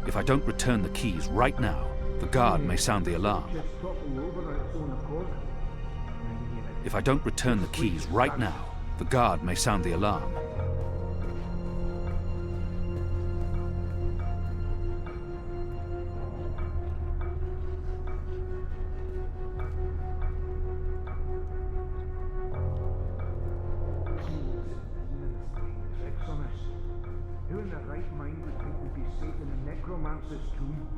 [SPEAKER 13] If I don't return the keys right now, the guard may sound the alarm. If I don't return the keys right now, the guard may sound the alarm.
[SPEAKER 8] Who in their right mind would think we'd be safe in a necromancer's tomb?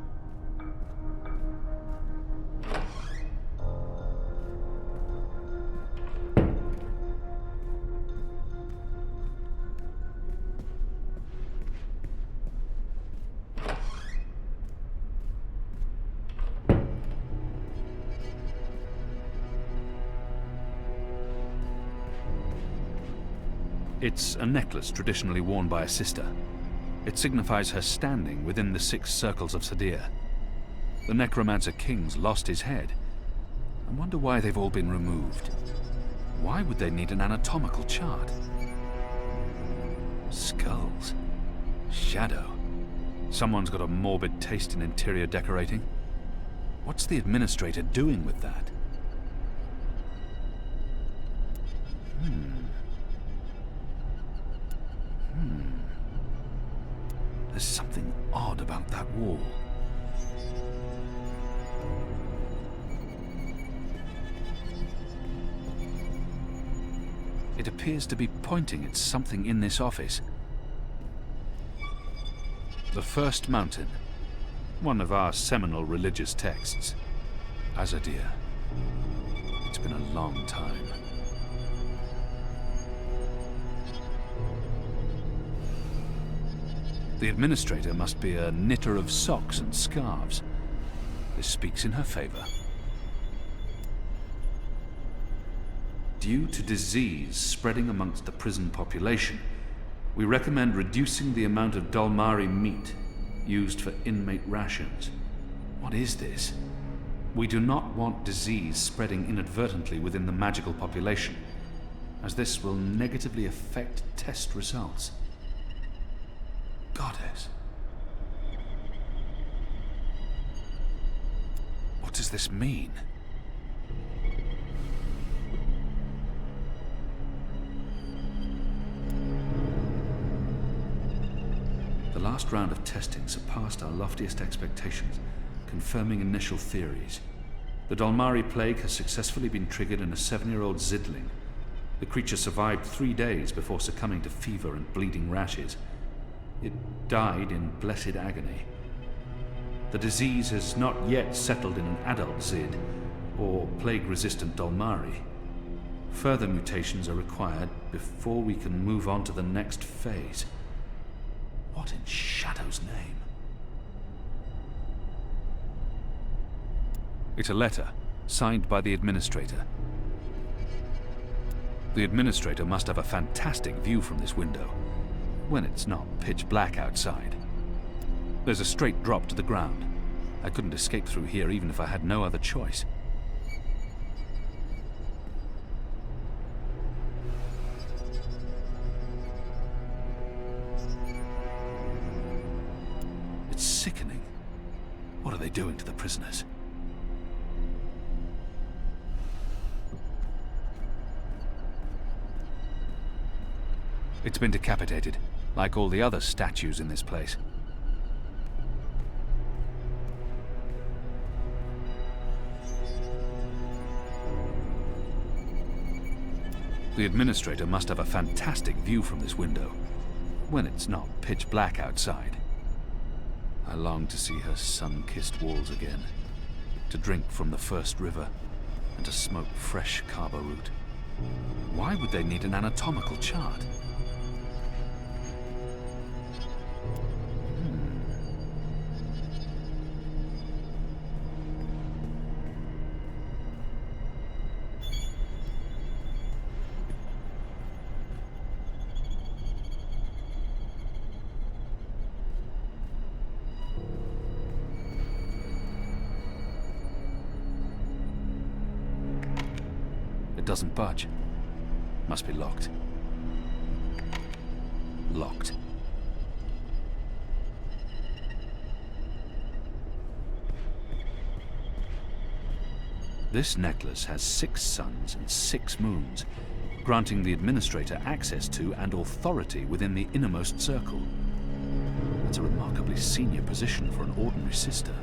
[SPEAKER 13] It's a necklace traditionally worn by a sister. It signifies her standing within the 6 circles of Sadir. The Necromancer King's lost his head. I wonder why they've all been removed. Why would they need an anatomical chart? Skulls. Shadow. Someone's got a morbid taste in interior decorating. What's the administrator doing with that? There's something odd about that wall. It appears to be pointing at something in this office. The First Mountain, one of our seminal religious texts. Azadir. It's been a long time. The administrator must be a knitter of socks and scarves. This speaks in her favor. Due to disease spreading amongst the prison population, we recommend reducing the amount of Dalmari meat used for inmate rations. What is this? We do not want disease spreading inadvertently within the magical population, as this will negatively affect test results. Goddess. What does this mean? The last round of testing surpassed our loftiest expectations, confirming initial theories. The Dalmari plague has successfully been triggered in a 7-year-old Zidling. The creature survived 3 days before succumbing to fever and bleeding rashes. It died in blessed agony. The disease has not yet settled in an adult Zid, or plague-resistant Dalmari. Further mutations are required before we can move on to the next phase. What in Shadow's name? It's a letter, signed by the Administrator. The Administrator must have a fantastic view from this window, when it's not pitch black outside. There's a straight drop to the ground. I couldn't escape through here even if I had no other choice. It's sickening. What are they doing to the prisoners? It's been decapitated, like all the other statues in this place. The Administrator must have a fantastic view from this window, when it's not pitch black outside. I long to see her sun-kissed walls again, to drink from the first river, and to smoke fresh kaba root. Why would they need an anatomical chart? Doesn't budge. Must be locked. Locked. This necklace has 6 suns and 6 moons, granting the Administrator access to and authority within the innermost circle. That's a remarkably senior position for an ordinary sister.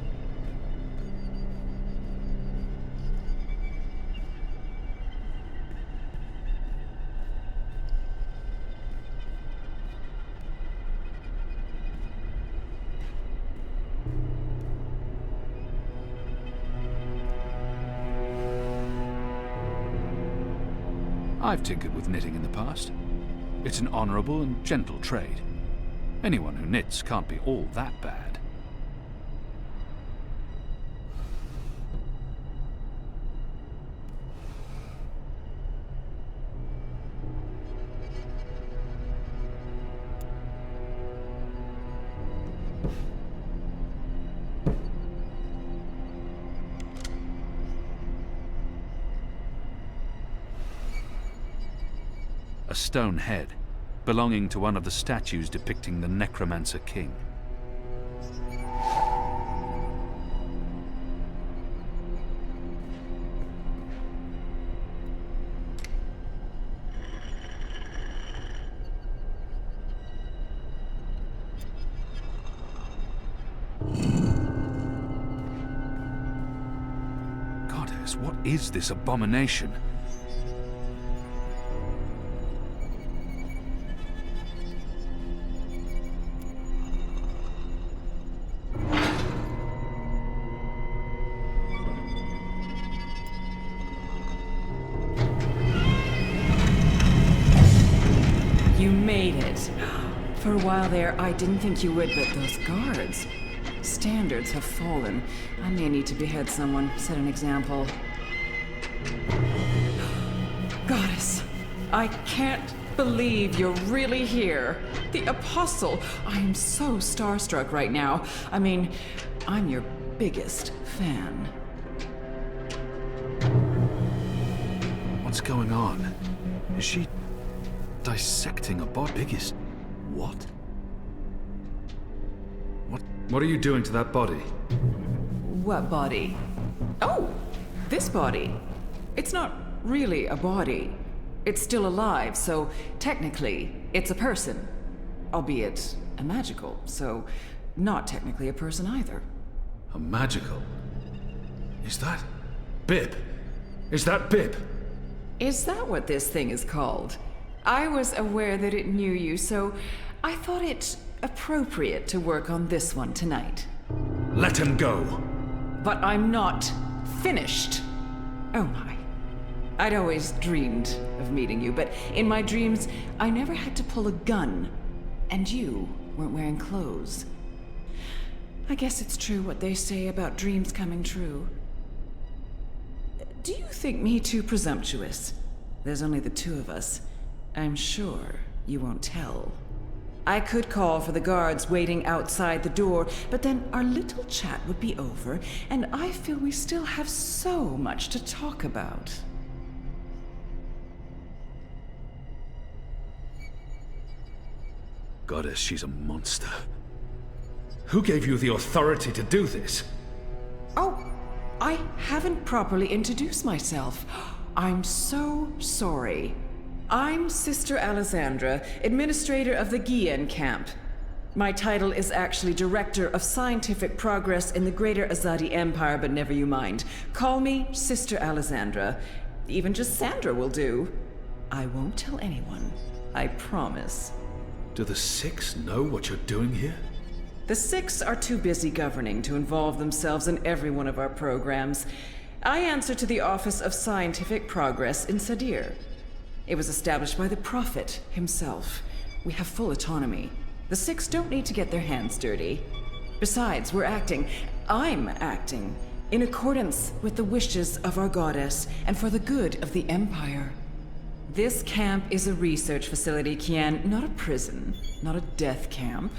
[SPEAKER 13] I've tinkered with knitting in the past. It's an honorable and gentle trade. Anyone who knits can't be all that bad. A stone head, belonging to one of the statues depicting the Necromancer King. Goddess, what is this abomination?
[SPEAKER 20] For a while there, I didn't think you would, but those guards. Standards have fallen. I may need to behead someone, set an example. Goddess, I can't believe you're really here. The Apostle. I am so starstruck right now. I mean, I'm your biggest fan.
[SPEAKER 13] What's going on? Is she dissecting a body? Biggest... What? What are you doing to that body?
[SPEAKER 20] What body? Oh! This body. It's not really a body. It's still alive, so technically, it's a person. Albeit a magical, so not technically a person either.
[SPEAKER 13] A magical? Is that... Bib? Is that Bib?
[SPEAKER 20] Is that what this thing is called? I was aware that it knew you, so I thought it appropriate to work on this one tonight.
[SPEAKER 13] Let him go!
[SPEAKER 20] But I'm not finished. Oh my. I'd always dreamed of meeting you, but in my dreams, I never had to pull a gun. And you weren't wearing clothes. I guess it's true what they say about dreams coming true. Do you think me too presumptuous? There's only the two of us. I'm sure you won't tell. I could call for the guards waiting outside the door, but then our little chat would be over, and I feel we still have so much to talk about.
[SPEAKER 13] Goddess, she's a monster. Who gave you the authority to do this?
[SPEAKER 20] Oh, I haven't properly introduced myself. I'm so sorry. I'm Sister Alessandra, administrator of the Gian camp. My title is actually Director of Scientific Progress in the Greater Azadi Empire, but never you mind. Call me Sister Alessandra. Even just Sandra will do. I won't tell anyone. I promise.
[SPEAKER 13] Do the Six know what you're doing here?
[SPEAKER 20] The Six are too busy governing to involve themselves in every one of our programs. I answer to the Office of Scientific Progress in Sadir. It was established by the Prophet himself. We have full autonomy. The Six don't need to get their hands dirty. Besides, I'm acting, in accordance with the wishes of our goddess and for the good of the Empire. This camp is a research facility, Kian, not a prison, not a death camp.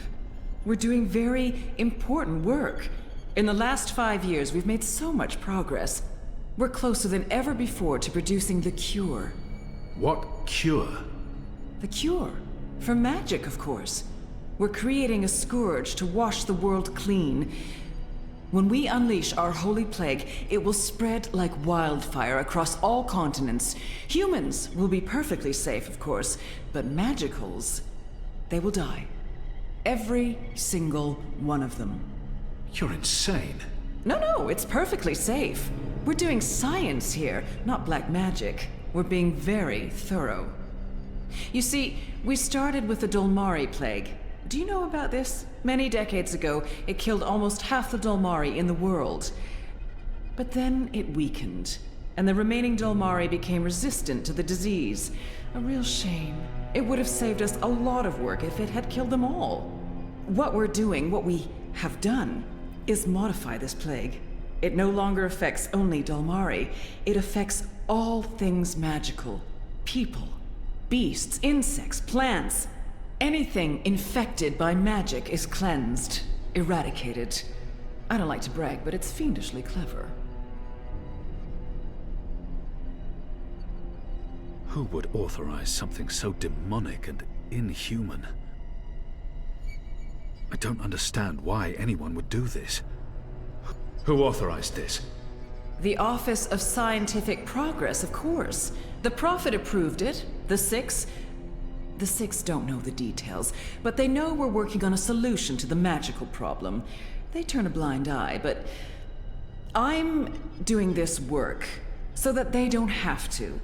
[SPEAKER 20] We're doing very important work. In the last 5 years, we've made so much progress. We're closer than ever before to producing the cure.
[SPEAKER 13] What cure?
[SPEAKER 20] The cure. For magic, of course. We're creating a scourge to wash the world clean. When we unleash our holy plague, it will spread like wildfire across all continents. Humans will be perfectly safe, of course, but magicals, they will die. Every single one of them.
[SPEAKER 13] You're insane.
[SPEAKER 20] No, it's perfectly safe. We're doing science here, not black magic. We're being very thorough. You see, we started with the Dolmari plague. Do you know about this? Many decades ago, it killed almost half the Dolmari in the world. But then it weakened, and the remaining Dolmari became resistant to the disease. A real shame. It would have saved us a lot of work if it had killed them all. What we have done, is modify this plague. It no longer affects only Dolmari. It affects all things magical. People, beasts, insects, plants. Anything infected by magic is cleansed, eradicated. I don't like to brag, but it's fiendishly clever.
[SPEAKER 13] Who would authorize something so demonic and inhuman? I don't understand why anyone would do this. Who authorized this?
[SPEAKER 20] The Office of Scientific Progress, of course. The Prophet approved it. The Six don't know the details, but they know we're working on a solution to the magical problem. They turn a blind eye, but I'm doing this work so that they don't have to.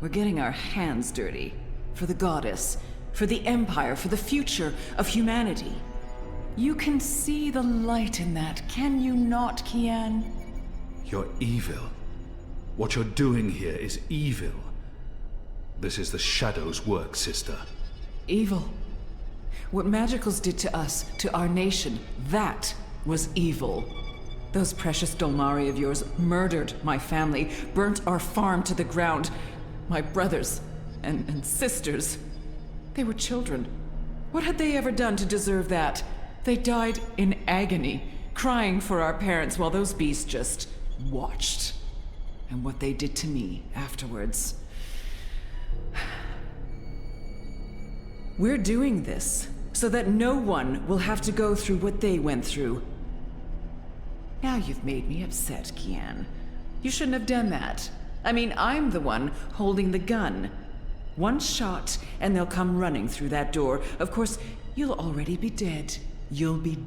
[SPEAKER 20] We're getting our hands dirty. For the goddess, for the Empire, for the future of humanity. You can see the light in that, can you not, Kian?
[SPEAKER 13] You're evil. What you're doing here is evil. This is the Shadow's work, sister.
[SPEAKER 20] Evil. What magicals did to us, to our nation, that was evil. Those precious Dolmari of yours murdered my family, burnt our farm to the ground. My brothers and sisters. They were children. What had they ever done to deserve that? They died in agony, crying for our parents while those beasts just watched. And what they did to me afterwards. We're doing this so that no one will have to go through what they went through. Now you've made me upset, Kian. You shouldn't have done that. I mean, I'm the one holding the gun. One shot, and they'll come running through that door. Of course, you'll already be dead. You'll be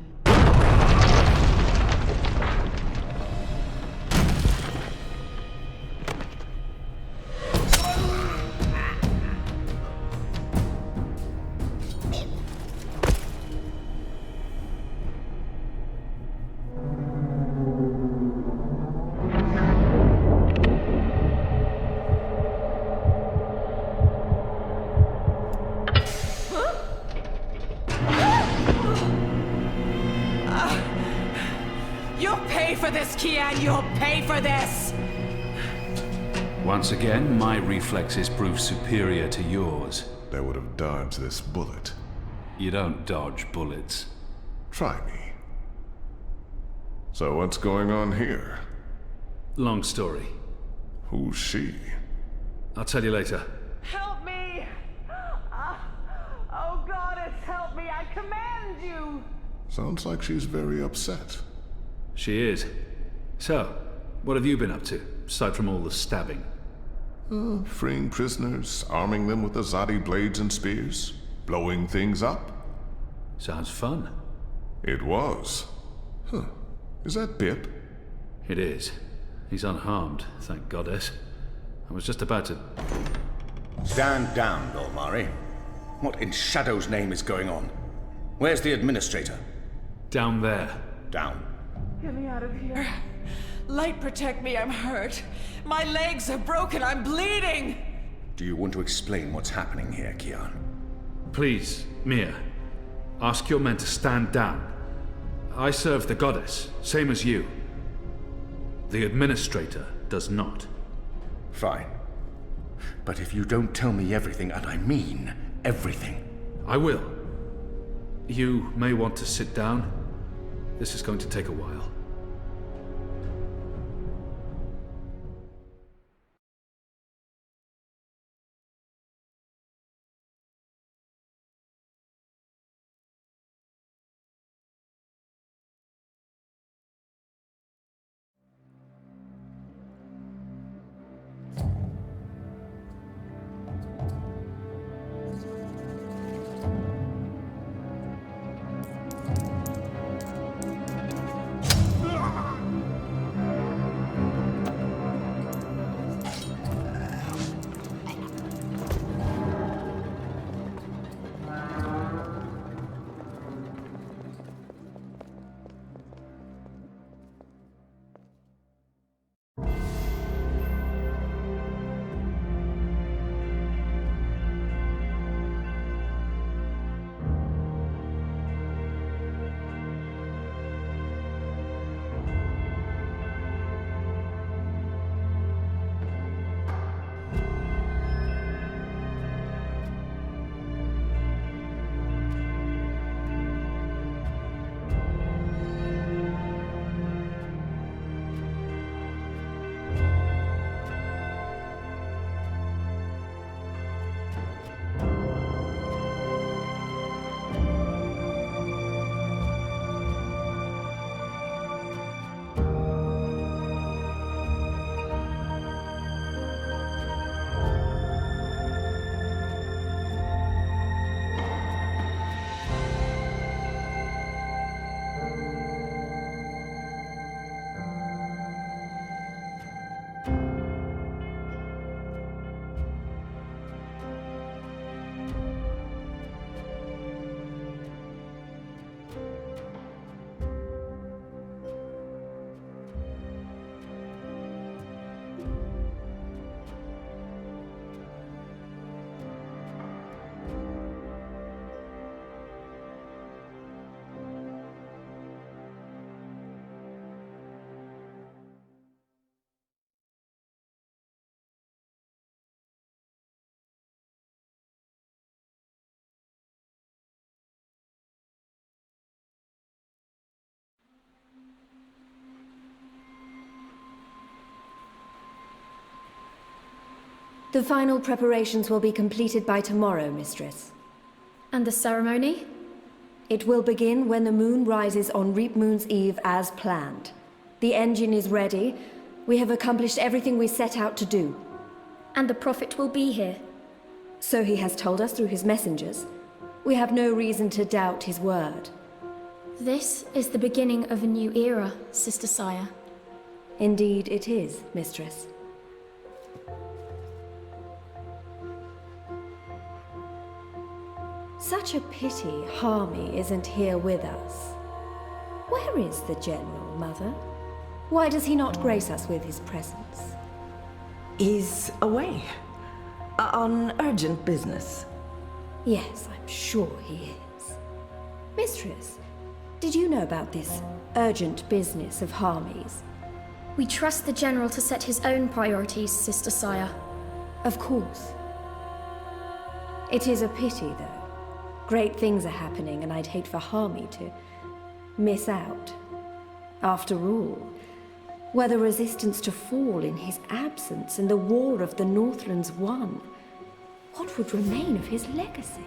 [SPEAKER 20] You'll pay for this, Kian! You'll pay for this!
[SPEAKER 13] Once again, my reflexes prove superior to yours.
[SPEAKER 12] That would have dodged this bullet.
[SPEAKER 13] You don't dodge bullets.
[SPEAKER 12] Try me. So what's going on here?
[SPEAKER 13] Long story.
[SPEAKER 12] Who's she?
[SPEAKER 13] I'll tell you later.
[SPEAKER 21] Help me! Oh, goddess, help me! I command you!
[SPEAKER 12] Sounds like she's very upset.
[SPEAKER 13] She is. So, what have you been up to, aside from all the stabbing?
[SPEAKER 12] Freeing prisoners, arming them with Azadi blades and spears, blowing things up.
[SPEAKER 13] Sounds fun.
[SPEAKER 12] It was. Huh. Is that Bip?
[SPEAKER 13] It is. He's unharmed, thank goddess. I was just about to...
[SPEAKER 3] Stand down, Dolmari. What in Shadow's name is going on? Where's the administrator?
[SPEAKER 13] Down there.
[SPEAKER 3] Down.
[SPEAKER 21] Get me out of here. Light, protect me, I'm hurt. My legs are broken, I'm bleeding!
[SPEAKER 3] Do you want to explain what's happening here, Kian?
[SPEAKER 13] Please, Mia. Ask your men to stand down. I serve the goddess, same as you. The administrator does not.
[SPEAKER 3] Fine. But if you don't tell me everything, and I mean everything...
[SPEAKER 13] I will. You may want to sit down. This is going to take a while.
[SPEAKER 6] The final preparations will be completed by tomorrow, Mistress.
[SPEAKER 7] And the ceremony?
[SPEAKER 6] It will begin when the moon rises on Reap Moon's Eve as planned. The engine is ready. We have accomplished everything we set out to do.
[SPEAKER 7] And the Prophet will be here.
[SPEAKER 6] So he has told us through his messengers. We have no reason to doubt his word.
[SPEAKER 7] This is the beginning of a new era, Sister Saya.
[SPEAKER 6] Indeed it is, Mistress. Such a pity Harmy isn't here with us. Where is the General, Mother? Why does he not grace us with his presence?
[SPEAKER 5] He's away. On urgent business.
[SPEAKER 6] Yes, I'm sure he is. Mistress, did you know about this urgent business of Harmy's?
[SPEAKER 15] We trust the General to set his own priorities, Sister Sire.
[SPEAKER 6] Of course. It is a pity, though. Great things are happening, and I'd hate for Harmy to miss out. After all, were the resistance to fall in his absence and the war of the Northlands won, what would remain of his legacy?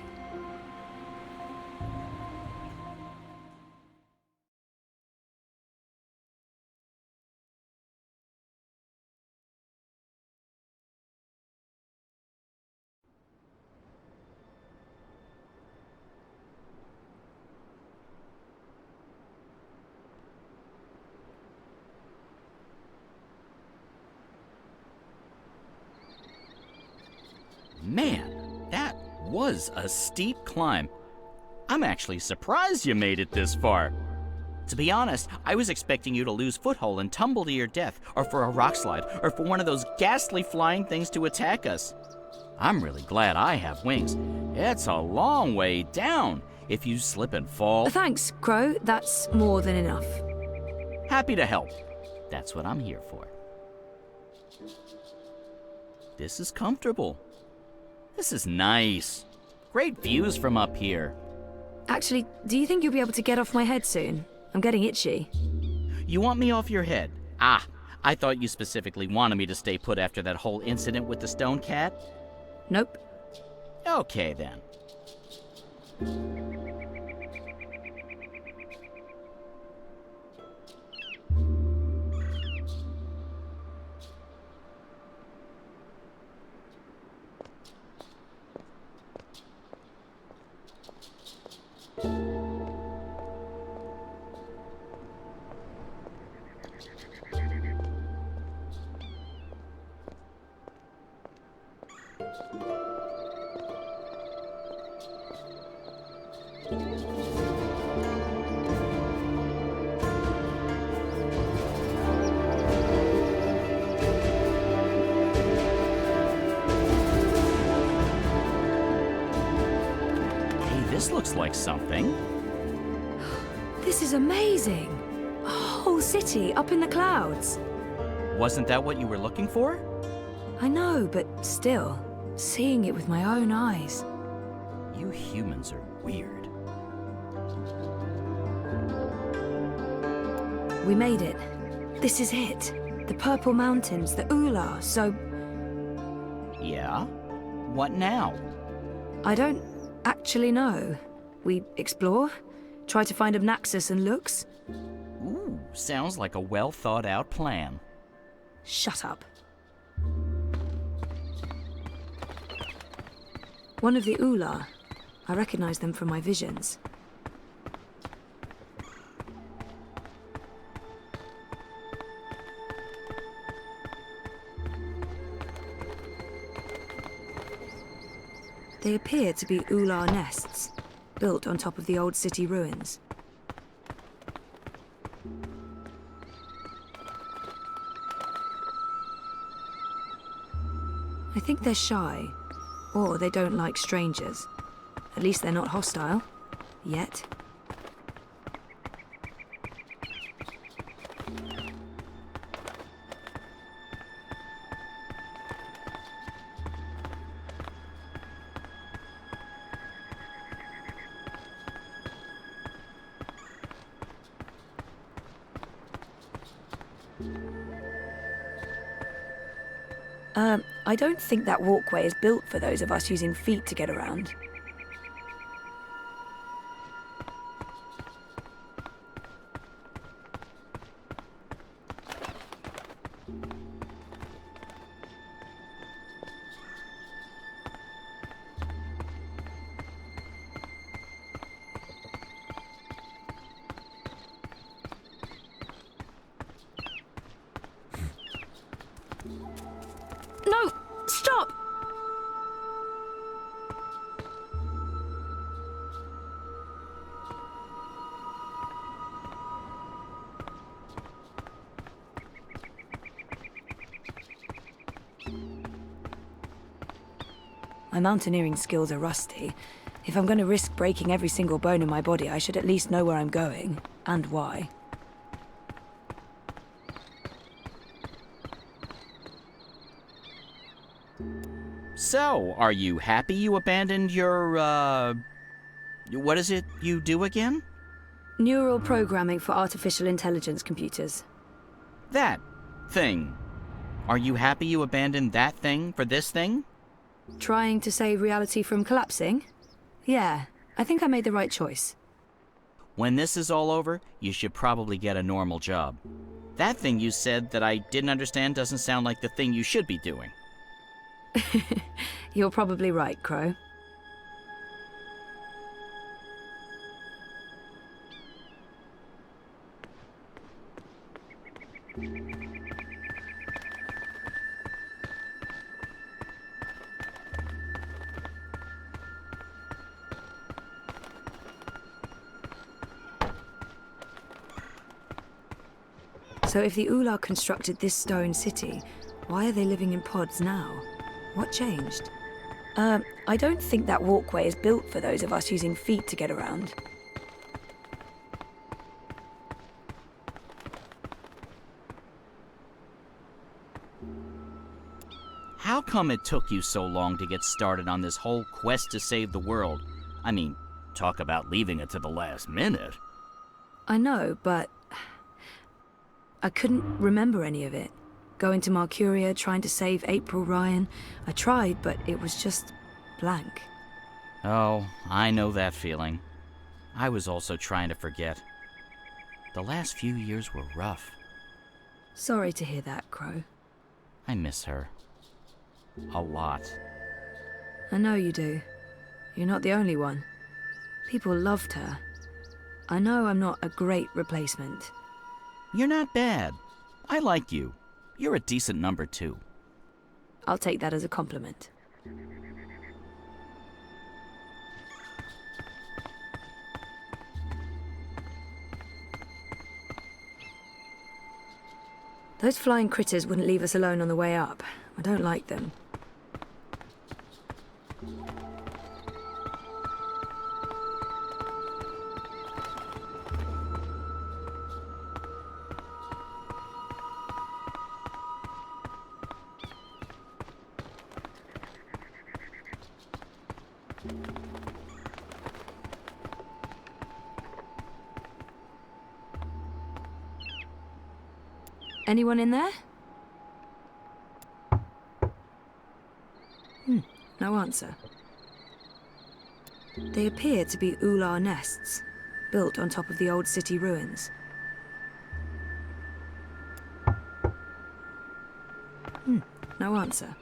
[SPEAKER 1] Man, that was a steep climb. I'm actually surprised you made it this far. To be honest, I was expecting you to lose foothold and tumble to your death, or for a rock slide, or for one of those ghastly flying things to attack us. I'm really glad I have wings. It's a long way down if you slip and fall.
[SPEAKER 6] Thanks, Crow. That's more than enough.
[SPEAKER 1] Happy to help. That's what I'm here for. This is comfortable. This is nice. Great views from up here.
[SPEAKER 6] Actually, do you think you'll be able to get off my head soon? I'm getting itchy.
[SPEAKER 1] You want me off your head? Ah, I thought you specifically wanted me to stay put after that whole incident with the stone cat?
[SPEAKER 6] Nope.
[SPEAKER 1] Okay, then. This looks like something.
[SPEAKER 6] This is amazing. A whole city up in the clouds.
[SPEAKER 1] Wasn't that what you were looking for?
[SPEAKER 6] I know, but still, seeing it with my own eyes.
[SPEAKER 1] You humans are weird.
[SPEAKER 6] We made it. This is it. The Purple Mountains, the Ula, so...
[SPEAKER 1] Yeah? What now?
[SPEAKER 6] I don't actually know. We explore, try to find Naxos and Lux.
[SPEAKER 1] Ooh, sounds like a well-thought-out plan.
[SPEAKER 6] Shut up. One of the Ula. I recognize them from my visions. They appear to be Ular nests, built on top of the old city ruins. I think they're shy, or they don't like strangers. At least they're not hostile. Yet. I don't think that walkway is built for those of us using feet to get around. No! Stop! My mountaineering skills are rusty. If I'm going to risk breaking every single bone in my body, I should at least know where I'm going, and why.
[SPEAKER 1] So, are you happy you abandoned your, what is it you do again?
[SPEAKER 6] Neural programming for artificial intelligence computers.
[SPEAKER 1] That thing. Are you happy you abandoned that thing for this thing?
[SPEAKER 6] Trying to save reality from collapsing? Yeah, I think I made the right choice.
[SPEAKER 1] When this is all over, you should probably get a normal job. That thing you said that I didn't understand doesn't sound like the thing you should be doing.
[SPEAKER 6] You're probably right, Crow. So if the Ular constructed this stone city, why are they living in pods now? What changed? I don't think that walkway is built for those of us using feet to get around.
[SPEAKER 1] How come it took you so long to get started on this whole quest to save the world? I mean, talk about leaving it to the last minute.
[SPEAKER 6] I know, but I couldn't remember any of it. Going to Marcuria, trying to save April Ryan. I tried, but it was just blank.
[SPEAKER 1] Oh, I know that feeling. I was also trying to forget. The last few years were rough.
[SPEAKER 6] Sorry to hear that, Crow.
[SPEAKER 1] I miss her. A lot.
[SPEAKER 6] I know you do. You're not the only one. People loved her. I know I'm not a great replacement.
[SPEAKER 1] You're not bad. I like you. You're a decent number, too.
[SPEAKER 6] I'll take that as a compliment. Those flying critters wouldn't leave us alone on the way up. I don't like them. Anyone in there? No answer. They appear to be Ular nests, built on top of the old city ruins. No answer.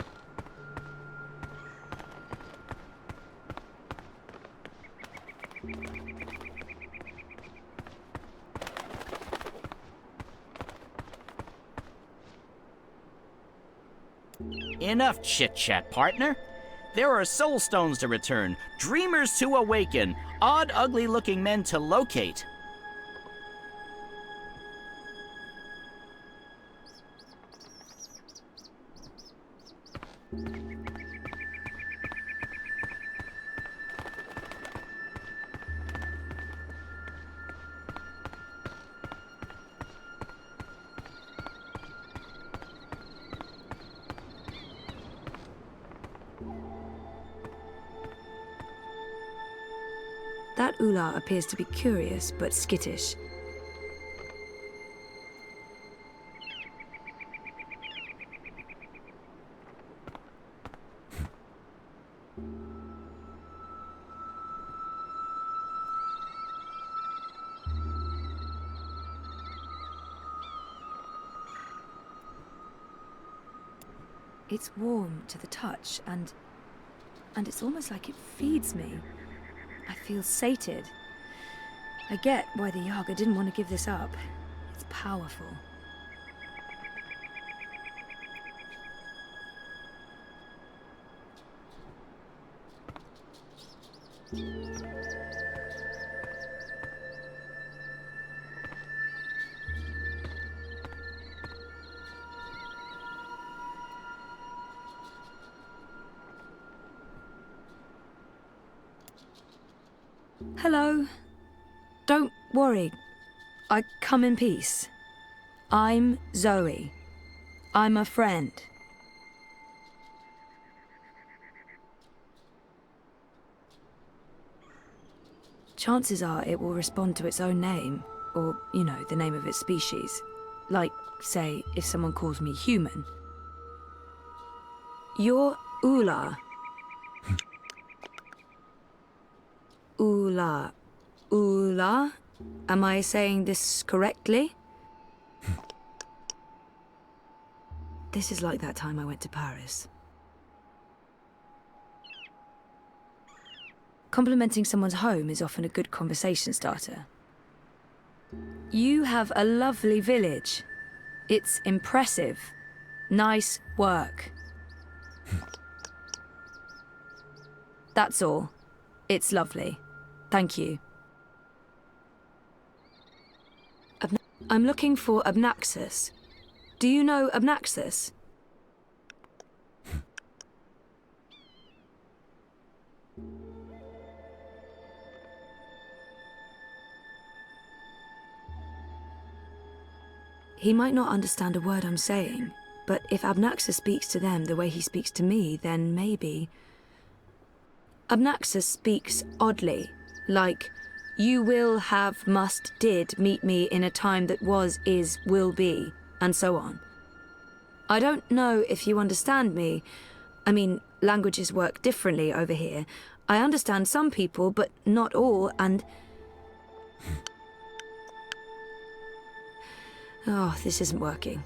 [SPEAKER 1] Enough chit-chat, partner. There are soul stones to return, dreamers to awaken, odd, ugly-looking men to locate.
[SPEAKER 6] That Ular appears to be curious but skittish. It's warm to the touch, and it's almost like it feeds me. I feel sated. I get why the Yaga didn't want to give this up. It's powerful. Hello. Don't worry. I come in peace. I'm Zoe. I'm a friend. chances are it will respond to its own name, or, you know, the name of its species. Like, say, if someone calls me human. You're Ula. Ula. Ula? Am I saying this correctly? This is like that time I went to Paris. Complimenting someone's home is often a good conversation starter. You have a lovely village. It's impressive. Nice work. That's all. It's lovely. Thank you. I'm looking for Abnaxus. Do you know Abnaxus? He might not understand a word I'm saying, but if Abnaxus speaks to them the way he speaks to me, then maybe... Abnaxus speaks oddly, like, you will, have, must, did meet me in a time that was, is, will be, and so on. I don't know if you understand me. I mean, languages work differently over here. I understand some people, but not all, and... Oh, this isn't working.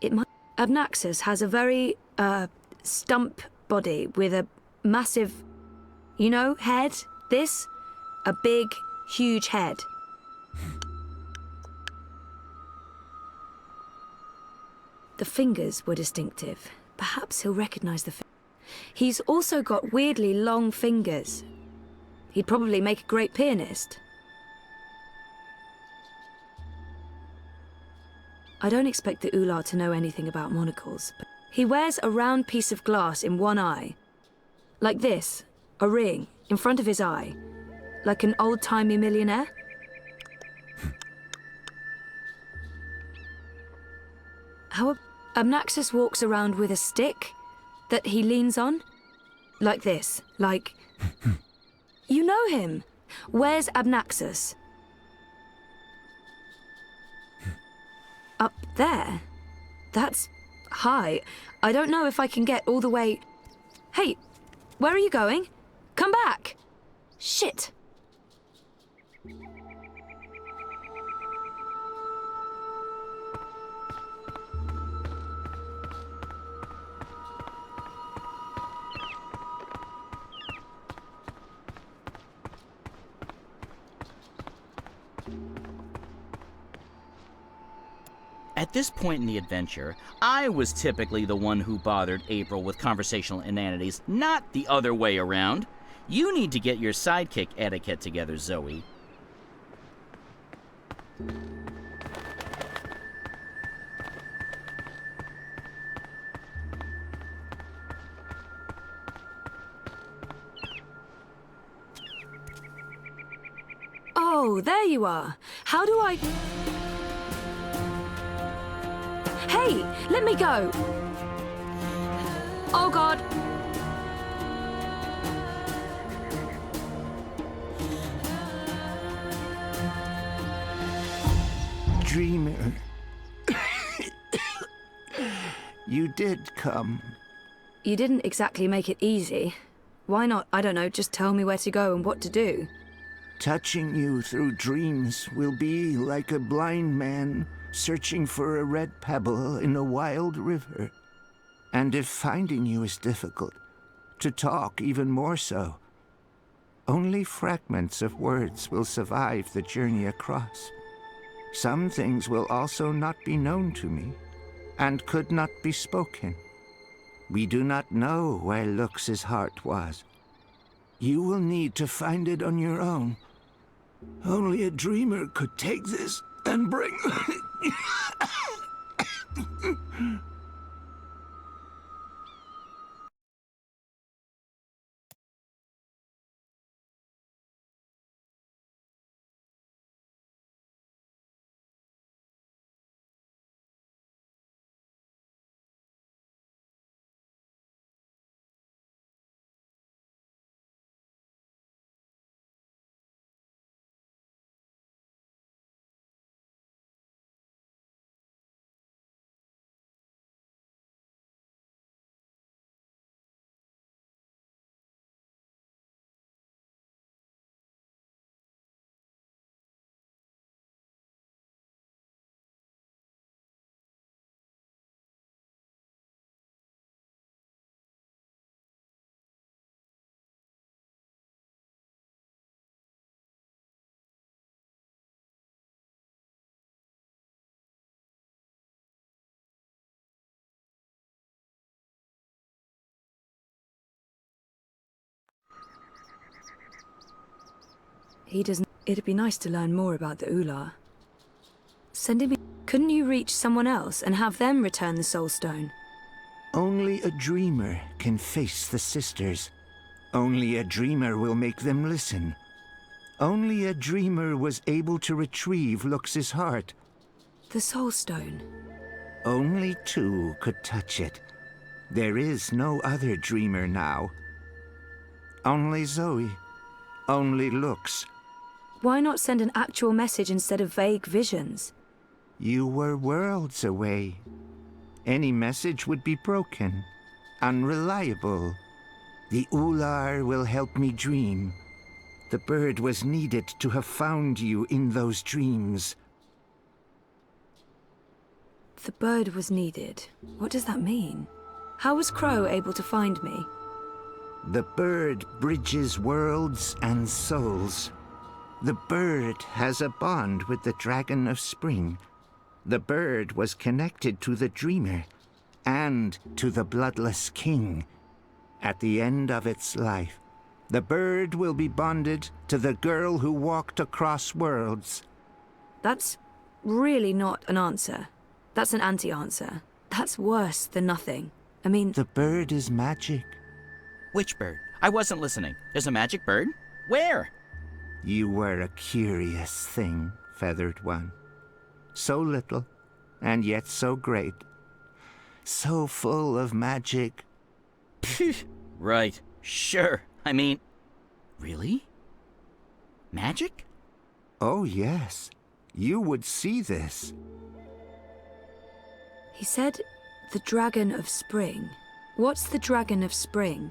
[SPEAKER 6] It might... Abnaxus has a very, stump body with a massive, you know, head? This? A big, huge head. The fingers were distinctive. Perhaps he'll recognize the He's also got weirdly long fingers. He'd probably make a great pianist. I don't expect the Ular to know anything about monocles, but he wears a round piece of glass in one eye. Like this, a ring, in front of his eye. Like an old-timey millionaire. How Abnaxus walks around with a stick that he leans on? Like this, like... You know him! Where's Abnaxus? Up there? That's high. I don't know if I can get all the way... Hey, where are you going? Come back! Shit!
[SPEAKER 1] At this point in the adventure, I was typically the one who bothered April with conversational inanities, not the other way around. You need to get your sidekick etiquette together, Zoe.
[SPEAKER 6] Oh, there you are. How do I... Hey, let me go! Oh God!
[SPEAKER 8] Dreamer. You did come.
[SPEAKER 6] You didn't exactly make it easy. Why not, I don't know, just tell me where to go and what to do?
[SPEAKER 8] Touching you through dreams will be like a blind man searching for a red pebble in a wild river. And if finding you is difficult, to talk even more so. Only fragments of words will survive the journey across. Some things will also not be known to me, and could not be spoken. We do not know where Lux's heart was. You will need to find it on your own. Only a dreamer could take this and bring...
[SPEAKER 6] He doesn't. It'd be nice to learn more about the Ular. Sending me. Couldn't you reach someone else and have them return the Soul Stone?
[SPEAKER 8] Only a dreamer can face the sisters. Only a dreamer will make them listen. Only a dreamer was able to retrieve Lux's heart.
[SPEAKER 6] The Soul Stone.
[SPEAKER 8] Only two could touch it. There is no other dreamer now. Only Zoe. Only Lux.
[SPEAKER 6] Why not send an actual message instead of vague visions?
[SPEAKER 8] You were worlds away. Any message would be broken, unreliable. The Ular will help me dream. The bird was needed to have found you in those dreams.
[SPEAKER 6] The bird was needed. What does that mean? How was Crow able to find me?
[SPEAKER 8] The bird bridges worlds and souls. The bird has a bond with the Dragon of Spring. The bird was connected to the Dreamer and to the Bloodless King. At the end of its life, the bird will be bonded to the girl who walked across worlds.
[SPEAKER 6] That's really not an answer. That's an anti-answer. That's worse than nothing. I mean...
[SPEAKER 8] The bird is magic.
[SPEAKER 1] Which bird? I wasn't listening. There's a magic bird? Where?
[SPEAKER 8] You were a curious thing, Feathered One. So little, and yet so great. So full of magic.
[SPEAKER 1] Right. Sure. I mean... Really? Magic?
[SPEAKER 8] Oh, yes. You would see this.
[SPEAKER 6] He said the Dragon of Spring. What's the Dragon of Spring?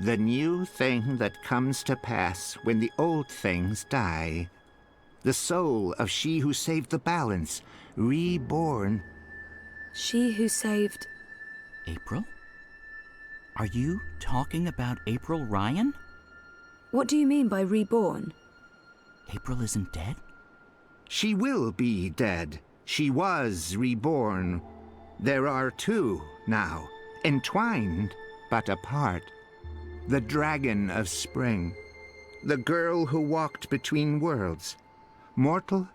[SPEAKER 8] The new thing that comes to pass when the old things die. The soul of she who saved the balance, reborn.
[SPEAKER 6] She who saved...
[SPEAKER 1] April? Are you talking about April Ryan?
[SPEAKER 6] What do you mean by reborn?
[SPEAKER 1] April isn't dead?
[SPEAKER 8] She will be dead. She was reborn. There are two now, entwined but apart. The Dragon of Spring. The girl who walked between worlds. Mortal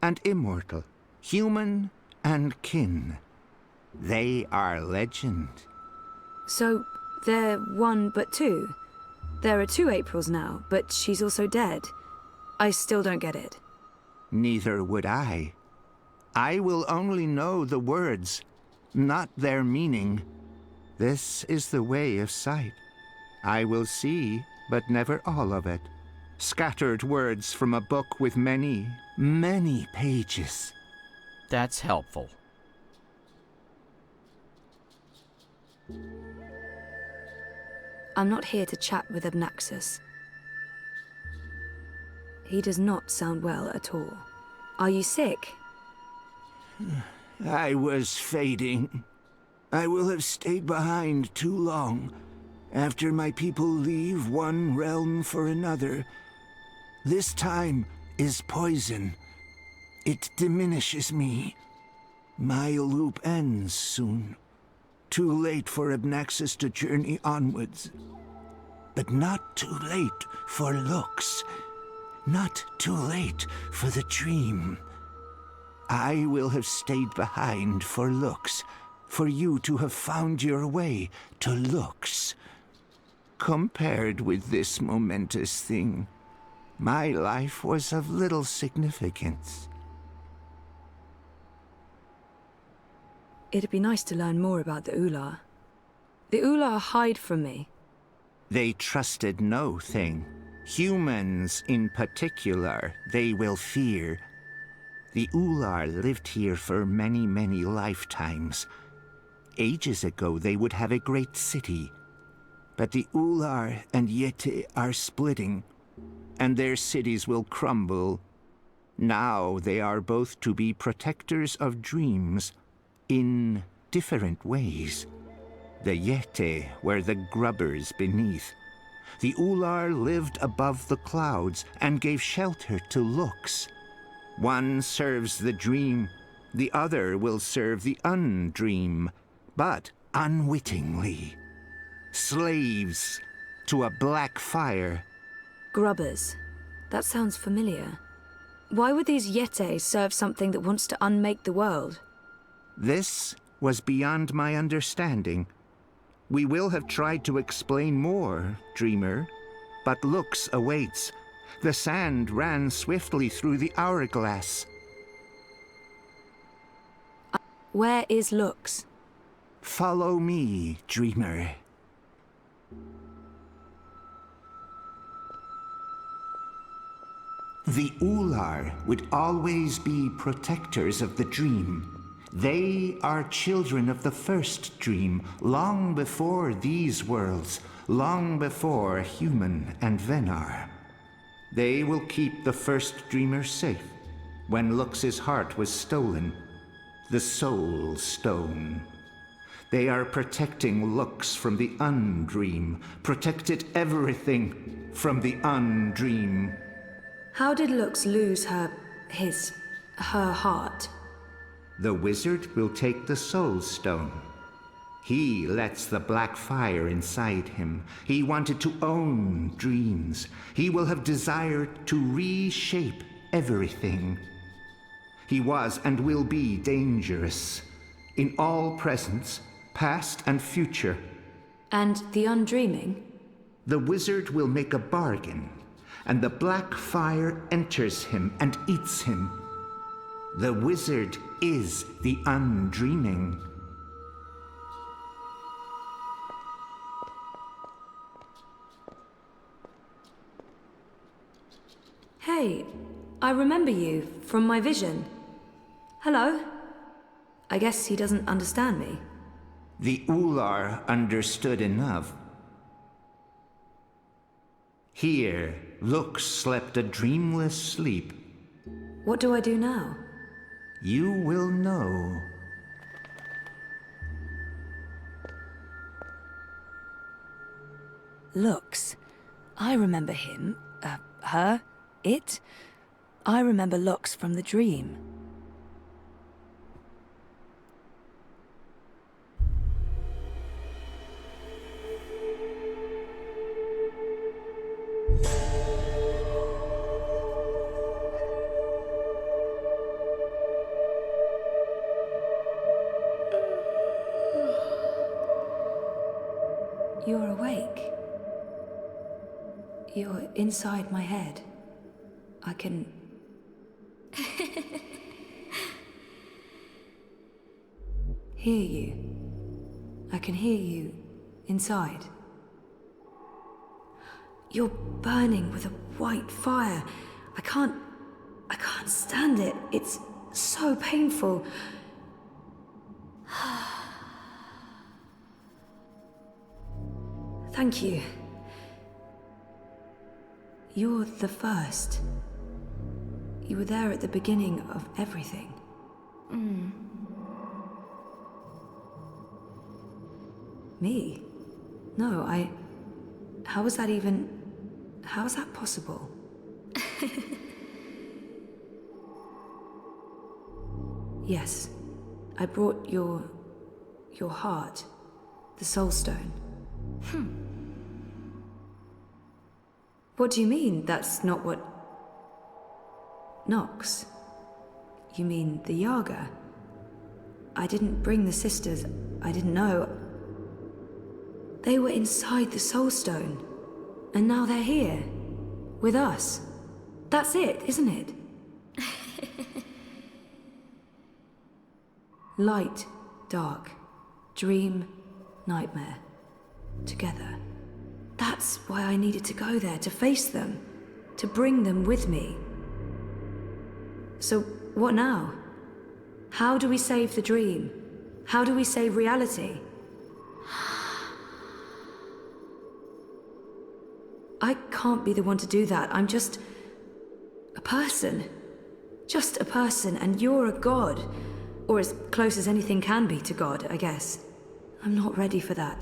[SPEAKER 8] and immortal. Human and kin. They are legend.
[SPEAKER 6] So, they're one but two? There are two Aprils now, but she's also dead. I still don't get it.
[SPEAKER 8] Neither would I. I will only know the words, not their meaning. This is the way of sight. I will see, but never all of it. Scattered words from a book with many, many pages.
[SPEAKER 1] That's helpful.
[SPEAKER 6] I'm not here to chat with Abnaxus. He does not sound well at all. Are you sick?
[SPEAKER 8] I was fading. I will have stayed behind too long. After my people leave one realm for another, this time is poison. It diminishes me. My loop ends soon. Too late for Abnaxus to journey onwards. But not too late for Lux. Not too late for the dream. I will have stayed behind for Lux, for you to have found your way to Lux. Compared with this momentous thing, my life was of little significance.
[SPEAKER 6] It'd be nice to learn more about the Ular. The Ular hide from me.
[SPEAKER 8] They trusted no thing. Humans in particular, they will fear. The Ular lived here for many, many lifetimes. Ages ago, they would have a great city. But the Ular and Yeti are splitting, and their cities will crumble. Now they are both to be protectors of dreams, in different ways. The Yeti were the grubbers beneath. The Ular lived above the clouds and gave shelter to Lux. One serves the dream, the other will serve the undream, but unwittingly. Slaves to a black fire.
[SPEAKER 6] Grubbers. That sounds familiar. Why would these Yete serve something that wants to unmake the world?
[SPEAKER 8] This was beyond my understanding. We will have tried to explain more, Dreamer, but Lux awaits. The sand ran swiftly through the hourglass.
[SPEAKER 6] Where is Lux?
[SPEAKER 8] Follow me, Dreamer. The Ular would always be protectors of the dream. They are children of the first dream, long before these worlds, long before human and Venar. They will keep the first dreamer safe when Lux's heart was stolen, the Soul Stone. They are protecting Lux from the Undream, protected everything from the Undream.
[SPEAKER 6] How did Lux lose her heart?
[SPEAKER 8] The wizard will take the Soul Stone. He lets the black fire inside him. He wanted to own dreams. He will have desired to reshape everything. He was and will be dangerous in all presence, past and future.
[SPEAKER 6] And the undreaming?
[SPEAKER 8] The wizard will make a bargain, and the black fire enters him and eats him. The wizard is the undreaming.
[SPEAKER 6] Hey, I remember you from my vision. Hello? I guess he doesn't understand me.
[SPEAKER 8] The Ular understood enough. Here, Lux slept a dreamless sleep.
[SPEAKER 6] What do I do now?
[SPEAKER 8] You will know.
[SPEAKER 6] Lux. I remember him. Her. It. I remember Lux from the dream. You're awake. You're inside my head. I can... hear you. I can hear you inside. You're burning with a white fire. I can't stand it. It's so painful. Thank you. You're the first. You were there at the beginning of everything. Me? No, how was that even... how is that possible? Yes, I brought your heart, the Soul Stone. What do you mean, that's not what... Nox? You mean the Yaga? I didn't bring the sisters. I didn't know. They were inside the Soul Stone. And now they're here. With us. That's it, isn't it? Light, dark, dream, nightmare. Together. That's why I needed to go there, to face them. To bring them with me. So, what now? How do we save the dream? How do we save reality? I can't be the one to do that. I'm just... a person. Just a person, and you're a god. Or as close as anything can be to God, I guess. I'm not ready for that.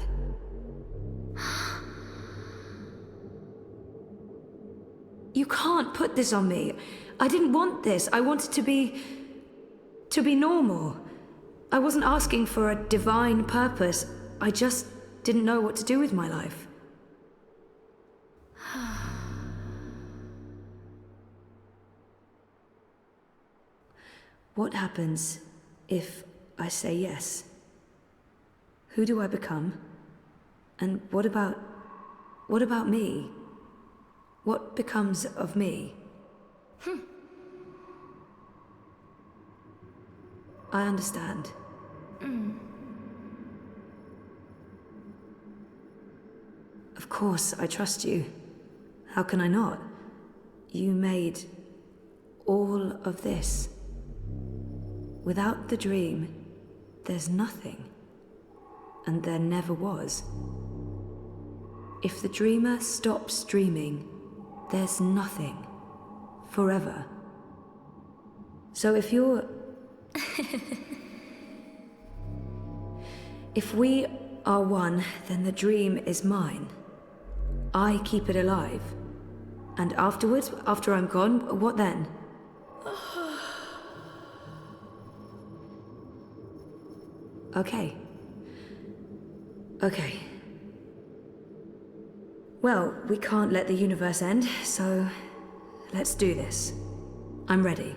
[SPEAKER 6] You can't put this on me. I didn't want this. I wanted to be normal. I wasn't asking for a divine purpose. I just didn't know what to do with my life. What happens if I say yes? Who do I become? And what about me? What becomes of me? I understand. Of course, I trust you. How can I not? You made all of this. Without the dream, there's nothing. And there never was. If the dreamer stops dreaming, there's nothing. Forever. So if you're... If we are one, then the dream is mine. I keep it alive. And afterwards, after I'm gone, what then? Okay. Okay. Well, we can't let the universe end, so let's do this. I'm ready.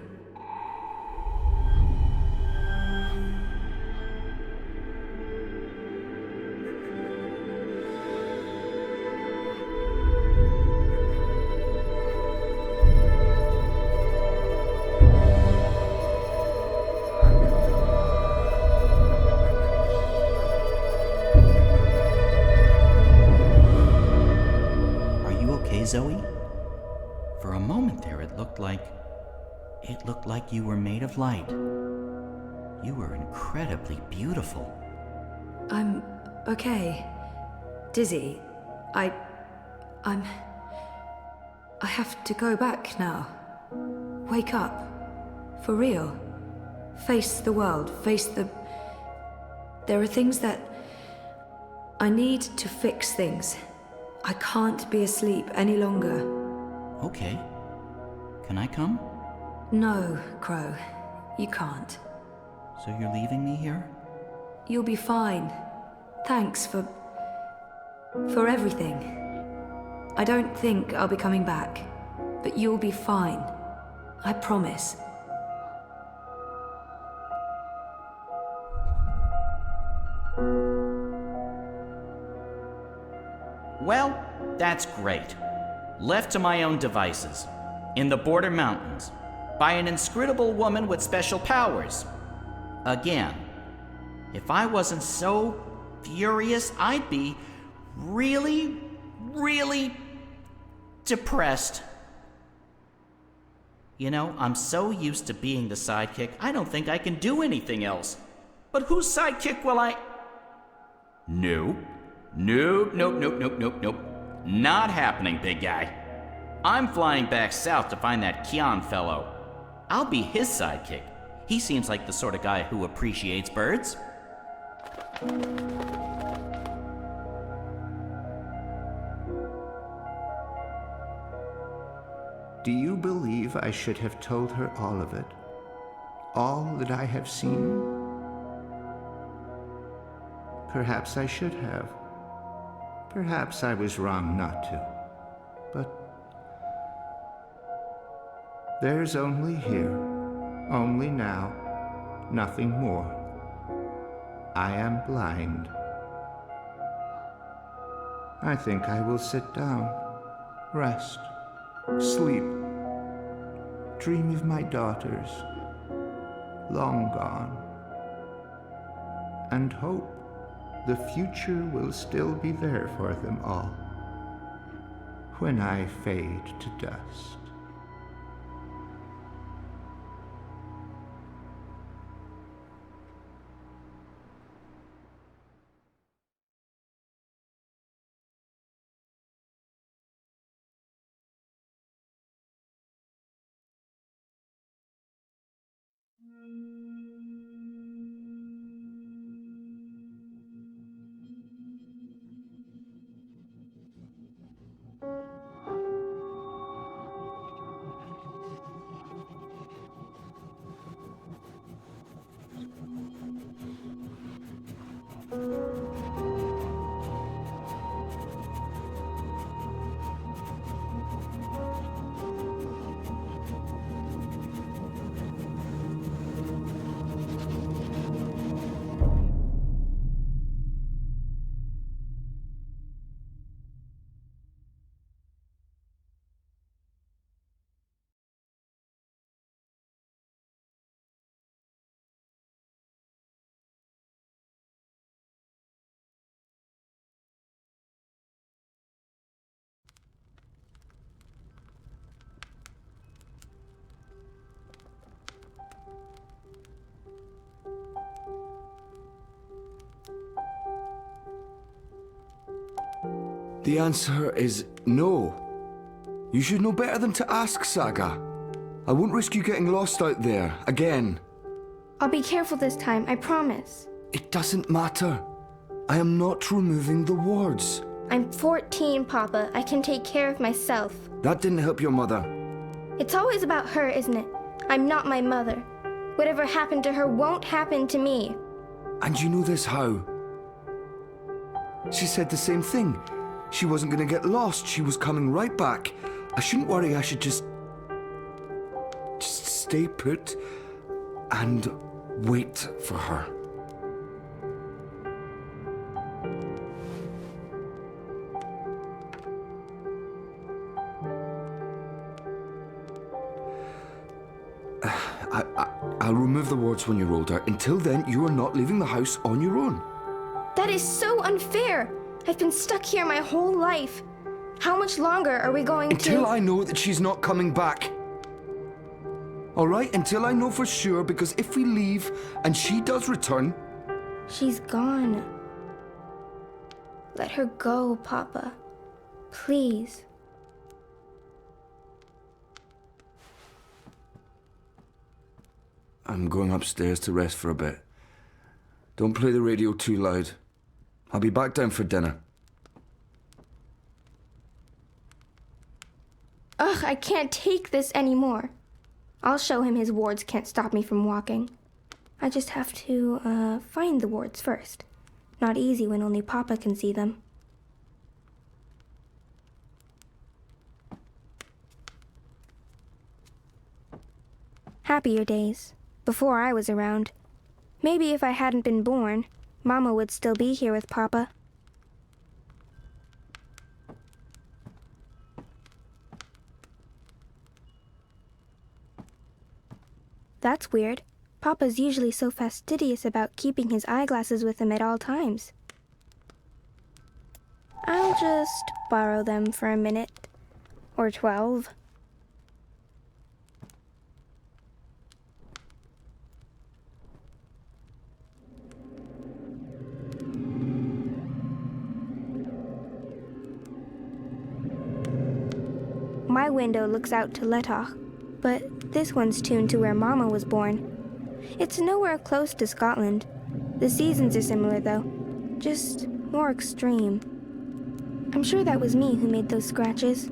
[SPEAKER 1] Zoe? For a moment there, it looked like you were made of light. You were incredibly beautiful.
[SPEAKER 6] I'm okay. Dizzy. I have to go back now. Wake up. For real. Face the world. There are things that... I need to fix things. I can't be asleep any longer.
[SPEAKER 1] Okay. Can I come?
[SPEAKER 6] No, Crow. You can't.
[SPEAKER 1] So you're leaving me here?
[SPEAKER 6] You'll be fine. Thanks for everything. I don't think I'll be coming back, but you'll be fine. I promise.
[SPEAKER 1] Well, that's great. Left to my own devices, in the Border Mountains, by an inscrutable woman with special powers. Again, if I wasn't so furious, I'd be really, really depressed. You know, I'm so used to being the sidekick, I don't think I can do anything else. But whose sidekick will I... Nope. Nope. Not happening, big guy. I'm flying back south to find that Kian fellow. I'll be his sidekick. He seems like the sort of guy who appreciates birds.
[SPEAKER 8] Do you believe I should have told her all of it? All that I have seen? Perhaps I should have. Perhaps I was wrong not to. But there's only here, only now, nothing more. I am blind. I think I will sit down, rest, sleep, dream of my daughters, long gone, and hope the future will still be there for them all when I fade to dust.
[SPEAKER 2] The answer is no. You should know better than to ask, Saga. I won't risk you getting lost out there, again.
[SPEAKER 15] I'll be careful this time, I promise.
[SPEAKER 2] It doesn't matter. I am not removing the wards.
[SPEAKER 15] I'm 14, Papa. I can take care of myself.
[SPEAKER 2] That didn't help your mother.
[SPEAKER 15] It's always about her, isn't it? I'm not my mother. Whatever happened to her won't happen to me.
[SPEAKER 2] And you know this how? She said the same thing. She wasn't gonna get lost. She was coming right back. I shouldn't worry. I should just stay put and wait for her. I'll remove the wards when you're older. Until then, you are not leaving the house on your own.
[SPEAKER 15] That is so unfair. I've been stuck here my whole life. How much longer are we going to...
[SPEAKER 2] Until I know that she's not coming back. All right? Until I know for sure, because if we leave and she does return...
[SPEAKER 15] She's gone. Let her go, Papa. Please.
[SPEAKER 2] I'm going upstairs to rest for a bit. Don't play the radio too loud. I'll be back down for dinner.
[SPEAKER 15] Ugh, I can't take this anymore. I'll show him his wards can't stop me from walking. I just have to, find the wards first. Not easy when only Papa can see them. Happier days. Before I was around. Maybe if I hadn't been born, Mama would still be here with Papa. That's weird. Papa's usually so fastidious about keeping his eyeglasses with him at all times. I'll just borrow them for a minute. Or 12. My window looks out to Letach, but this one's tuned to where Mama was born. It's nowhere close to Scotland. The seasons are similar, though, just more extreme. I'm sure that was me who made those scratches.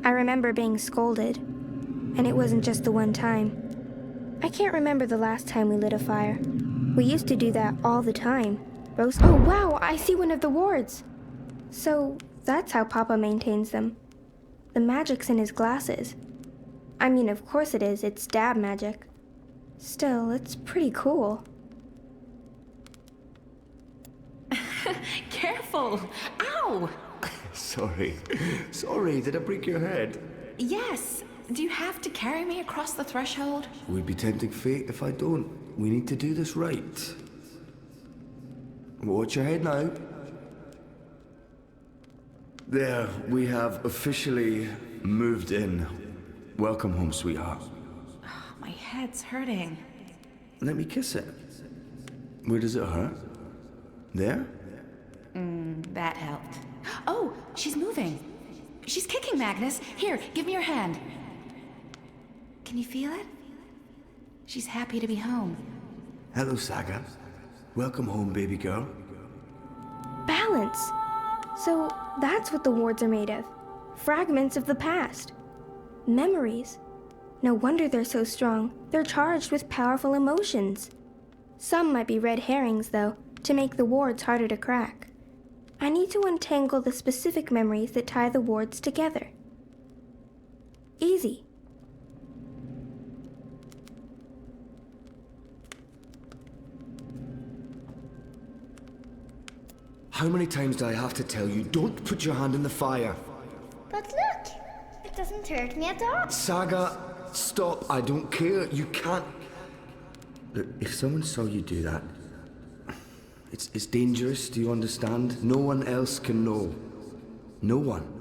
[SPEAKER 15] I remember being scolded, and it wasn't just the one time. I can't remember the last time we lit a fire. We used to do that all the time. Roast. Oh, wow, I see one of the wards. So that's how Papa maintains them. The magic's in his glasses. I mean, of course it is. It's dab magic. Still, it's pretty cool.
[SPEAKER 18] Careful! Ow!
[SPEAKER 2] Sorry. Sorry, did I break your head?
[SPEAKER 18] Yes. Do you have to carry me across the threshold?
[SPEAKER 2] Would be tempting fate if I don't. We need to do this right. Watch your head now. There, we have officially moved in. Welcome home, sweetheart.
[SPEAKER 18] Oh, my head's hurting.
[SPEAKER 2] Let me kiss it. Where does it hurt? There?
[SPEAKER 18] That helped. Oh, she's moving. She's kicking, Magnus. Here, give me your hand. Can you feel it? She's happy to be home.
[SPEAKER 2] Hello, Saga. Welcome home, baby girl.
[SPEAKER 15] Balance. So that's what the wards are made of. Fragments of the past. Memories. No wonder they're so strong. They're charged with powerful emotions. Some might be red herrings, though, to make the wards harder to crack. I need to untangle the specific memories that tie the wards together. Easy.
[SPEAKER 2] How many times do I have to tell you, don't put your hand in the fire?
[SPEAKER 15] But look, it doesn't hurt me at all.
[SPEAKER 2] Saga, stop. I don't care. You can't... Look, if someone saw you do that, it's dangerous, do you understand? No one else can know. No one.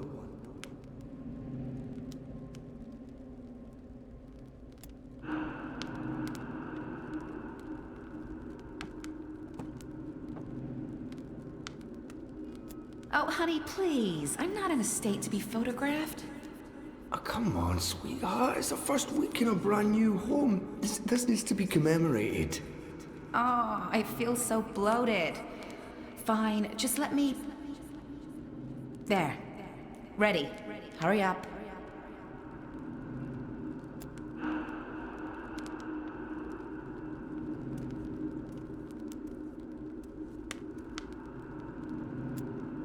[SPEAKER 18] Oh, honey, please. I'm not in a state to be photographed.
[SPEAKER 2] Oh, come on, sweetheart. It's the first week in a brand new home. This needs to be commemorated.
[SPEAKER 18] Oh, I feel so bloated. Fine, just let me... There. Ready. Hurry up.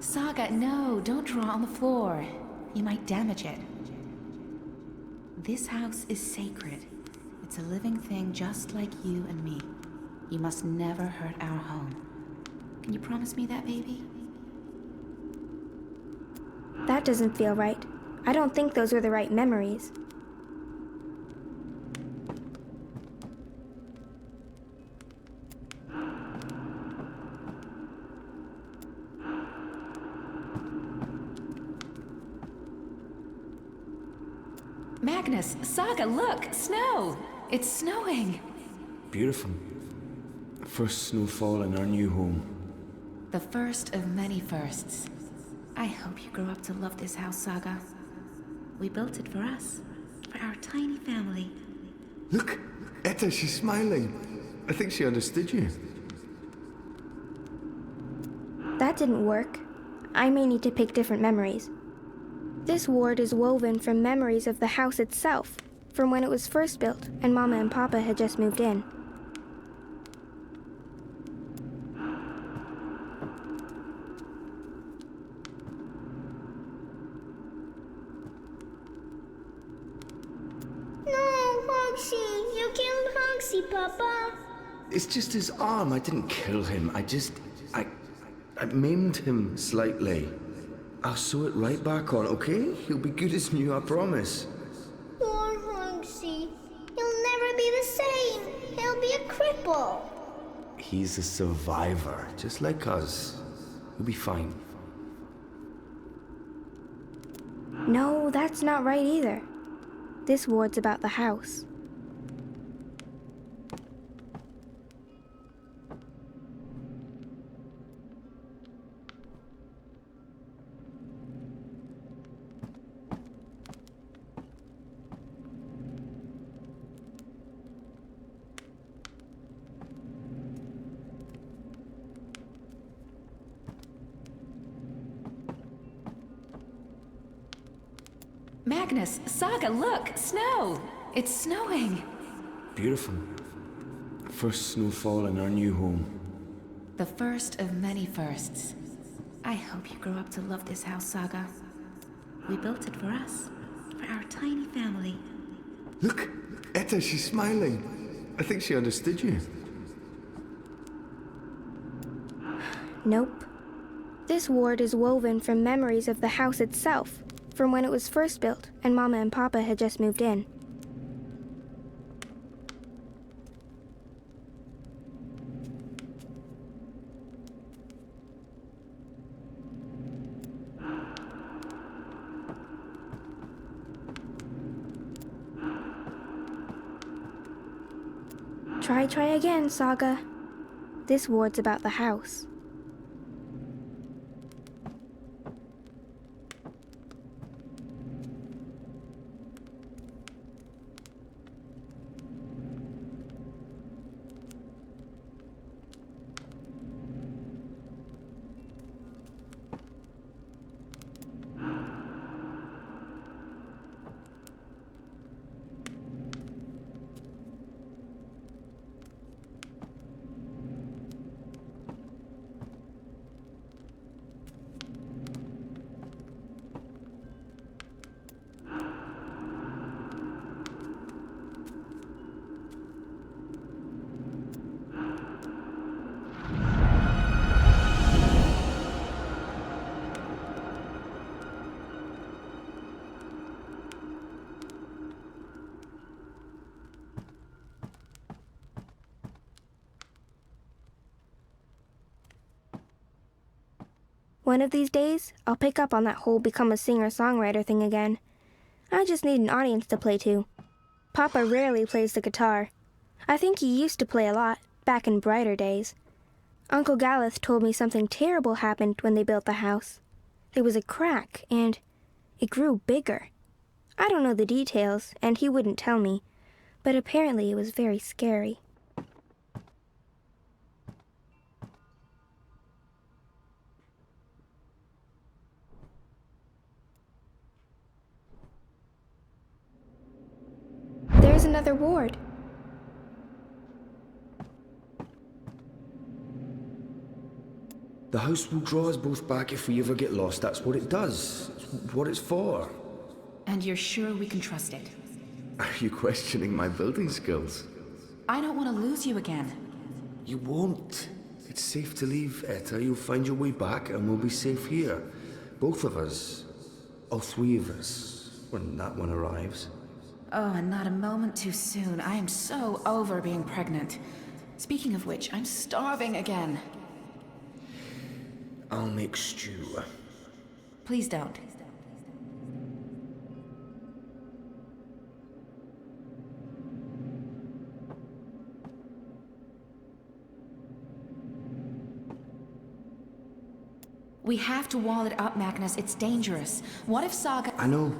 [SPEAKER 18] Saga, no, don't draw on the floor. You might damage it. This house is sacred. It's a living thing just like you and me. You must never hurt our home. Can you promise me that, baby?
[SPEAKER 15] That doesn't feel right. I don't think those were the right memories.
[SPEAKER 18] Magnus, Saga, look! Snow! It's snowing!
[SPEAKER 2] Beautiful. First snowfall in our new home.
[SPEAKER 18] The first of many firsts. I hope you grow up to love this house, Saga. We built it for us. For our tiny family.
[SPEAKER 2] Look! Etta, she's smiling. I think she understood you.
[SPEAKER 15] That didn't work. I may need to pick different memories. This ward is woven from memories of the house itself, from when it was first built and Mama and Papa had just moved in.
[SPEAKER 4] No, Hoxie! You killed Hoxie, Papa!
[SPEAKER 2] It's just his arm. I didn't kill him. I maimed him slightly. I'll sew it right back on, okay? He'll be good as new, I promise.
[SPEAKER 4] Poor Hoxie. He'll never be the same. He'll be a cripple.
[SPEAKER 2] He's a survivor, just like us. He'll be fine.
[SPEAKER 15] No, that's not right either. This ward's about the house.
[SPEAKER 18] Magnus, Saga, look! Snow! It's snowing!
[SPEAKER 2] Beautiful. First snowfall in our new home.
[SPEAKER 18] The first of many firsts. I hope you grow up to love this house, Saga. We built it for us. For our tiny family.
[SPEAKER 2] Look! Etta, she's smiling. I think she understood you.
[SPEAKER 15] Nope. This ward is woven from memories of the house itself, from when it was first built and Mama and Papa had just moved in. Try again, Saga. This ward's about the house. One of these days, I'll pick up on that whole become a singer-songwriter thing again. I just need an audience to play to. Papa rarely plays the guitar. I think he used to play a lot, back in brighter days. Uncle Galeth told me something terrible happened when they built the house. There was a crack, and it grew bigger. I don't know the details, and he wouldn't tell me, but apparently it was very scary. There's another ward.
[SPEAKER 2] The house will draw us both back if we ever get lost. That's what it does. It's what it's for.
[SPEAKER 18] And you're sure we can trust it?
[SPEAKER 2] Are you questioning my building skills?
[SPEAKER 18] I don't want to lose you again.
[SPEAKER 2] You won't. It's safe to leave, Etta. You'll find your way back and we'll be safe here. Both of us. All three of us. When that one arrives.
[SPEAKER 18] Oh, and not a moment too soon. I am so over being pregnant. Speaking of which, I'm starving again.
[SPEAKER 2] I'll make stew.
[SPEAKER 18] Please don't. We have to wall it up, Magnus. It's dangerous. What if Saga...
[SPEAKER 2] I know.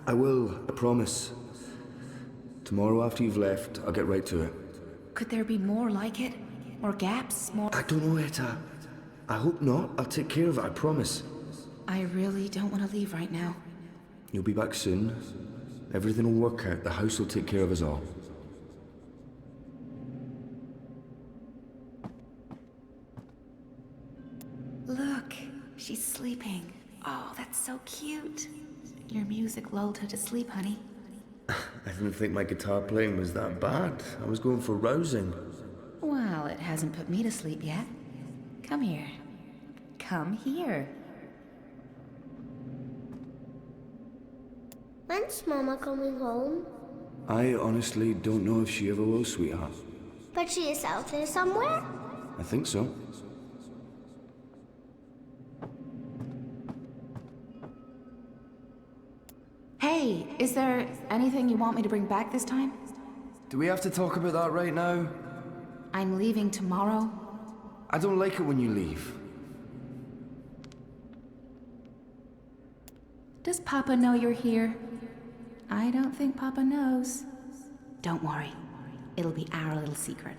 [SPEAKER 2] I will. I promise. Tomorrow after you've left, I'll get right to it.
[SPEAKER 18] Could there be more like it? More gaps? More...
[SPEAKER 2] I don't know, Etta. I hope not. I'll take care of it, I promise.
[SPEAKER 18] I really don't want to leave right now.
[SPEAKER 2] You'll be back soon. Everything will work out. The house will take care of us all.
[SPEAKER 18] Look, she's sleeping. Oh, that's so cute. Your music lulled her to sleep, honey.
[SPEAKER 2] I didn't think my guitar playing was that bad. I was going for rousing.
[SPEAKER 18] Well, it hasn't put me to sleep yet. Come here. Come here.
[SPEAKER 4] When's Mama coming home?
[SPEAKER 2] I honestly don't know if she ever will, sweetheart.
[SPEAKER 4] But she is out there somewhere?
[SPEAKER 2] I think so.
[SPEAKER 18] Hey, is there anything you want me to bring back this time?
[SPEAKER 2] Do we have to talk about that right now?
[SPEAKER 18] I'm leaving tomorrow.
[SPEAKER 2] I don't like it when you leave.
[SPEAKER 18] Does Papa know you're here? I don't think Papa knows. Don't worry. It'll be our little secret.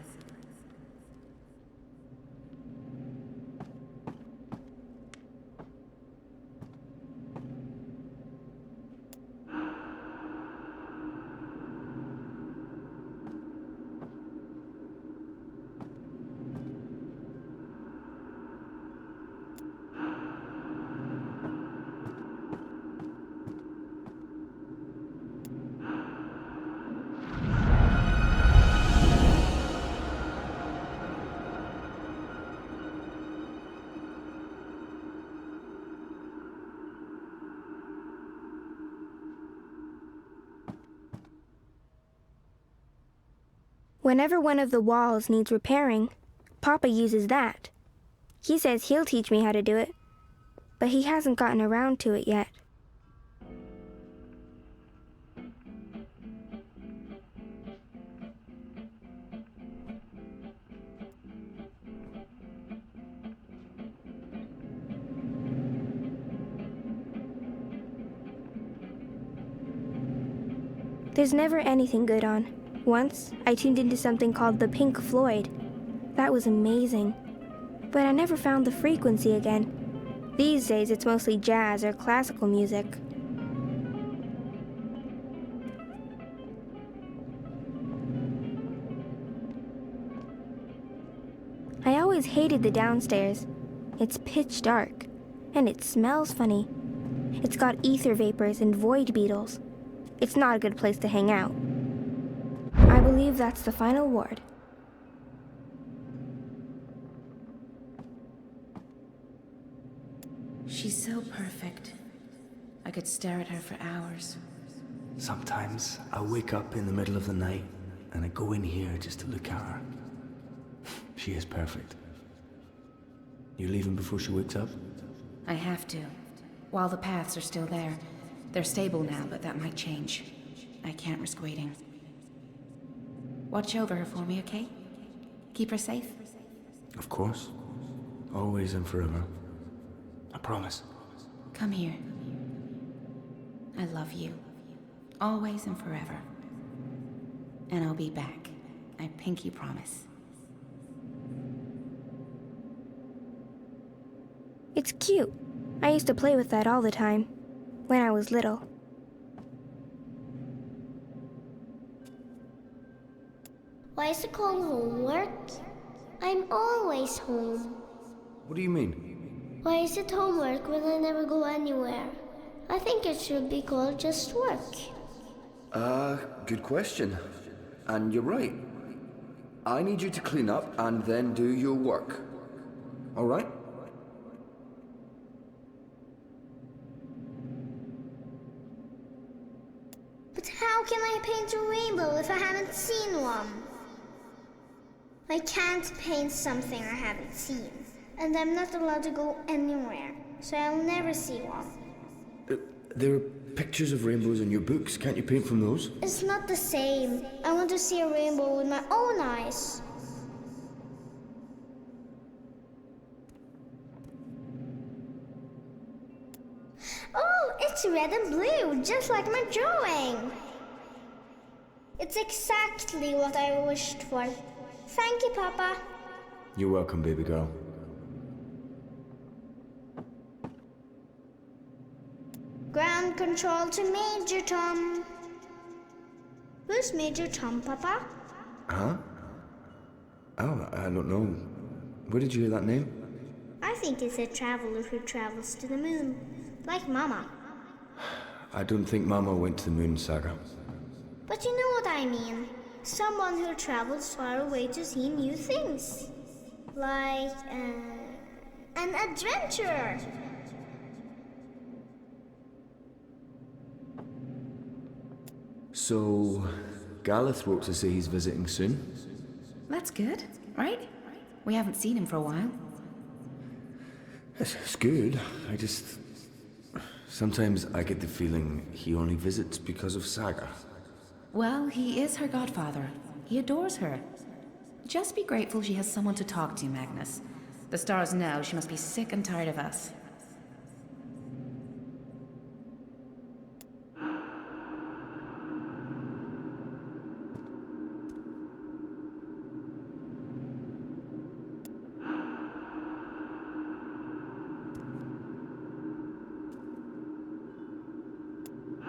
[SPEAKER 15] Whenever one of the walls needs repairing, Papa uses that. He says he'll teach me how to do it, but he hasn't gotten around to it yet. There's never anything good on. Once, I tuned into something called the Pink Floyd. That was amazing. But I never found the frequency again. These days, it's mostly jazz or classical music. I always hated the downstairs. It's pitch dark, and it smells funny. It's got ether vapors and void beetles. It's not a good place to hang out. I believe that's the final ward.
[SPEAKER 18] She's so perfect. I could stare at her for hours.
[SPEAKER 2] Sometimes I wake up in the middle of the night and I go in here just to look at her. She is perfect. You leaving before she wakes up?
[SPEAKER 18] I have to. While the paths are still there. They're stable now, but that might change. I can't risk waiting. Watch over her for me, okay? Keep her safe?
[SPEAKER 2] Of course. Always and forever. I promise.
[SPEAKER 18] Come here. I love you. Always and forever. And I'll be back. I pinky promise.
[SPEAKER 15] It's cute. I used to play with that all the time, when I was little.
[SPEAKER 4] Why is it called homework? I'm always home.
[SPEAKER 2] What do you mean?
[SPEAKER 4] Why is it homework when I never go anywhere? I think it should be called just work.
[SPEAKER 2] Good question. And you're right. I need you to clean up and then do your work. All right?
[SPEAKER 4] But how can I paint a rainbow if I haven't seen one? I can't paint something I haven't seen. And I'm not allowed to go anywhere, so I'll never see one.
[SPEAKER 2] There are pictures of rainbows in your books. Can't you paint from those?
[SPEAKER 4] It's not the same. I want to see a rainbow with my own eyes. Oh, it's red and blue, just like my drawing. It's exactly what I wished for. Thank you, Papa.
[SPEAKER 2] You're welcome, baby girl.
[SPEAKER 4] Ground control to Major Tom. Who's Major Tom, Papa?
[SPEAKER 2] Huh? Oh, I don't know. Where did you hear that name?
[SPEAKER 4] I think it's a traveler who travels to the moon, like Mama.
[SPEAKER 2] I don't think Mama went to the moon, Saga.
[SPEAKER 4] But you know what I mean. Someone who travels far away to see new things. Like, an adventurer.
[SPEAKER 2] So, Gareth wrote to say he's visiting soon?
[SPEAKER 18] That's good, right? We haven't seen him for a while.
[SPEAKER 2] It's good. Sometimes I get the feeling he only visits because of Saga.
[SPEAKER 18] Well, he is her godfather. He adores her. Just be grateful she has someone to talk to, Magnus. The stars know she must be sick and tired of us.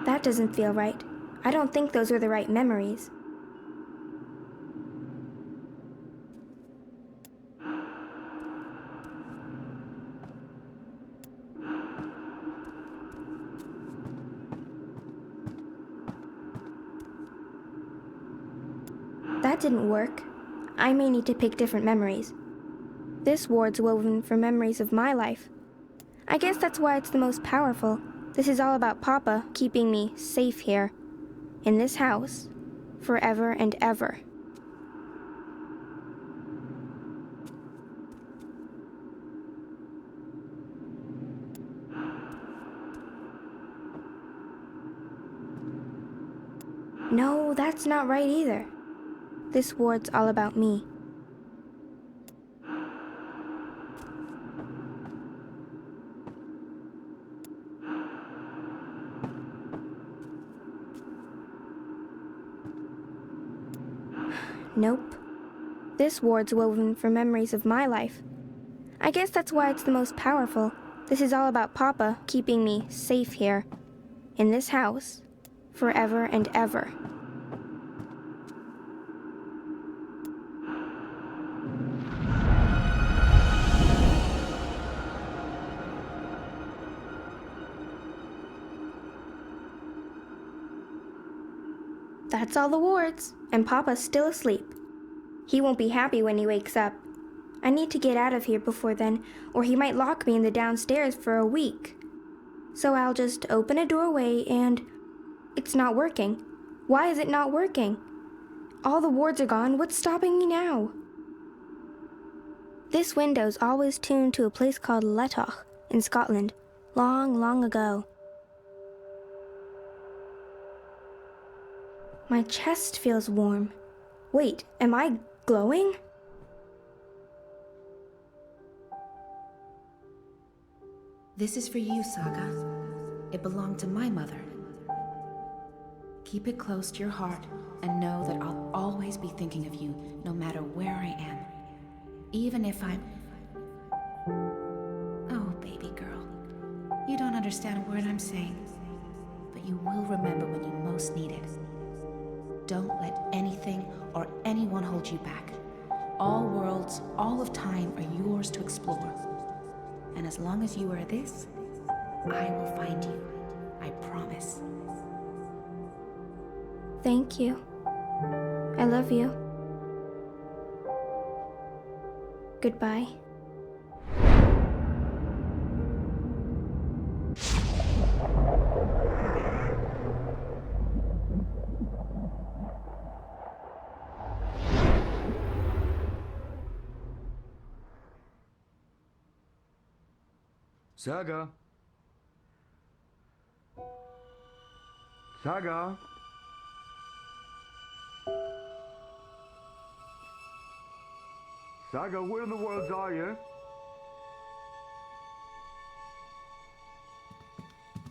[SPEAKER 15] That doesn't feel right. I don't think those were the right memories. That didn't work. I may need to pick different memories. This ward's woven from memories of my life. I guess that's why it's the most powerful. This is all about Papa keeping me safe here, in this house, forever and ever. No, that's not right either. This ward's all about me. Nope. This ward's woven from memories of my life. I guess that's why it's the most powerful. This is all about Papa keeping me safe here, in this house, forever and ever. That's all the wards, and Papa's still asleep. He won't be happy when he wakes up. I need to get out of here before then, or he might lock me in the downstairs for a week. So I'll just open a doorway and... It's not working. Why is it not working? All the wards are gone. What's stopping me now? This window's always tuned to a place called Letoch in Scotland, long, long ago. My chest feels warm. Wait, am I glowing?
[SPEAKER 9] This is for you, Saga. It belonged to my mother. Keep it close to your heart and know that I'll always be thinking of you, no matter where I am. Even if I'm... Oh, baby girl. You don't understand a word I'm saying, but you will remember when you most need it. Don't let anything or anyone hold you back. All worlds, all of time are yours to explore. And as long as you are this, I will find you. I promise.
[SPEAKER 15] Thank you. I love you. Goodbye.
[SPEAKER 2] Saga? Saga? Saga, where in the world are you?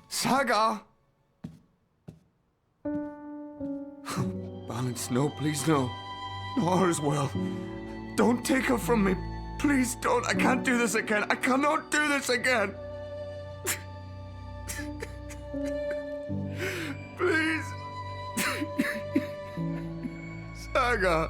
[SPEAKER 2] Saga! Balance, no, please, no. No, all is well. Don't take her from me. Please don't. I can't do this again. I cannot do this again. Please. Saga.